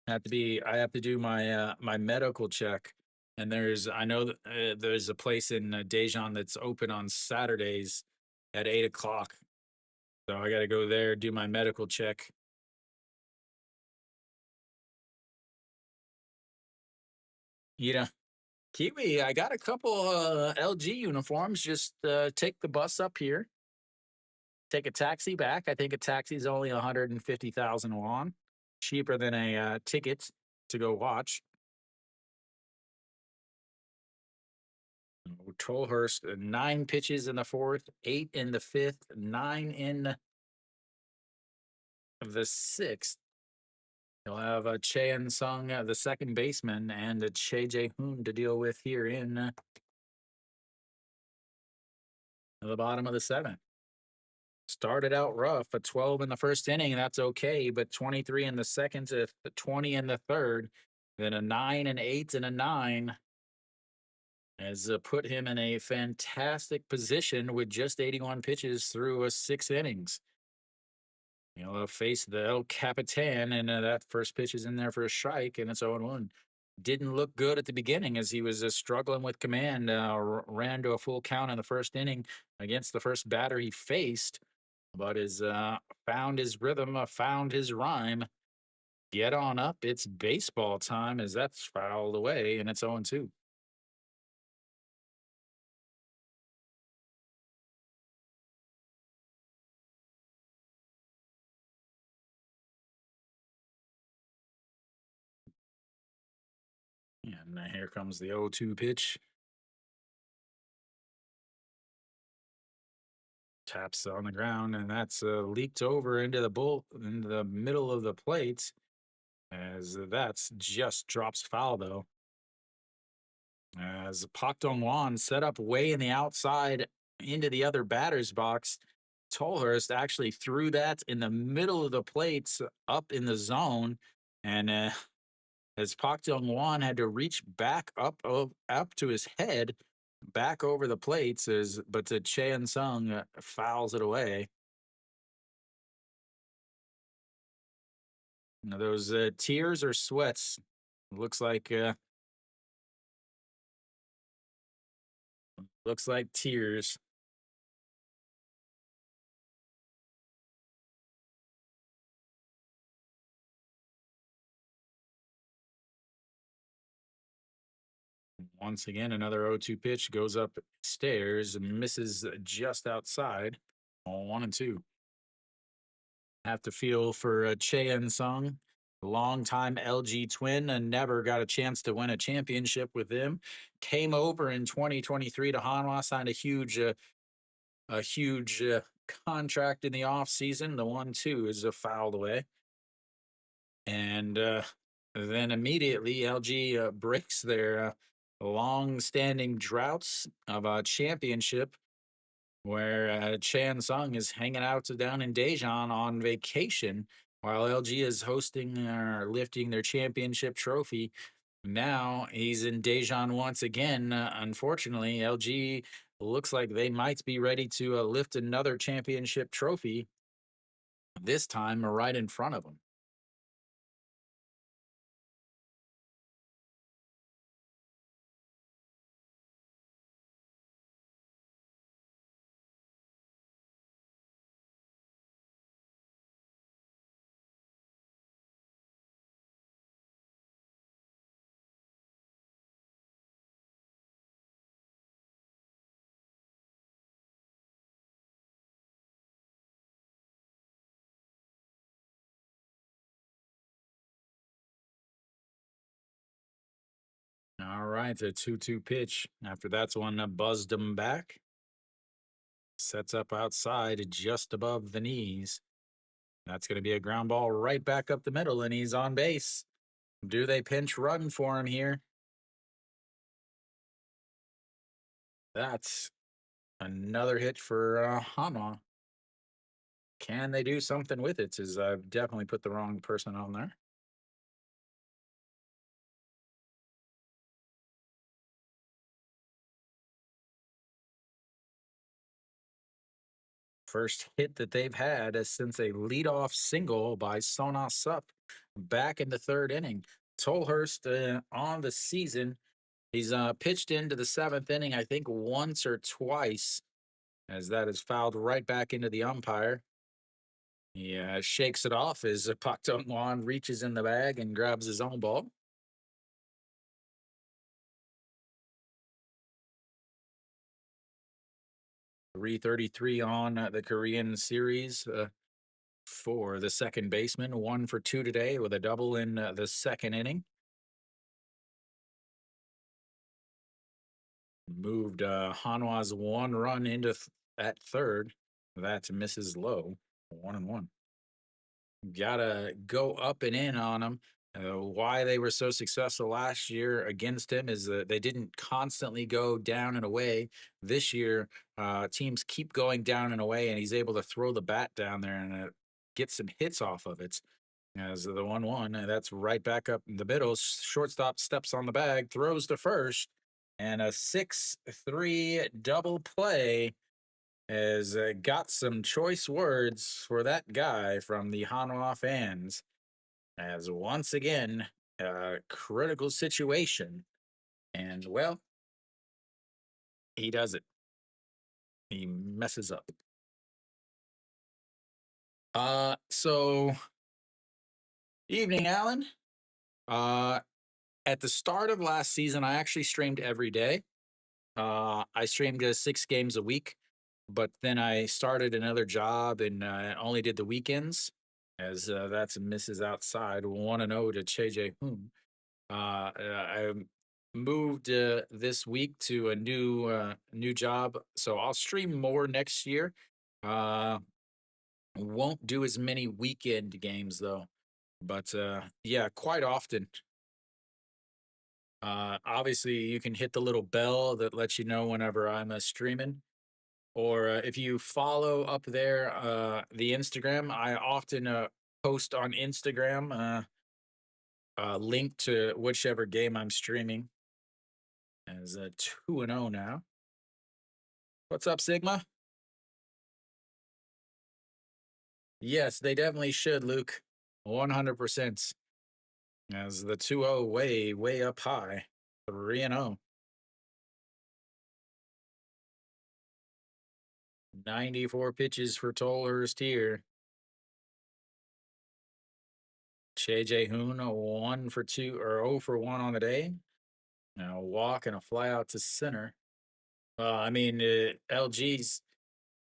I have to do my medical check, and I know that there's a place in Daejeon that's open on Saturdays at 8 o'clock. So I got to go there, do my medical check. You know, Kiwi, I got a couple LG uniforms. Just take the bus up here, take a taxi back. I think a taxi is only 150,000 won, cheaper than a ticket to go watch. Trollhurst, 9 pitches in the 4th, 8 in the 5th, 9 in the sixth, he'll have Choi Sung, the second baseman, and Che Jae Hoon to deal with here in the bottom of the seventh. Started out rough, a 12 in the first inning, that's okay, but 23 in the second to 20 in the third, then a 9, an 8, and a 9 has put him in a fantastic position with just 81 pitches through 6 innings. He'll face the El Capitan, and that first pitch is in there for a strike, and it's 0-1. Didn't look good at the beginning as he was struggling with command. Ran to a full count in the first inning against the first batter he faced, but has found his rhythm, found his rhyme. Get on up. It's baseball time as that's fouled away, and it's 0-2. And here comes the 0-2 pitch. Taps on the ground, and that's leaked over into into the middle of the plate. As that's just drops foul though. As Pak Dong Wan set up way in the outside into the other batter's box. Tolhurst actually threw that in the middle of the plates up in the zone, and as Pak Dong Wan had to reach back up to his head, back over the plates, but Chan Sung fouls it away. Now, those tears or sweats, looks like tears. Once again, another 0-2 pitch goes upstairs and misses just outside. All 1-2. Have to feel for Cheon Sung, longtime LG twin, and never got a chance to win a championship with them. Came over in 2023 to Hanwha, signed a huge contract in the offseason. The 1-2 is fouled away. And then immediately LG breaks their long-standing droughts of a championship where Chan Sung is hanging out down in Daejeon on vacation while LG is hosting or lifting their championship trophy. Now he's in Daejeon once again. Unfortunately, LG looks like they might be ready to lift another championship trophy, this time right in front of them. All right, the 2-2 pitch. After that's one buzzed him back. Sets up outside just above the knees. That's going to be a ground ball right back up the middle, and he's on base. Do they pinch run for him here? That's another hit for Hanwha. Can they do something with it? As I've definitely put the wrong person on there. First hit that they've had is since a leadoff single by Sona Sup back in the third inning. Tolhurst on the season, he's pitched into the seventh inning, I think once or twice, as that is fouled right back into the umpire. He shakes it off as Pak Dong Wan reaches in the bag and grabs his own ball. 333 on the Korean series for the second baseman. 1 for 2 today with a double in the second inning. Moved Hanwha's one run into at third. That misses low. 1-1. Gotta go up and in on them. Why they were so successful last year against him is that they didn't constantly go down and away. This year, teams keep going down and away, and he's able to throw the bat down there and get some hits off of it. As the 1-1, that's right back up in the middle. Shortstop steps on the bag, throws to first, and a 6-3 double play has got some choice words for that guy from the Hanwha fans. As once again, a critical situation. And well, he does it. He messes up. So evening, Alan. Uh, at the start of last season, I actually streamed every day. I streamed 6 games a week, but then I started another job and only did the weekends, as that's misses outside 1-0 to Cheje Hoon. I moved this week to a new job, so I'll stream more next year. Uh, won't do as many weekend games though, but yeah, quite often. Obviously, you can hit the little bell that lets you know whenever I'm streaming. Or if you follow up there, the Instagram, I often post on Instagram a link to whichever game I'm streaming. As 2-0 now. What's up, Sigma? Yes, they definitely should, Luke. 100%. As the 2-0 way up high. 3-0. 94 pitches for Tolhurst here. JJ Hoon, a 1 for 2 or 0 for 1 on the day. Now a walk and a fly out to center. I mean, LG's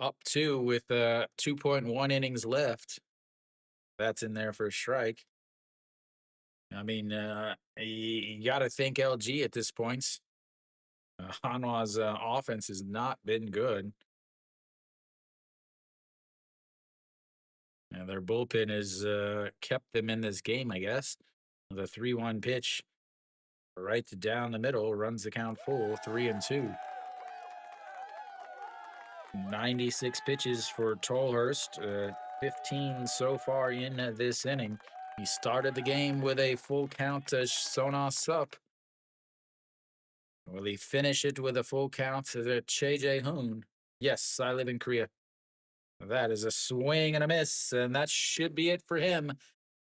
up 2 with 2.1 innings left. That's in there for a strike. I mean, you got to think LG at this point. Hanwha's offense has not been good. And their bullpen has kept them in this game, I guess. The 3-1 pitch right down the middle runs the count full, 3-2. 96 pitches for Tolhurst, 15 so far in this inning. He started the game with a full count to Sona Sup. Will he finish it with a full count to Cheje Hoon? Yes, I live in Korea. That is a swing and a miss, and that should be it for him.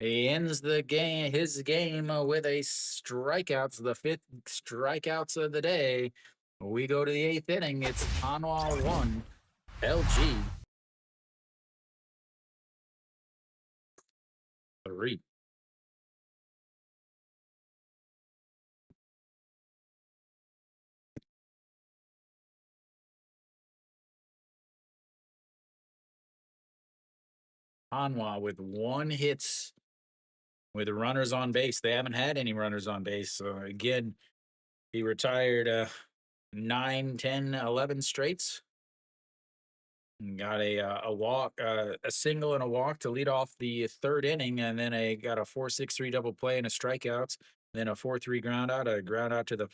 He ends his game with a strikeout, the 5th strikeouts of the day. We go to the 8th inning. It's Hanwha 1, LG 3. Hanwha with 1 hit with runners on base. They haven't had any runners on base. So again, he retired 9, 10, 11 straights. Got a walk, a single and a walk to lead off the 3rd inning, and then got a 4-6-3 double play and a strikeout, then a 4-3 ground out to the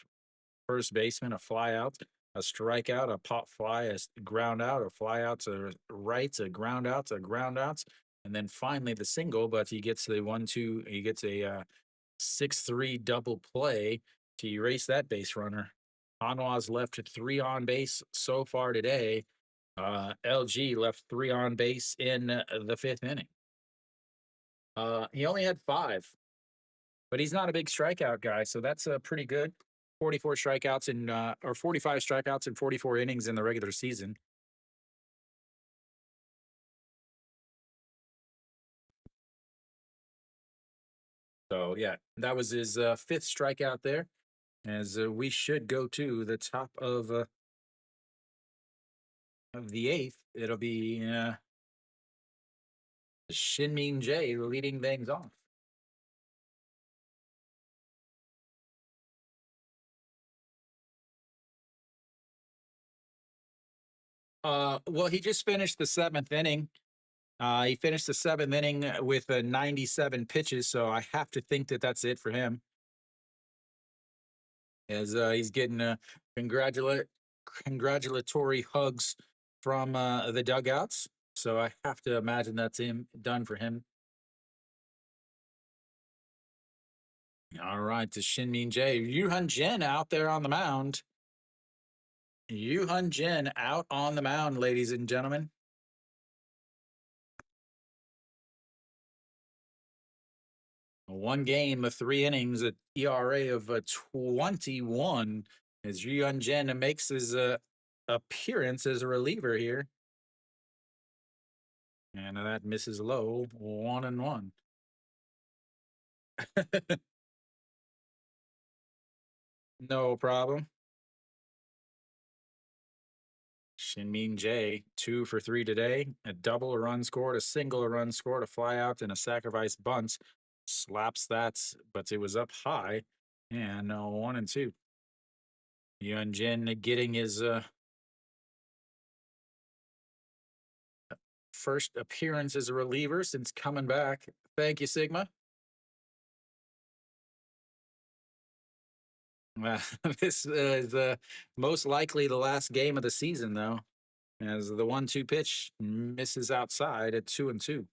first baseman, a fly out, a strikeout, a pop fly, a ground out, a fly out to right, a ground out, and then finally the single. But he gets the 1-2. He gets a 6-3 double play to erase that base runner. Hanwha's left 3 on base so far today. LG left 3 on base in the 5th inning. He only had 5, but he's not a big strikeout guy, so that's pretty good. 44 strikeouts in or 45 strikeouts in 44 innings in the regular season. So yeah, that was his 5th strikeout there. As we should go to the top of the 8th. It'll be Shinmin J leading things off. Well, he just finished the 7th inning. He finished the seventh inning with 97 pitches, so I have to think that that's it for him. As he's getting congratulate congratulatory hugs from the dugouts. So I have to imagine that's him done for him. All right, to Shinmin J. Yuhun Jin out there on the mound. Yuhun Jin out on the mound, ladies and gentlemen. One game, 3 innings, an ERA of 21 as Yuhun Jin makes his appearance as a reliever here. And that misses low, 1-1. No problem. Shinmin J, 2 for 3 today. A double, a run scored, a single, a run scored, a fly out, and a sacrifice bunt. Slaps that, but it was up high. And 1-2. Yuan Jin getting his first appearance as a reliever since coming back. Thank you, Sigma. This is most likely the last game of the season, though, as the 1-2 pitch misses outside at 2-2.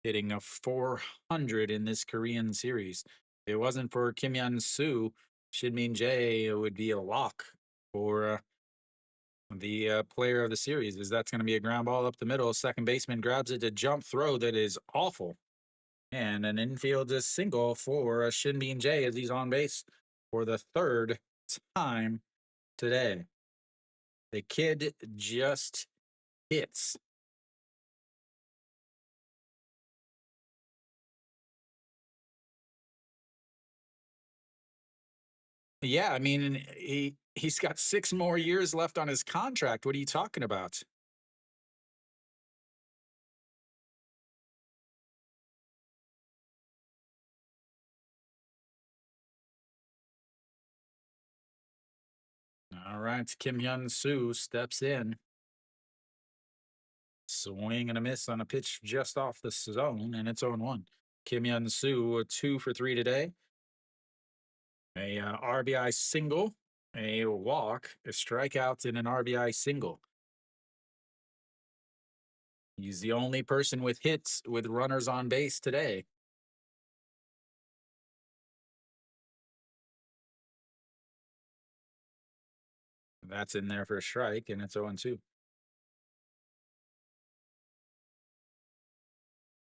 Hitting a 400 in this Korean series. If it wasn't for Kim Hyun Soo, Shinmin Jae would be a lock for the player of the series. Is that's going to be a ground ball up the middle? Second baseman grabs it to jump throw that is awful, and an infield single for Shinmin Jae as he's on base for the third time today. The kid just hits. Yeah, I mean, he's got 6 more years left on his contract. What are you talking about? All right, Kim Hyun Soo steps in. Swing and a miss on a pitch just off the zone, and it's 0-1. Kim Hyun Soo, 2 for 3 today. A RBI single, a walk, a strikeout, and an RBI single. He's the only person with hits with runners on base today. That's in there for a strike, and it's 0-2.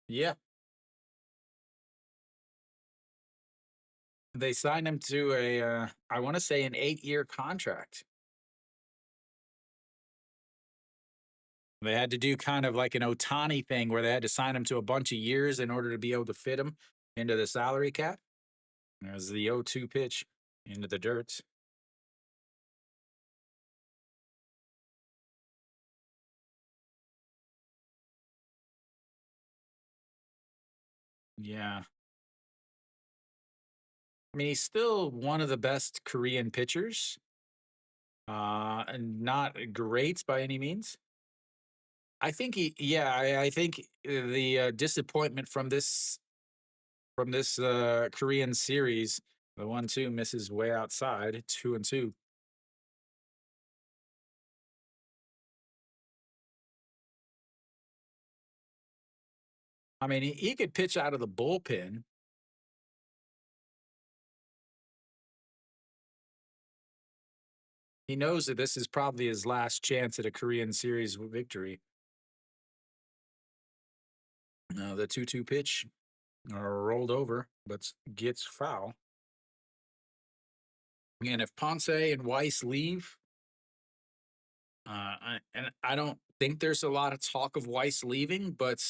Yeah. They signed him to I want to say an 8-year contract. They had to do kind of like an Otani thing where they had to sign him to a bunch of years in order to be able to fit him into the salary cap. As the 0-2 pitch into the dirt. Yeah. I mean, he's still one of the best Korean pitchers. And not great by any means. I think I think the disappointment from this Korean series, the 1-2 misses way outside, 2-2. I mean, he could pitch out of the bullpen. He knows that this is probably his last chance at a Korean series victory. The 2-2 pitch rolled over, but gets foul. And if Ponce and Weiss leave, and I don't think there's a lot of talk of Weiss leaving, but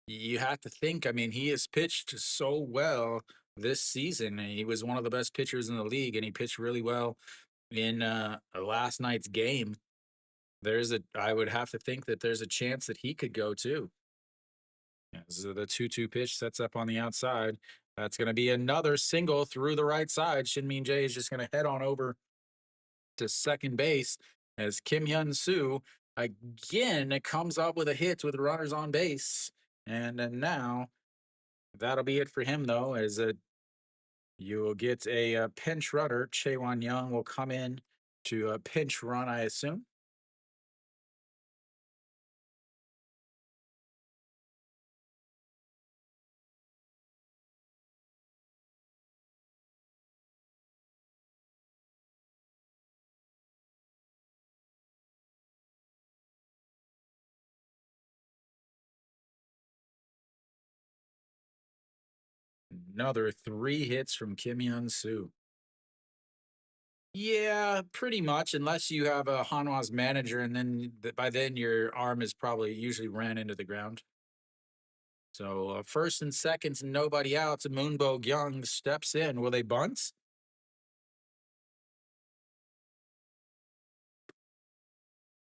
you have to think. I mean, he has pitched so well this season. He was one of the best pitchers in the league, and he pitched really well in last night's game. I would have to think that there's a chance that he could go too. Yeah, so the 2-2 pitch sets up on the outside. That's going to be another single through the right side. Shin Min Jae is just going to head on over to second base as Kim Hyun Soo again comes up with a hit with runners on base. And then now that'll be it for him, though, as you will get a pinch runner. Chaewon Young will come in to a pinch run, I assume. Another 3 hits from Kim Hyun Soo. Yeah, pretty much, unless you have a Hanwha's manager, and then by then your arm is probably usually ran into the ground. So first and second, nobody out. Moonbo Young steps in. Will they bunt?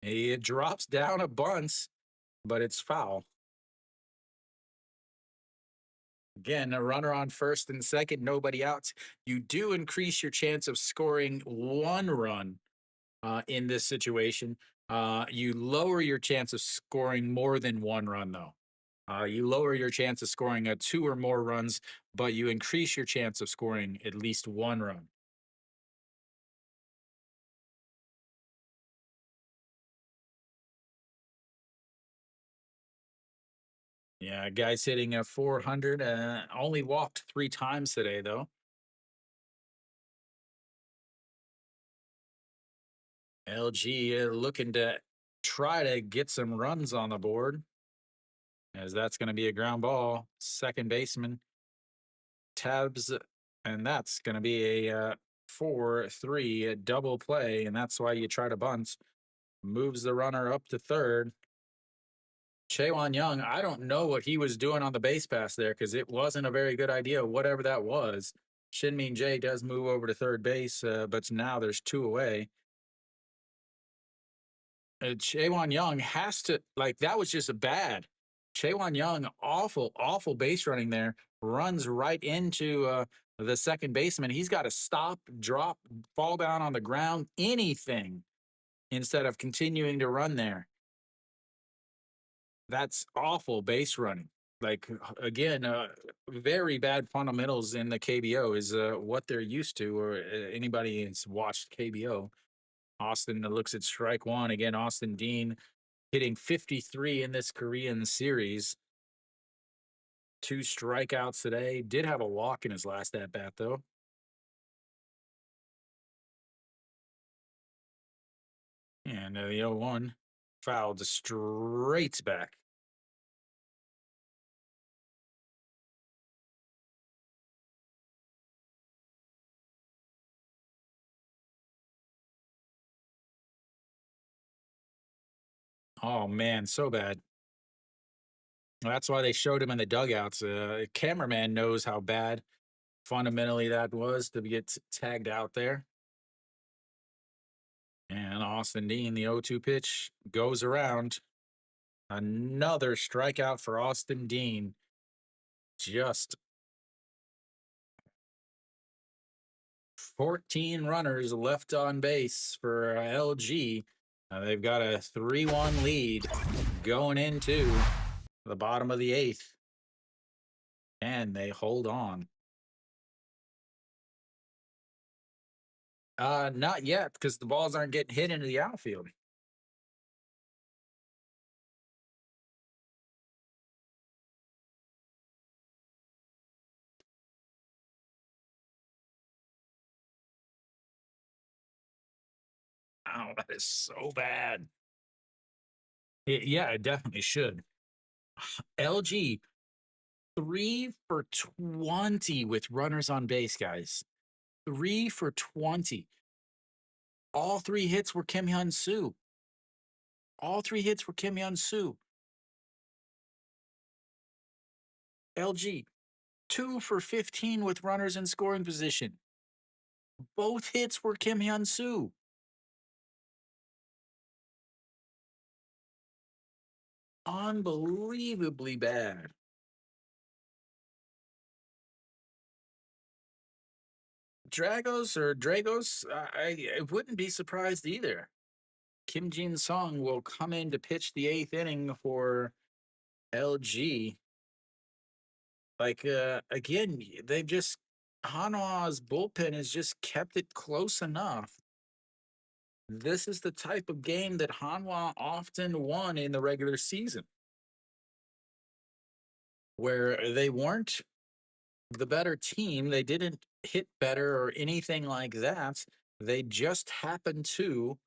He drops down a bunt, but it's foul. Again, a runner on first and second, nobody out. You do increase your chance of scoring 1 run in this situation. You lower your chance of scoring more than 1 run, though. You lower your chance of scoring 2 or more runs, but you increase your chance of scoring at least 1 run. Yeah, guy's hitting a 400. Only walked 3 times today, though. LG looking to try to get some runs on the board, as that's going to be a ground ball. Second baseman tabs, and that's going to be a 4-3 double play, and that's why you try to bunt. Moves the runner up to third. Chaewon Young, I don't know what he was doing on the base pass there because it wasn't a very good idea, whatever that was. Shin Min Jae does move over to third base, but now there's 2 away. Chaewon Young has to, like, that was just a bad. Chaewon Young, awful, awful base running there, runs right into the second baseman. He's got to stop, drop, fall down on the ground, anything instead of continuing to run there. That's awful base running. Like again, very bad fundamentals in the KBO is what they're used to, or anybody that's watched KBO. Austin looks at strike one again. Austin Dean hitting 53 in this Korean series. 2 strikeouts today. Did have a walk in his last at bat though. And the 0-1 fouled straight back. Oh man, so bad. That's why they showed him in the dugouts. Cameraman knows how bad fundamentally that was to get tagged out there. And Austin Dean, the 0-2 pitch goes around. Another strikeout for Austin Dean. Just 14 runners left on base for LG. They've got a 3-1 lead going into the bottom of the 8th. And they hold on. Not yet, because the balls aren't getting hit into the outfield. Oh, that is so bad. Yeah, it definitely should. LG 3 for 20 with runners on base, guys. 3 for 20. All 3 hits were Kim Hyun Soo. All 3 hits were Kim Hyun Soo. LG 2 for 15 with runners in scoring position. Both hits were Kim Hyun Soo. Unbelievably bad. Dragos, I wouldn't be surprised either. Kim Jin Sung will come in to pitch the 8th inning for LG. Like again, they've just Hanwha's bullpen has just kept it close enough. This is the type of game that Hanwha often won in the regular season, where they weren't the better team. They didn't hit better or anything like that. They just happened to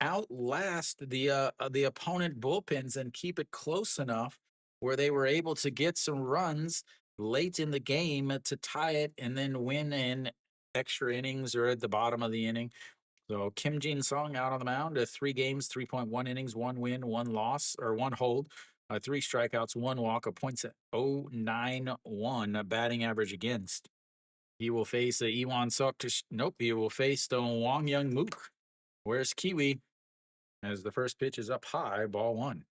outlast the opponent bullpens and keep it close enough where they were able to get some runs late in the game to tie it and then win in extra innings or at the bottom of the inning. So Kim Jin Sung out on the mound, 3 games, 3.1 innings, 1 win, 1 loss, or 1 hold, 3 strikeouts, 1 walk, a .091 batting average against. He will face Iwan Sok. Nope, he will face the Wong Young Mook. Where's Kiwi? As the first pitch is up high, ball 1.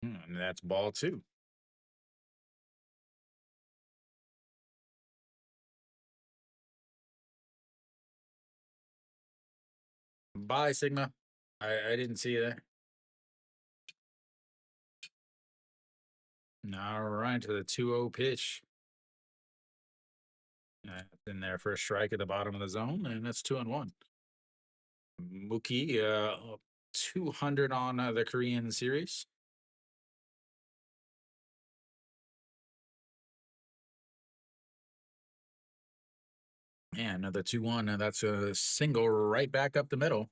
And that's ball 2. Bye, Sigma. I didn't see that. All right, to the 2-0 pitch. In there for a strike at the bottom of the zone, and that's 2-1. Mookie, 200 on the Korean series. Yeah, another 2-1. That's a single right back up the middle.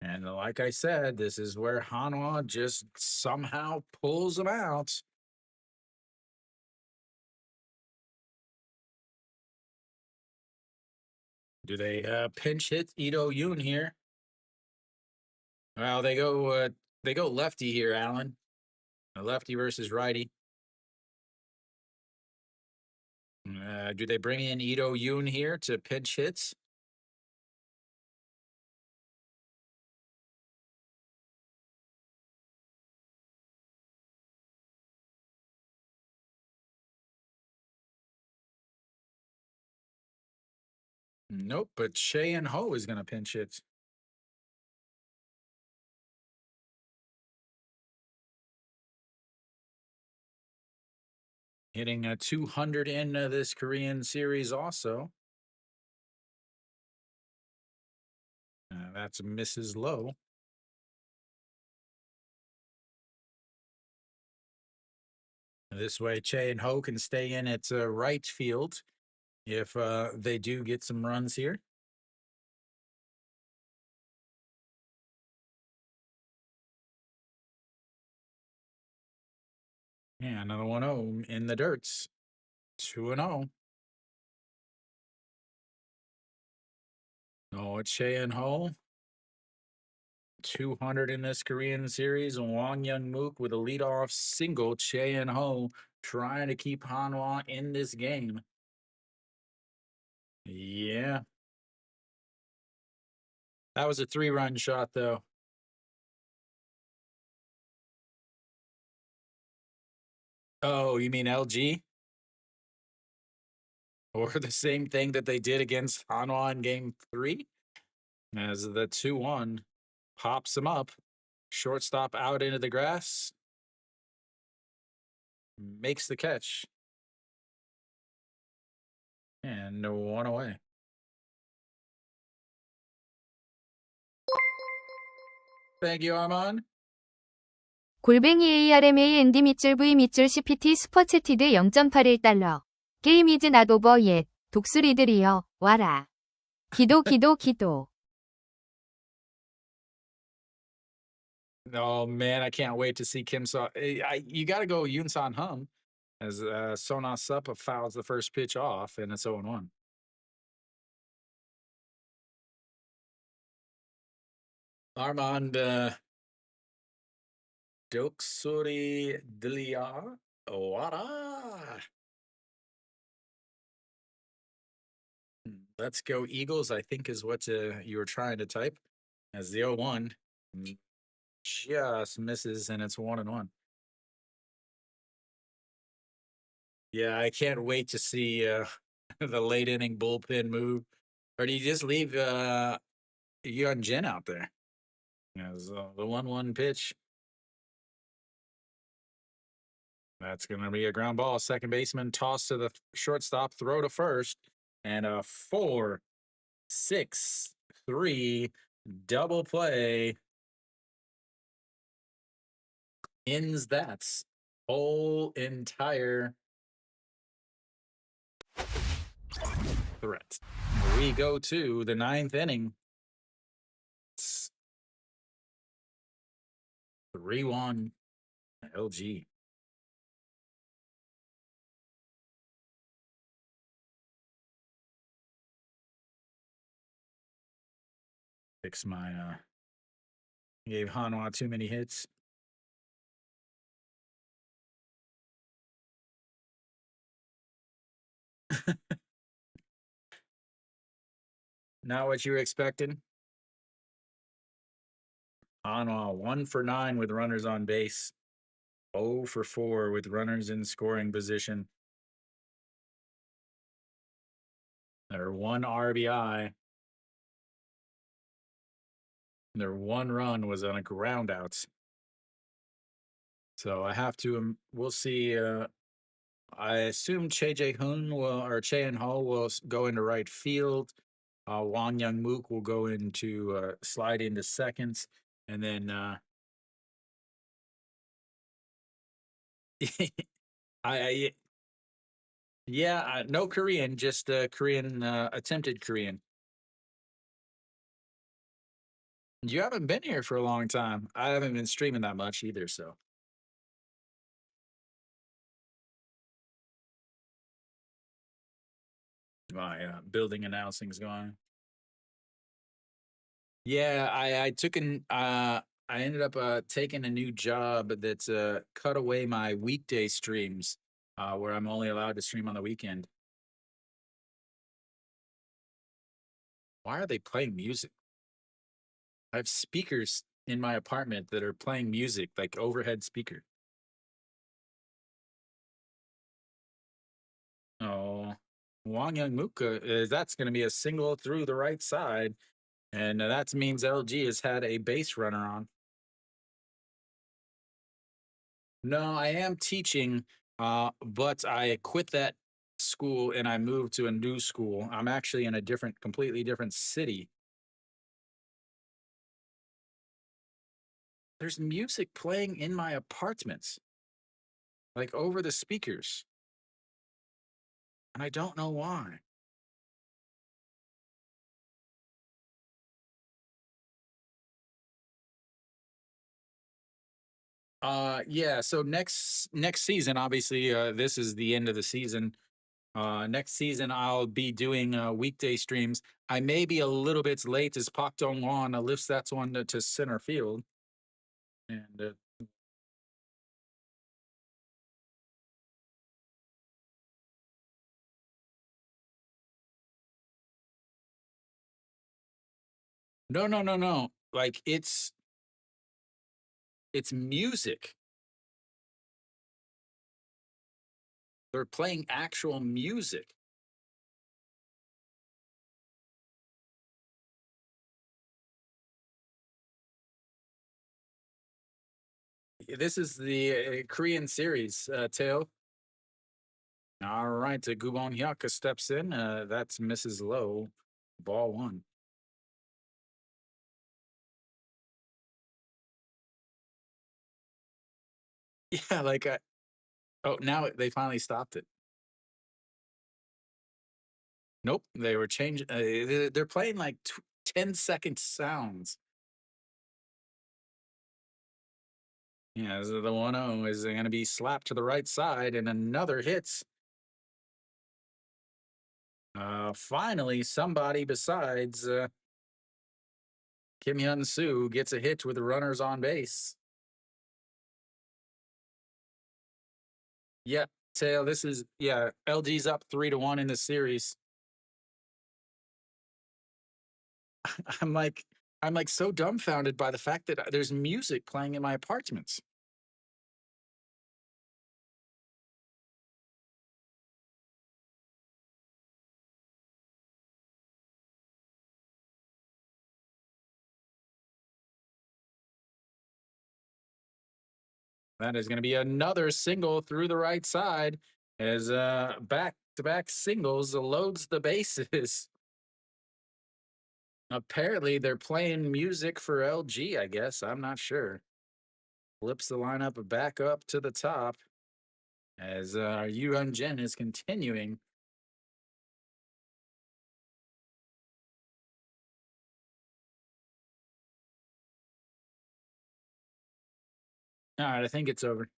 And like I said, this is where Hanwha just somehow pulls them out. Do they pinch hit Ito Yoon here? Well, they go lefty here, Alan. A lefty versus righty. Do they bring in Ito Yoon here to pinch hits? Nope, but Cheyenne Ho is going to pinch hit. Hitting a 200 in this Korean series also. That's Mrs. Lowe. This way, Che and Ho can stay in at right field if they do get some runs here. Yeah, another 1-0 in the dirts. 2-0. Oh, it's Che and Ho. 200 in this Korean series. Wong Young Mook with a leadoff single. Che and Ho trying to keep Hanwha in this game. Yeah. That was a 3-run shot, though. Oh, you mean LG? Or the same thing that they did against Hanwha in game 3? As the 2-1 pops him up. Shortstop out into the grass. Makes the catch. And 1 away. Thank you, Armand. 골뱅이 ARMAND 밑줄 V 밑줄 CPT 슈퍼채티드 0.81달러. 게임 이즈 낫 오버 옕. 독수리들이여, 와라. 기도 기도 기도. Oh man, I can't wait to see Kim So. You got to go Yoon San Hum as Sona Suppa fouls the first pitch off, and it's 0-1. Armand Doksuri Dilia Wara. Let's go Eagles, I think is what you were trying to type as the 0-1. Just misses, and it's 1-1. Yeah, I can't wait to see the late inning bullpen move. Or do you just leave Young Jin out there? As the 1-1 pitch. That's going to be a ground ball. Second baseman toss to the shortstop, throw to first, and a 4-6-3 double play ends that whole entire threat. We go to the ninth inning. It's 3-1 LG. Fix my gave Hanwha too many hits. Not what you were expecting. Hanwha 1 for 9 with runners on base. 0 for 4 with runners in scoring position. Their 1 RBI. Their 1 run was on a ground out. So I have to, we'll see. I assume Che Jae-hoon will, or Che In-ho will go into right field. Wang Young-mook will go into, slide into seconds. And then, I yeah, no Korean, just Korean, attempted Korean. You haven't been here for a long time. I haven't been streaming that much either, so. My building announcing's going. Yeah, I took an I ended up taking a new job that's cut away my weekday streams, where I'm only allowed to stream on the weekend. Why are they playing music? I have speakers in my apartment that are playing music, like overhead speaker. Oh, Wang Young-mook, that's going to be a single through the right side, and that means LG has had a base runner on. No, I am teaching, but I quit that school and I moved to a new school. I'm actually in a different, completely different city. There's music playing in my apartment, like over the speakers, and I don't know why. Yeah, so next season, obviously, this is the end of the season. Next season I'll be doing weekday streams. I may be a little bit late as Pak Dong Won lifts that one to center field. And no, no, no, no. Like it's music. They're playing actual music. This is the Korean series, Tail. All right, Gubon Hyaka steps in. That's Mrs. Lowe. Ball 1. Yeah, like, oh, now they finally stopped it. Nope, they were changing. They're playing like 10-second sounds. Yeah, so the 1-0 is going to be slapped to the right side, and another hits. Finally, somebody besides Kim Hyun Soo gets a hit with the runners on base. Yeah, Tail. This is LG's up 3-1 in the series. I'm like I'm like so dumbfounded by the fact that there's music playing in my apartments. That is going to be another single through the right side as back to back singles loads the bases. Apparently, they're playing music for LG, I guess. I'm not sure. Flips the lineup back up to the top as Yuan Jin is continuing. All right, I think it's over.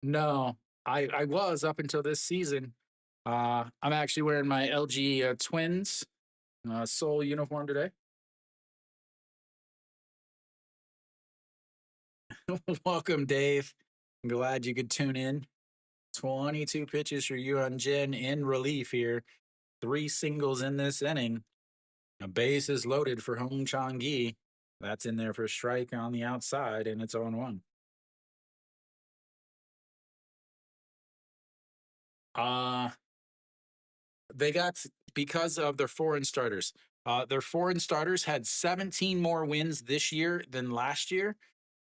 No, I was up until this season. I'm actually wearing my LG Twins Soul uniform today. Welcome, Dave. I'm glad you could tune in. 22 pitches for Yuan Jin in relief here. Three singles in this inning. A base is loaded for Hong Chang-gi. That's in there for a strike on the outside, and it's 0-1. Uh, they got because of their foreign starters. Their foreign starters had 17 more wins this year than last year.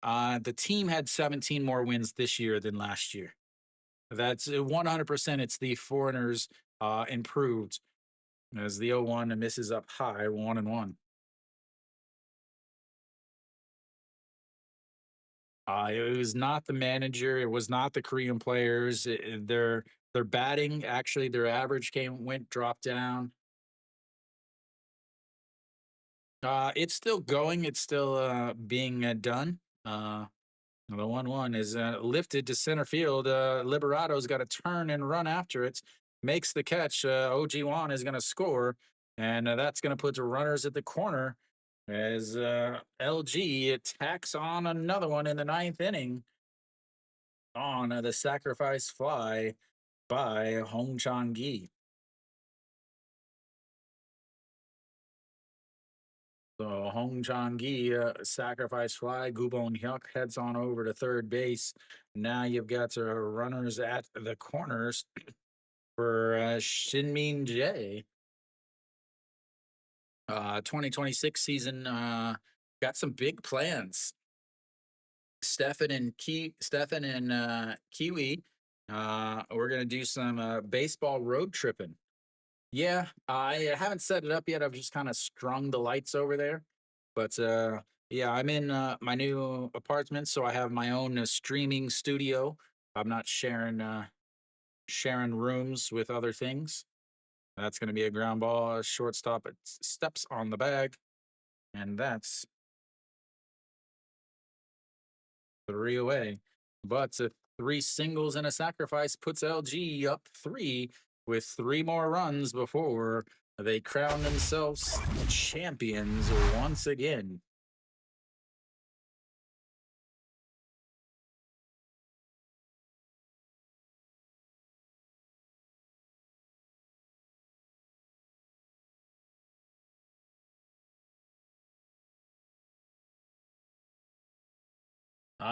The team had 17 more wins this year than last year. That's 100%. It's the foreigners improved as the 0-1 misses up high, 1-1. It was not the manager. It was not the Korean players. Their batting actually their average went dropped down. It's still going. It's still being done. The 1-1 is lifted to center field. Liberado's got to turn and run after it. Makes the catch. OG Wan is going to score, and that's going to put the runners at the corner as LG attacks on another one in the ninth inning on the sacrifice fly by Hong Chang-gi. So Hong Chang-gi sacrifice fly. Gubon Hyuk heads on over to third base. Now you've got runners at the corners for Shinmin Jae. 2026 season got some big plans. Stefan and Kiwi. We're gonna do some baseball road tripping. Yeah, I haven't set it up yet. I've just kind of strung the lights over there. But yeah, I'm in my new apartment, so I have my own streaming studio. I'm not sharing rooms with other things. That's going to be a ground ball, shortstop. It steps on the bag, and that's three away. But three singles and a sacrifice puts LG up three with three more runs before they crown themselves champions once again.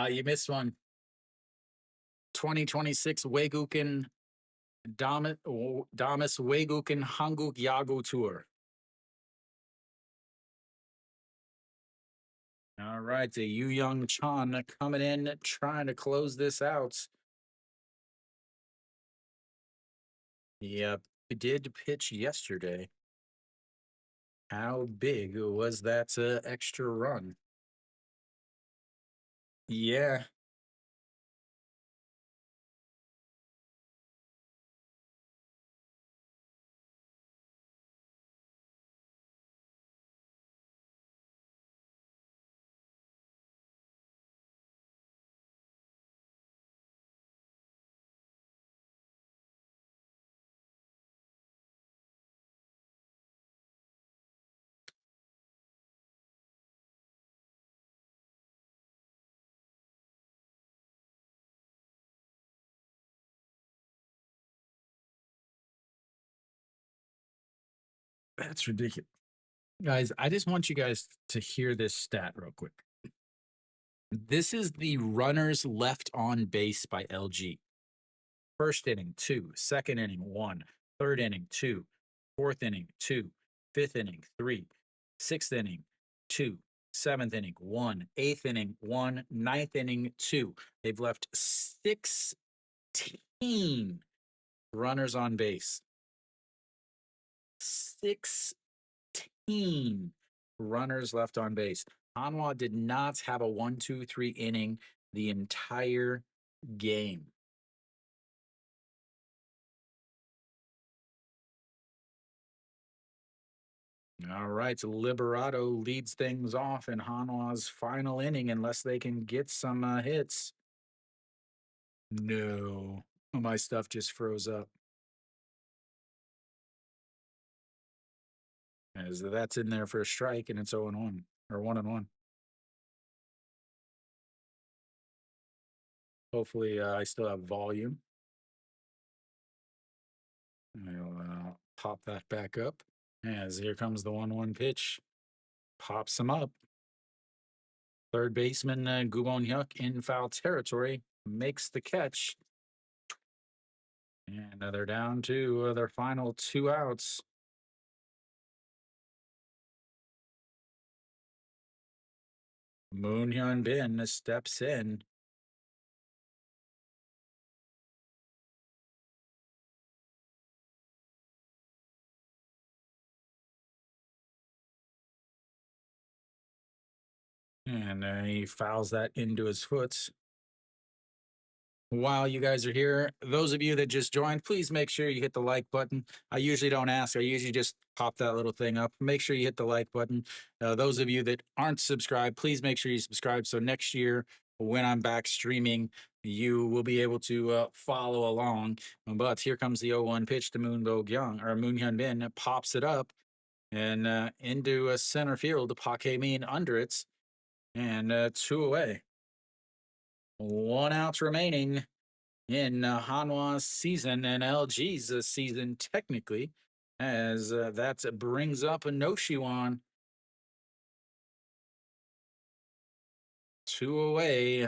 You missed one. 2026 Weiguken Damas Weiguken Hanguk Yago Tour. All right, the Yu Young Chan coming in, trying to close this out. Yep, he did pitch yesterday. How big was that extra run? Yeah, that's ridiculous. Guys, I just want you guys to hear this stat real quick. This is the runners left on base by LG. First inning, 2. Second inning, 1. Third inning, 2. Fourth inning, 2. Fifth inning, 3. Sixth inning, 2. Seventh inning, 1. Eighth inning, 1. Ninth inning, 2. They've left 16 runners on base. 16 runners left on base. Hanwha did not have a 1-2-3 inning the entire game. All right, so Liberato leads things off in Hanwha's final inning unless they can get some hits. No, my stuff just froze up. As that's in there for a strike, and it's 0-1 or 1-1. Hopefully, I still have volume. I'll pop that back up. As here comes the 1-1 pitch. Pops him up. Third baseman Gubon Hyuk in foul territory makes the catch. And they're down to their final 2 outs. Moon Hyun Bin steps in. And he fouls that into his foot. While you guys are here, those of you that just joined, please make sure you hit the like button. I usually don't ask. I usually just pop that little thing up. Make sure you hit the like button. Those of you that aren't subscribed, please make sure you subscribe. So next year, when I'm back streaming, you will be able to follow along. But here comes the 0-1 pitch to Moon Hyun Bin, pops it up and into a center field. Park Min under it, and 2 away. 1 out remaining in Hanwha's season and LG's season, technically, as that brings up a Noshiwan. 2 away.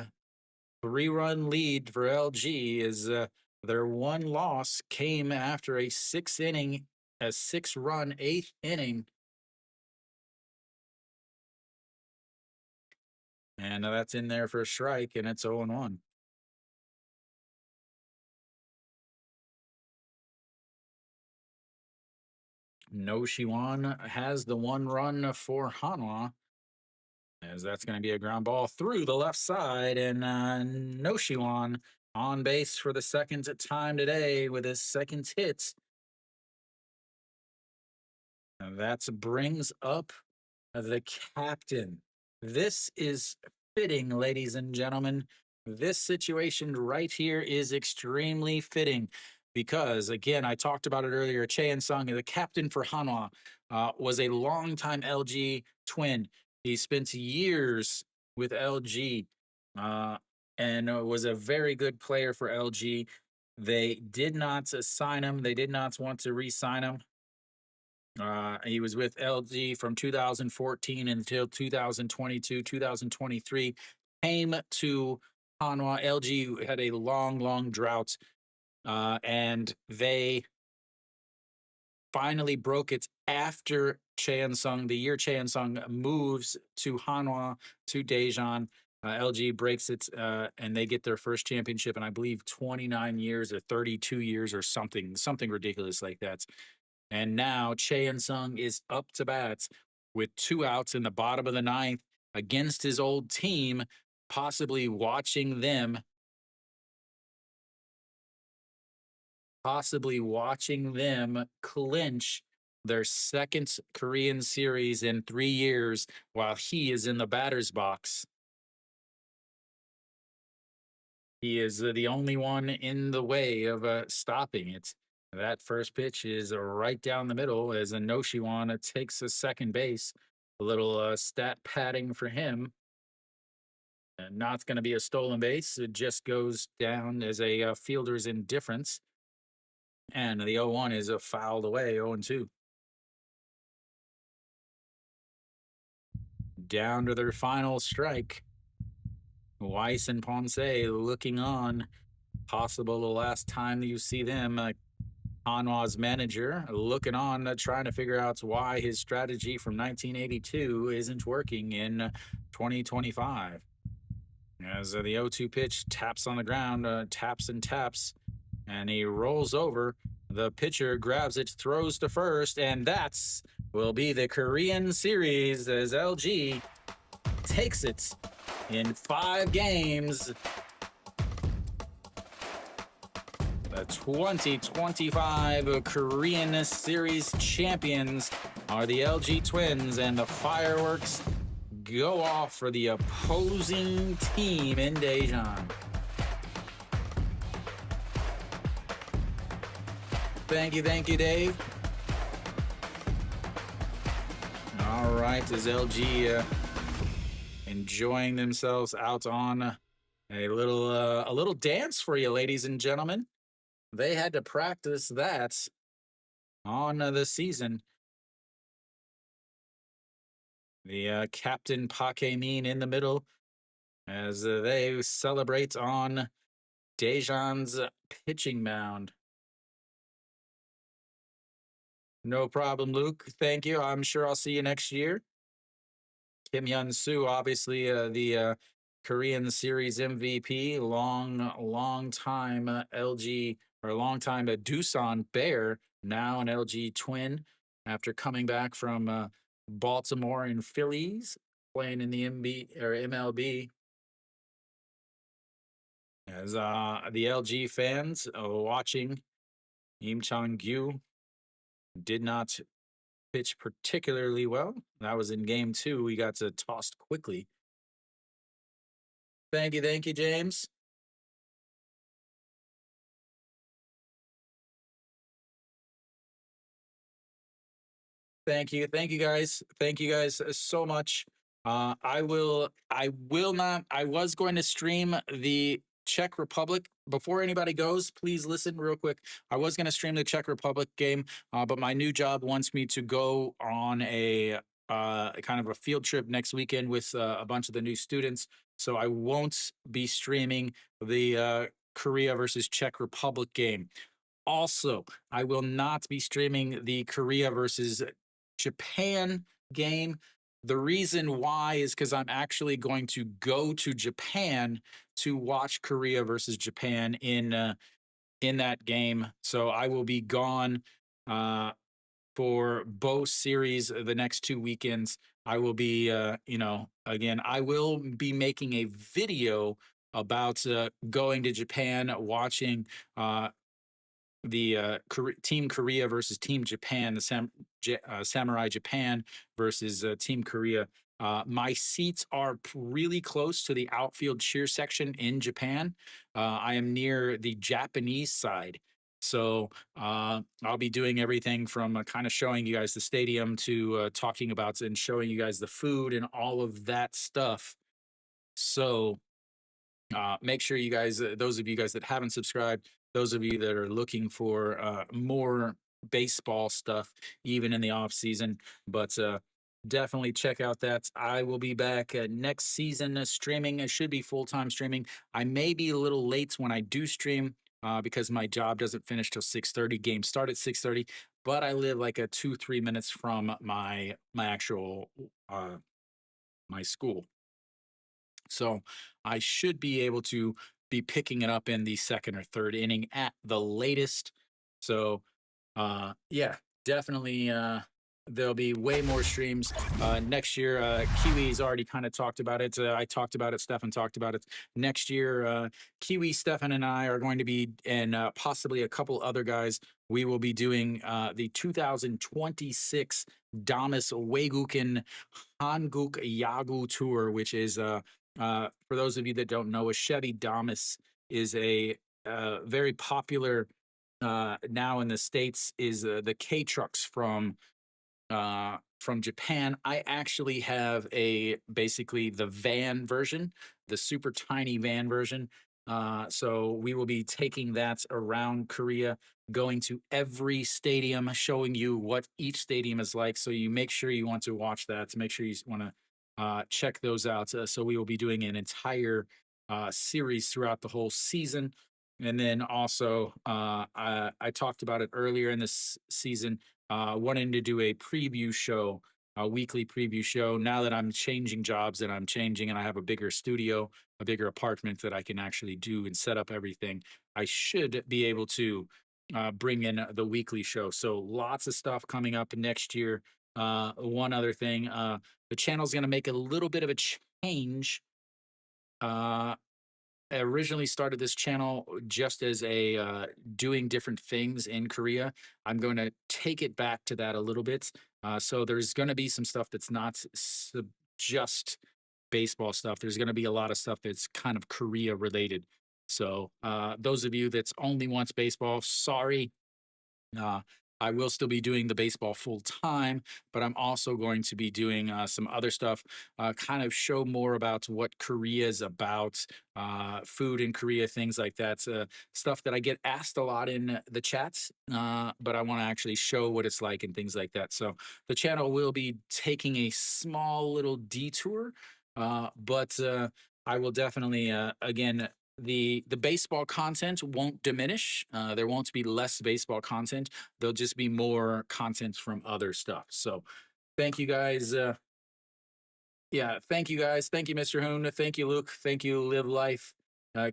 3-run lead for LG is their 1 loss came after a 6-run 8th inning. And that's in there for a strike, and it's 0-1. Noshiwan has the 1 run for Hanwha, as that's going to be a ground ball through the left side, and Noshiwan on base for the 2nd time today with his 2nd hit. And that brings up the captain. This is fitting, ladies and gentlemen. This situation right here is extremely fitting because, again, I talked about it earlier. Chae Sung, the captain for Hanwha, was a longtime LG twin. He spent years with LG and was a very good player for LG. They did not sign him. They did not want to re-sign him. He was with LG from 2014 until 2022, 2023. Came to Hanwha. LG had a long drought, and they finally broke it after Chae Sung. The year Chae Sung moves to Hanwha to Daejeon. LG breaks it, and they get their first championship in, I believe, 29 years or 32 years or something ridiculous like that. And now Chae Sung is up to bat with 2 outs in the bottom of the 9th against his old team, possibly watching them clinch their 2nd Korean series in 3 years while he is in the batter's box. He is the only one in the way of stopping it. That first pitch is right down the middle as Noshiwan takes a 2nd base. A little stat padding for him. Not going to be a stolen base. It just goes down as a fielder's indifference. And the 0-1 is fouled away, 0-2. down to their final strike. Weiss and Ponce looking on. Possible the last time that you see them. Hanwha's manager looking on, trying to figure out why his strategy from 1982 isn't working in 2025. As the 0-2 pitch taps on the ground, taps and taps, and he rolls over. The pitcher grabs it, throws to first, and that's will be the Korean series as LG takes it in 5 games. The 2025 Korean Series champions are the LG Twins, and the fireworks go off for the opposing team in Daejeon. Thank you, Dave. All right, as LG enjoying themselves out on a little dance for you, ladies and gentlemen. They had to practice that on the season. The Captain Pakemin in the middle as they celebrate on Daejeon's pitching mound. No problem, Luke. Thank you. I'm sure I'll see you next year. Kim Hyun-soo, obviously the Korean Series MVP, long time LG or long time Doosan Bear, now an LG Twin after coming back from Baltimore and Phillies, playing in the MLB. As the LG fans watching, Im Chang-gyu did not pitch particularly well. That was in game 2. He got tossed quickly. Thank you, James. Thank you, guys. Thank you guys so much. I was going to stream the Czech Republic. Before anybody goes, please listen real quick. I was going to stream the Czech Republic game, but my new job wants me to go on a kind of a field trip next weekend with a bunch of the new students. So I won't be streaming the Korea versus Czech Republic game. Also, I will not be streaming the Korea versus Japan game. The reason why is because I'm actually going to go to Japan to watch Korea versus Japan in that game. So I will be gone for both series the next 2 weekends. I will be, again, I will be making a video about going to Japan, watching the Team Korea versus Team Japan, the Samurai Japan versus Team Korea. My seats are really close to the outfield cheer section in Japan. I am near the Japanese side. So I'll be doing everything from kind of showing you guys the stadium to talking about and showing you guys the food and all of that stuff. So make sure you guys, those of you guys that haven't subscribed, those of you that are looking for more baseball stuff, even in the off season, but definitely check out that. I will be back next season streaming. It should be full-time streaming. I may be a little late when I do stream because my job doesn't finish till 6:30. Games start at 6:30, but I live like 2-3 minutes from my actual my school. So I should be able to be picking it up in the 2nd or 3rd inning at the latest. So yeah, definitely there'll be way more streams next year. Kiwi's already kind of talked about it. I talked about it. Stefan talked about it. Next year, Kiwi, Stefan, and I are going to be, and possibly a couple other guys, we will be doing the 2026 Damas Wegukin Hanguk Yagu Tour, which is, for those of you that don't know, a Chevy Damas is a very popular now in the States, is the K trucks from Japan. I actually have basically the van version, the super tiny van version. So we will be taking that around Korea, going to every stadium, showing you what each stadium is like. So you make sure you want to watch that, to make sure you want to check those out. So we will be doing an entire series throughout the whole season. And then also, I talked about it earlier in this season, wanting to do a preview show, a weekly preview show. Now that I'm changing jobs and I'm changing and I have a bigger studio, a bigger apartment that I can actually do and set up everything, I should be able to bring in the weekly show. So lots of stuff coming up next year. One other thing, the channel's going to make a little bit of a change. I originally started this channel just as a doing different things in Korea. I'm going to take it back to that a little bit. So there's going to be some stuff that's not just baseball stuff. There's going to be a lot of stuff that's kind of Korea related. So those of you that's only wants baseball, sorry. Uh, I will still be doing the baseball full time, but I'm also going to be doing some other stuff, kind of show more about what Korea is about, food in Korea, things like that. Stuff that I get asked a lot in the chats, but I want to actually show what it's like and things like that. So the channel will be taking a small little detour, but I will definitely, again, the baseball content won't diminish. There won't be less baseball content. There'll just be more content from other stuff. So thank you guys. Yeah, thank you guys. Thank you, Mr. Hoon. Thank you, Luke. Thank you, Live Life.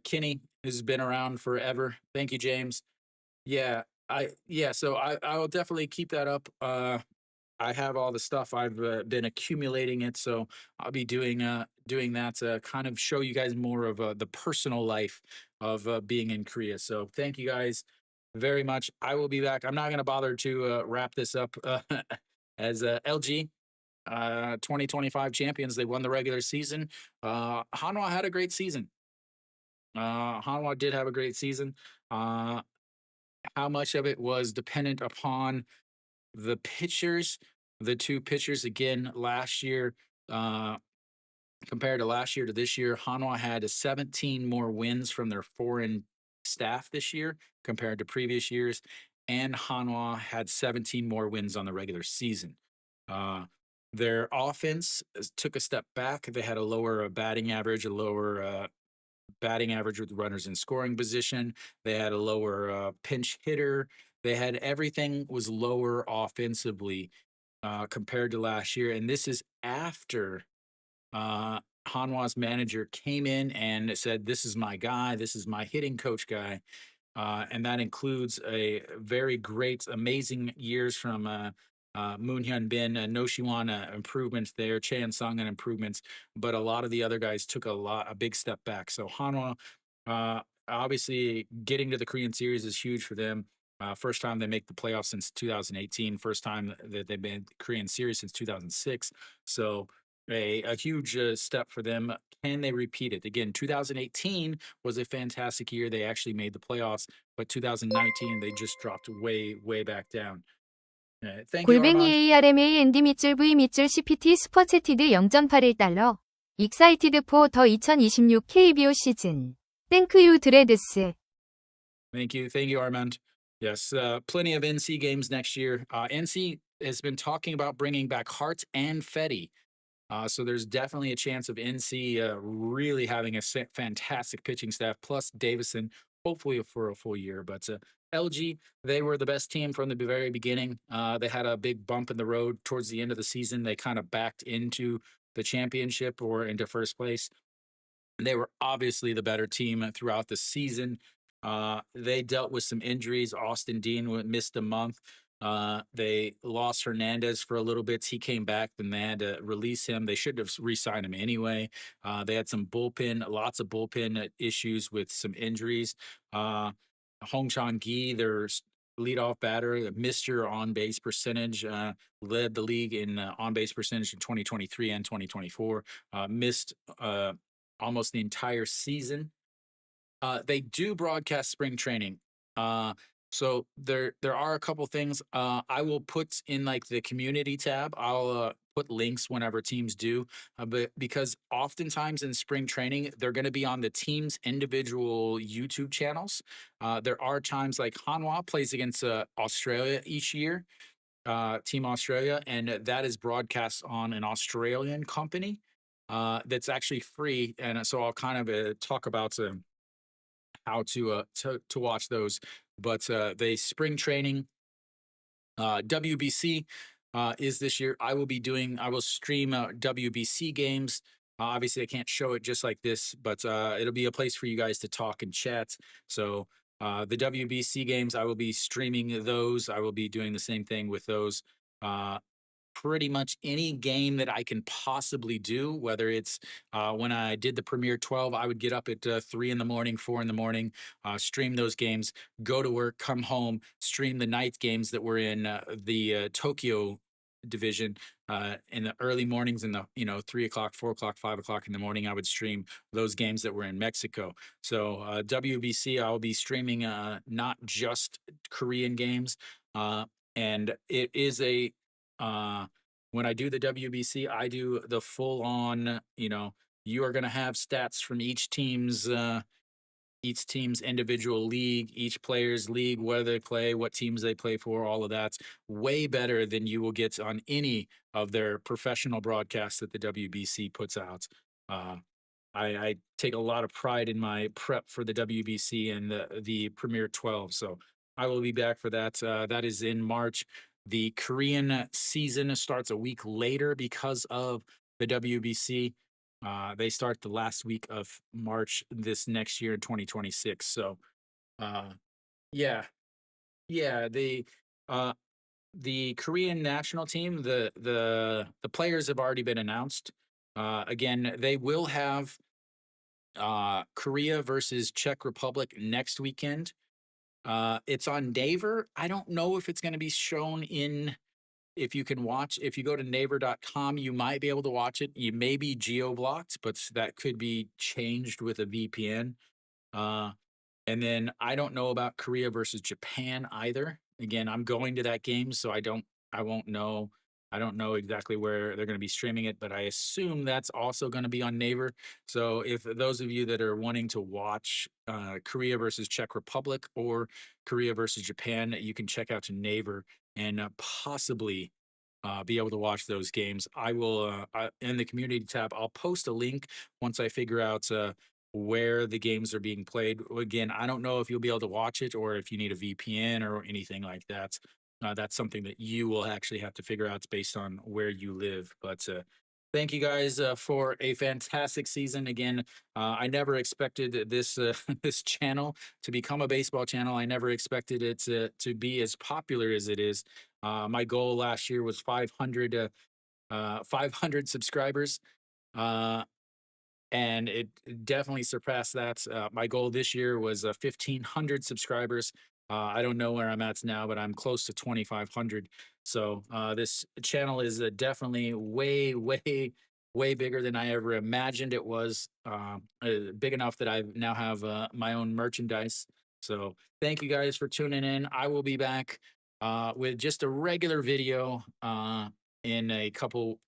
Kenny has been around forever. Thank you, James. Yeah, so I will definitely keep that up. I have all the stuff. I've been accumulating it, so I'll be doing that to kind of show you guys more of the personal life of being in Korea. So thank you guys very much. I will be back. I'm not going to bother to wrap this up as LG 2025 champions. They won the regular season. Hanwha had a great season. Hanwha did have a great season. How much of it was dependent upon the pitchers, the two pitchers again last year, uh, compared to last year to this year, Hanwha had 17 more wins from their foreign staff this year compared to previous years, and Hanwha had 17 more wins on the regular season. Uh, their offense took a step back. They had a lower batting average, a lower batting average with runners in scoring position. They had a lower pinch hitter. They had everything was lower offensively compared to last year. And this is after Hanwha's manager came in and said, "This is my guy. This is my hitting coach guy." And that includes a very great, amazing years from Moon Hyun Bin, No Shiwan improvements there, Chan Sung improvements, but a lot of the other guys took a big step back. So Hanwha, obviously, getting to the Korean Series is huge for them. First time they make the playoffs since 2018. First time that they've been Korean Series since 2006. So a huge step for them. Can they repeat it again? 2018 was a fantastic year. They actually made the playoffs, but 2019 they just dropped way back down. Thank you, 골뱅이 Armand. ARMAND 밑줄 V 밑줄 CPT 슈퍼채티드 0.81달러. Excited for the 2026 KBO season. Thank you 드레드스. Thank you, Armand. Yes, plenty of NC games next year. NC has been talking about bringing back Hart and Fetty. So there's definitely a chance of NC really having a fantastic pitching staff, plus Davison, hopefully for a full year. But LG, they were the best team from the very beginning. They had a big bump in the road towards the end of the season. They kind of backed into the championship or into first place. They were obviously the better team throughout the season. They dealt with some injuries. Austin Dean missed a month. They lost Hernandez for a little bit. He came back, then they had to release him. They should have re-signed him anyway. They had some lots of bullpen issues with some injuries. Hong Chang Gi, their leadoff batter, Mr. On base percentage, led the league in on base percentage in 2023 and 2024. Missed almost the entire season. They do broadcast spring training. So there are a couple things I will put in like the community tab. I'll put links whenever teams do, but because oftentimes in spring training they're going to be on the team's individual YouTube channels. There are times like Hanwha plays against Australia each year, Team Australia, and that is broadcast on an Australian company. that's actually free, and so I'll kind of talk about how to watch those. But the spring training WBC is this year. I will stream WBC games. Obviously, I can't show it just like this, but it'll be a place for you guys to talk and chat. So the WBC games, I will be streaming those. I will be doing the same thing with those. Uh, Pretty much any game that I can possibly do, whether it's when I did the Premier 12, I would get up at 3 in the morning, 4 in the morning, stream those games, go to work, come home, stream the night games that were in the Tokyo division in the early mornings in the 3 o'clock, 4 o'clock, 5 o'clock in the morning. I would stream those games that were in Mexico. So WBC, I'll be streaming not just Korean games, and it is a when I do the WBC, I do the full on, you are going to have stats from each team's individual league, each player's league, where they play, what teams they play for, all of that's way better than you will get on any of their professional broadcasts that the WBC puts out. Uh, I take a lot of pride in my prep for the WBC and the Premier 12. So I will be back for that. That is in March. The Korean season starts a week later because of the WBC. They start the last week of March this next year in 2026. So, uh, yeah, yeah. Uh, the Korean national team, the players have already been announced. Again, they will have Korea versus Czech Republic next weekend. It's on Naver. I don't know if it's going to be shown in if you can watch. If you go to naver.com, you might be able to watch it. You may be geo blocked, but that could be changed with a VPN. Uh, and then I don't know about Korea versus Japan either. Again, I'm going to that game, so I won't know. I don't know exactly where they're going to be streaming it, but I assume that's also going to be on Naver. So if those of you that are wanting to watch Korea versus Czech Republic or Korea versus Japan, you can check out to Naver and possibly be able to watch those games. I will in the community tab. I'll post a link once I figure out where the games are being played. Again, I don't know if you'll be able to watch it or if you need a VPN or anything like that. That's something that you will actually have to figure out based on where you live. But thank you guys for a fantastic season. Again, I never expected this this channel to become a baseball channel. I never expected it to be as popular as it is. My goal last year was 500 subscribers. Uh, and it definitely surpassed that. My goal this year was 1,500 subscribers. I don't know where I'm at now, but I'm close to 2,500. So this channel is definitely way, way, way bigger than I ever imagined it was. Big enough that I now have my own merchandise. So thank you guys for tuning in. I will be back with just a regular video. In a couple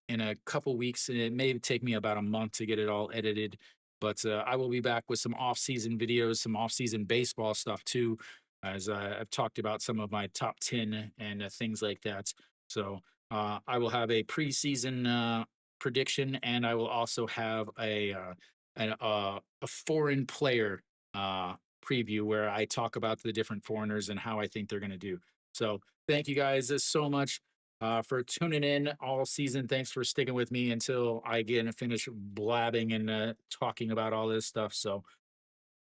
weeks, and it may take me about a month to get it all edited. But I will be back with some off-season videos, some off-season baseball stuff too, as I've talked about some of my top 10 and things like that. So I will have a preseason prediction, and I will also have a foreign player preview where I talk about the different foreigners and how I think they're going to do. So thank you guys so much for tuning in all season. Thanks for sticking with me until I get and finish blabbing and talking about all this stuff. So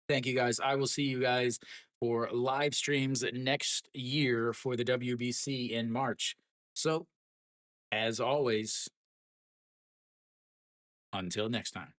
thank you guys. I will see you guys for live streams next year for the WBC in March. So as always, until next time.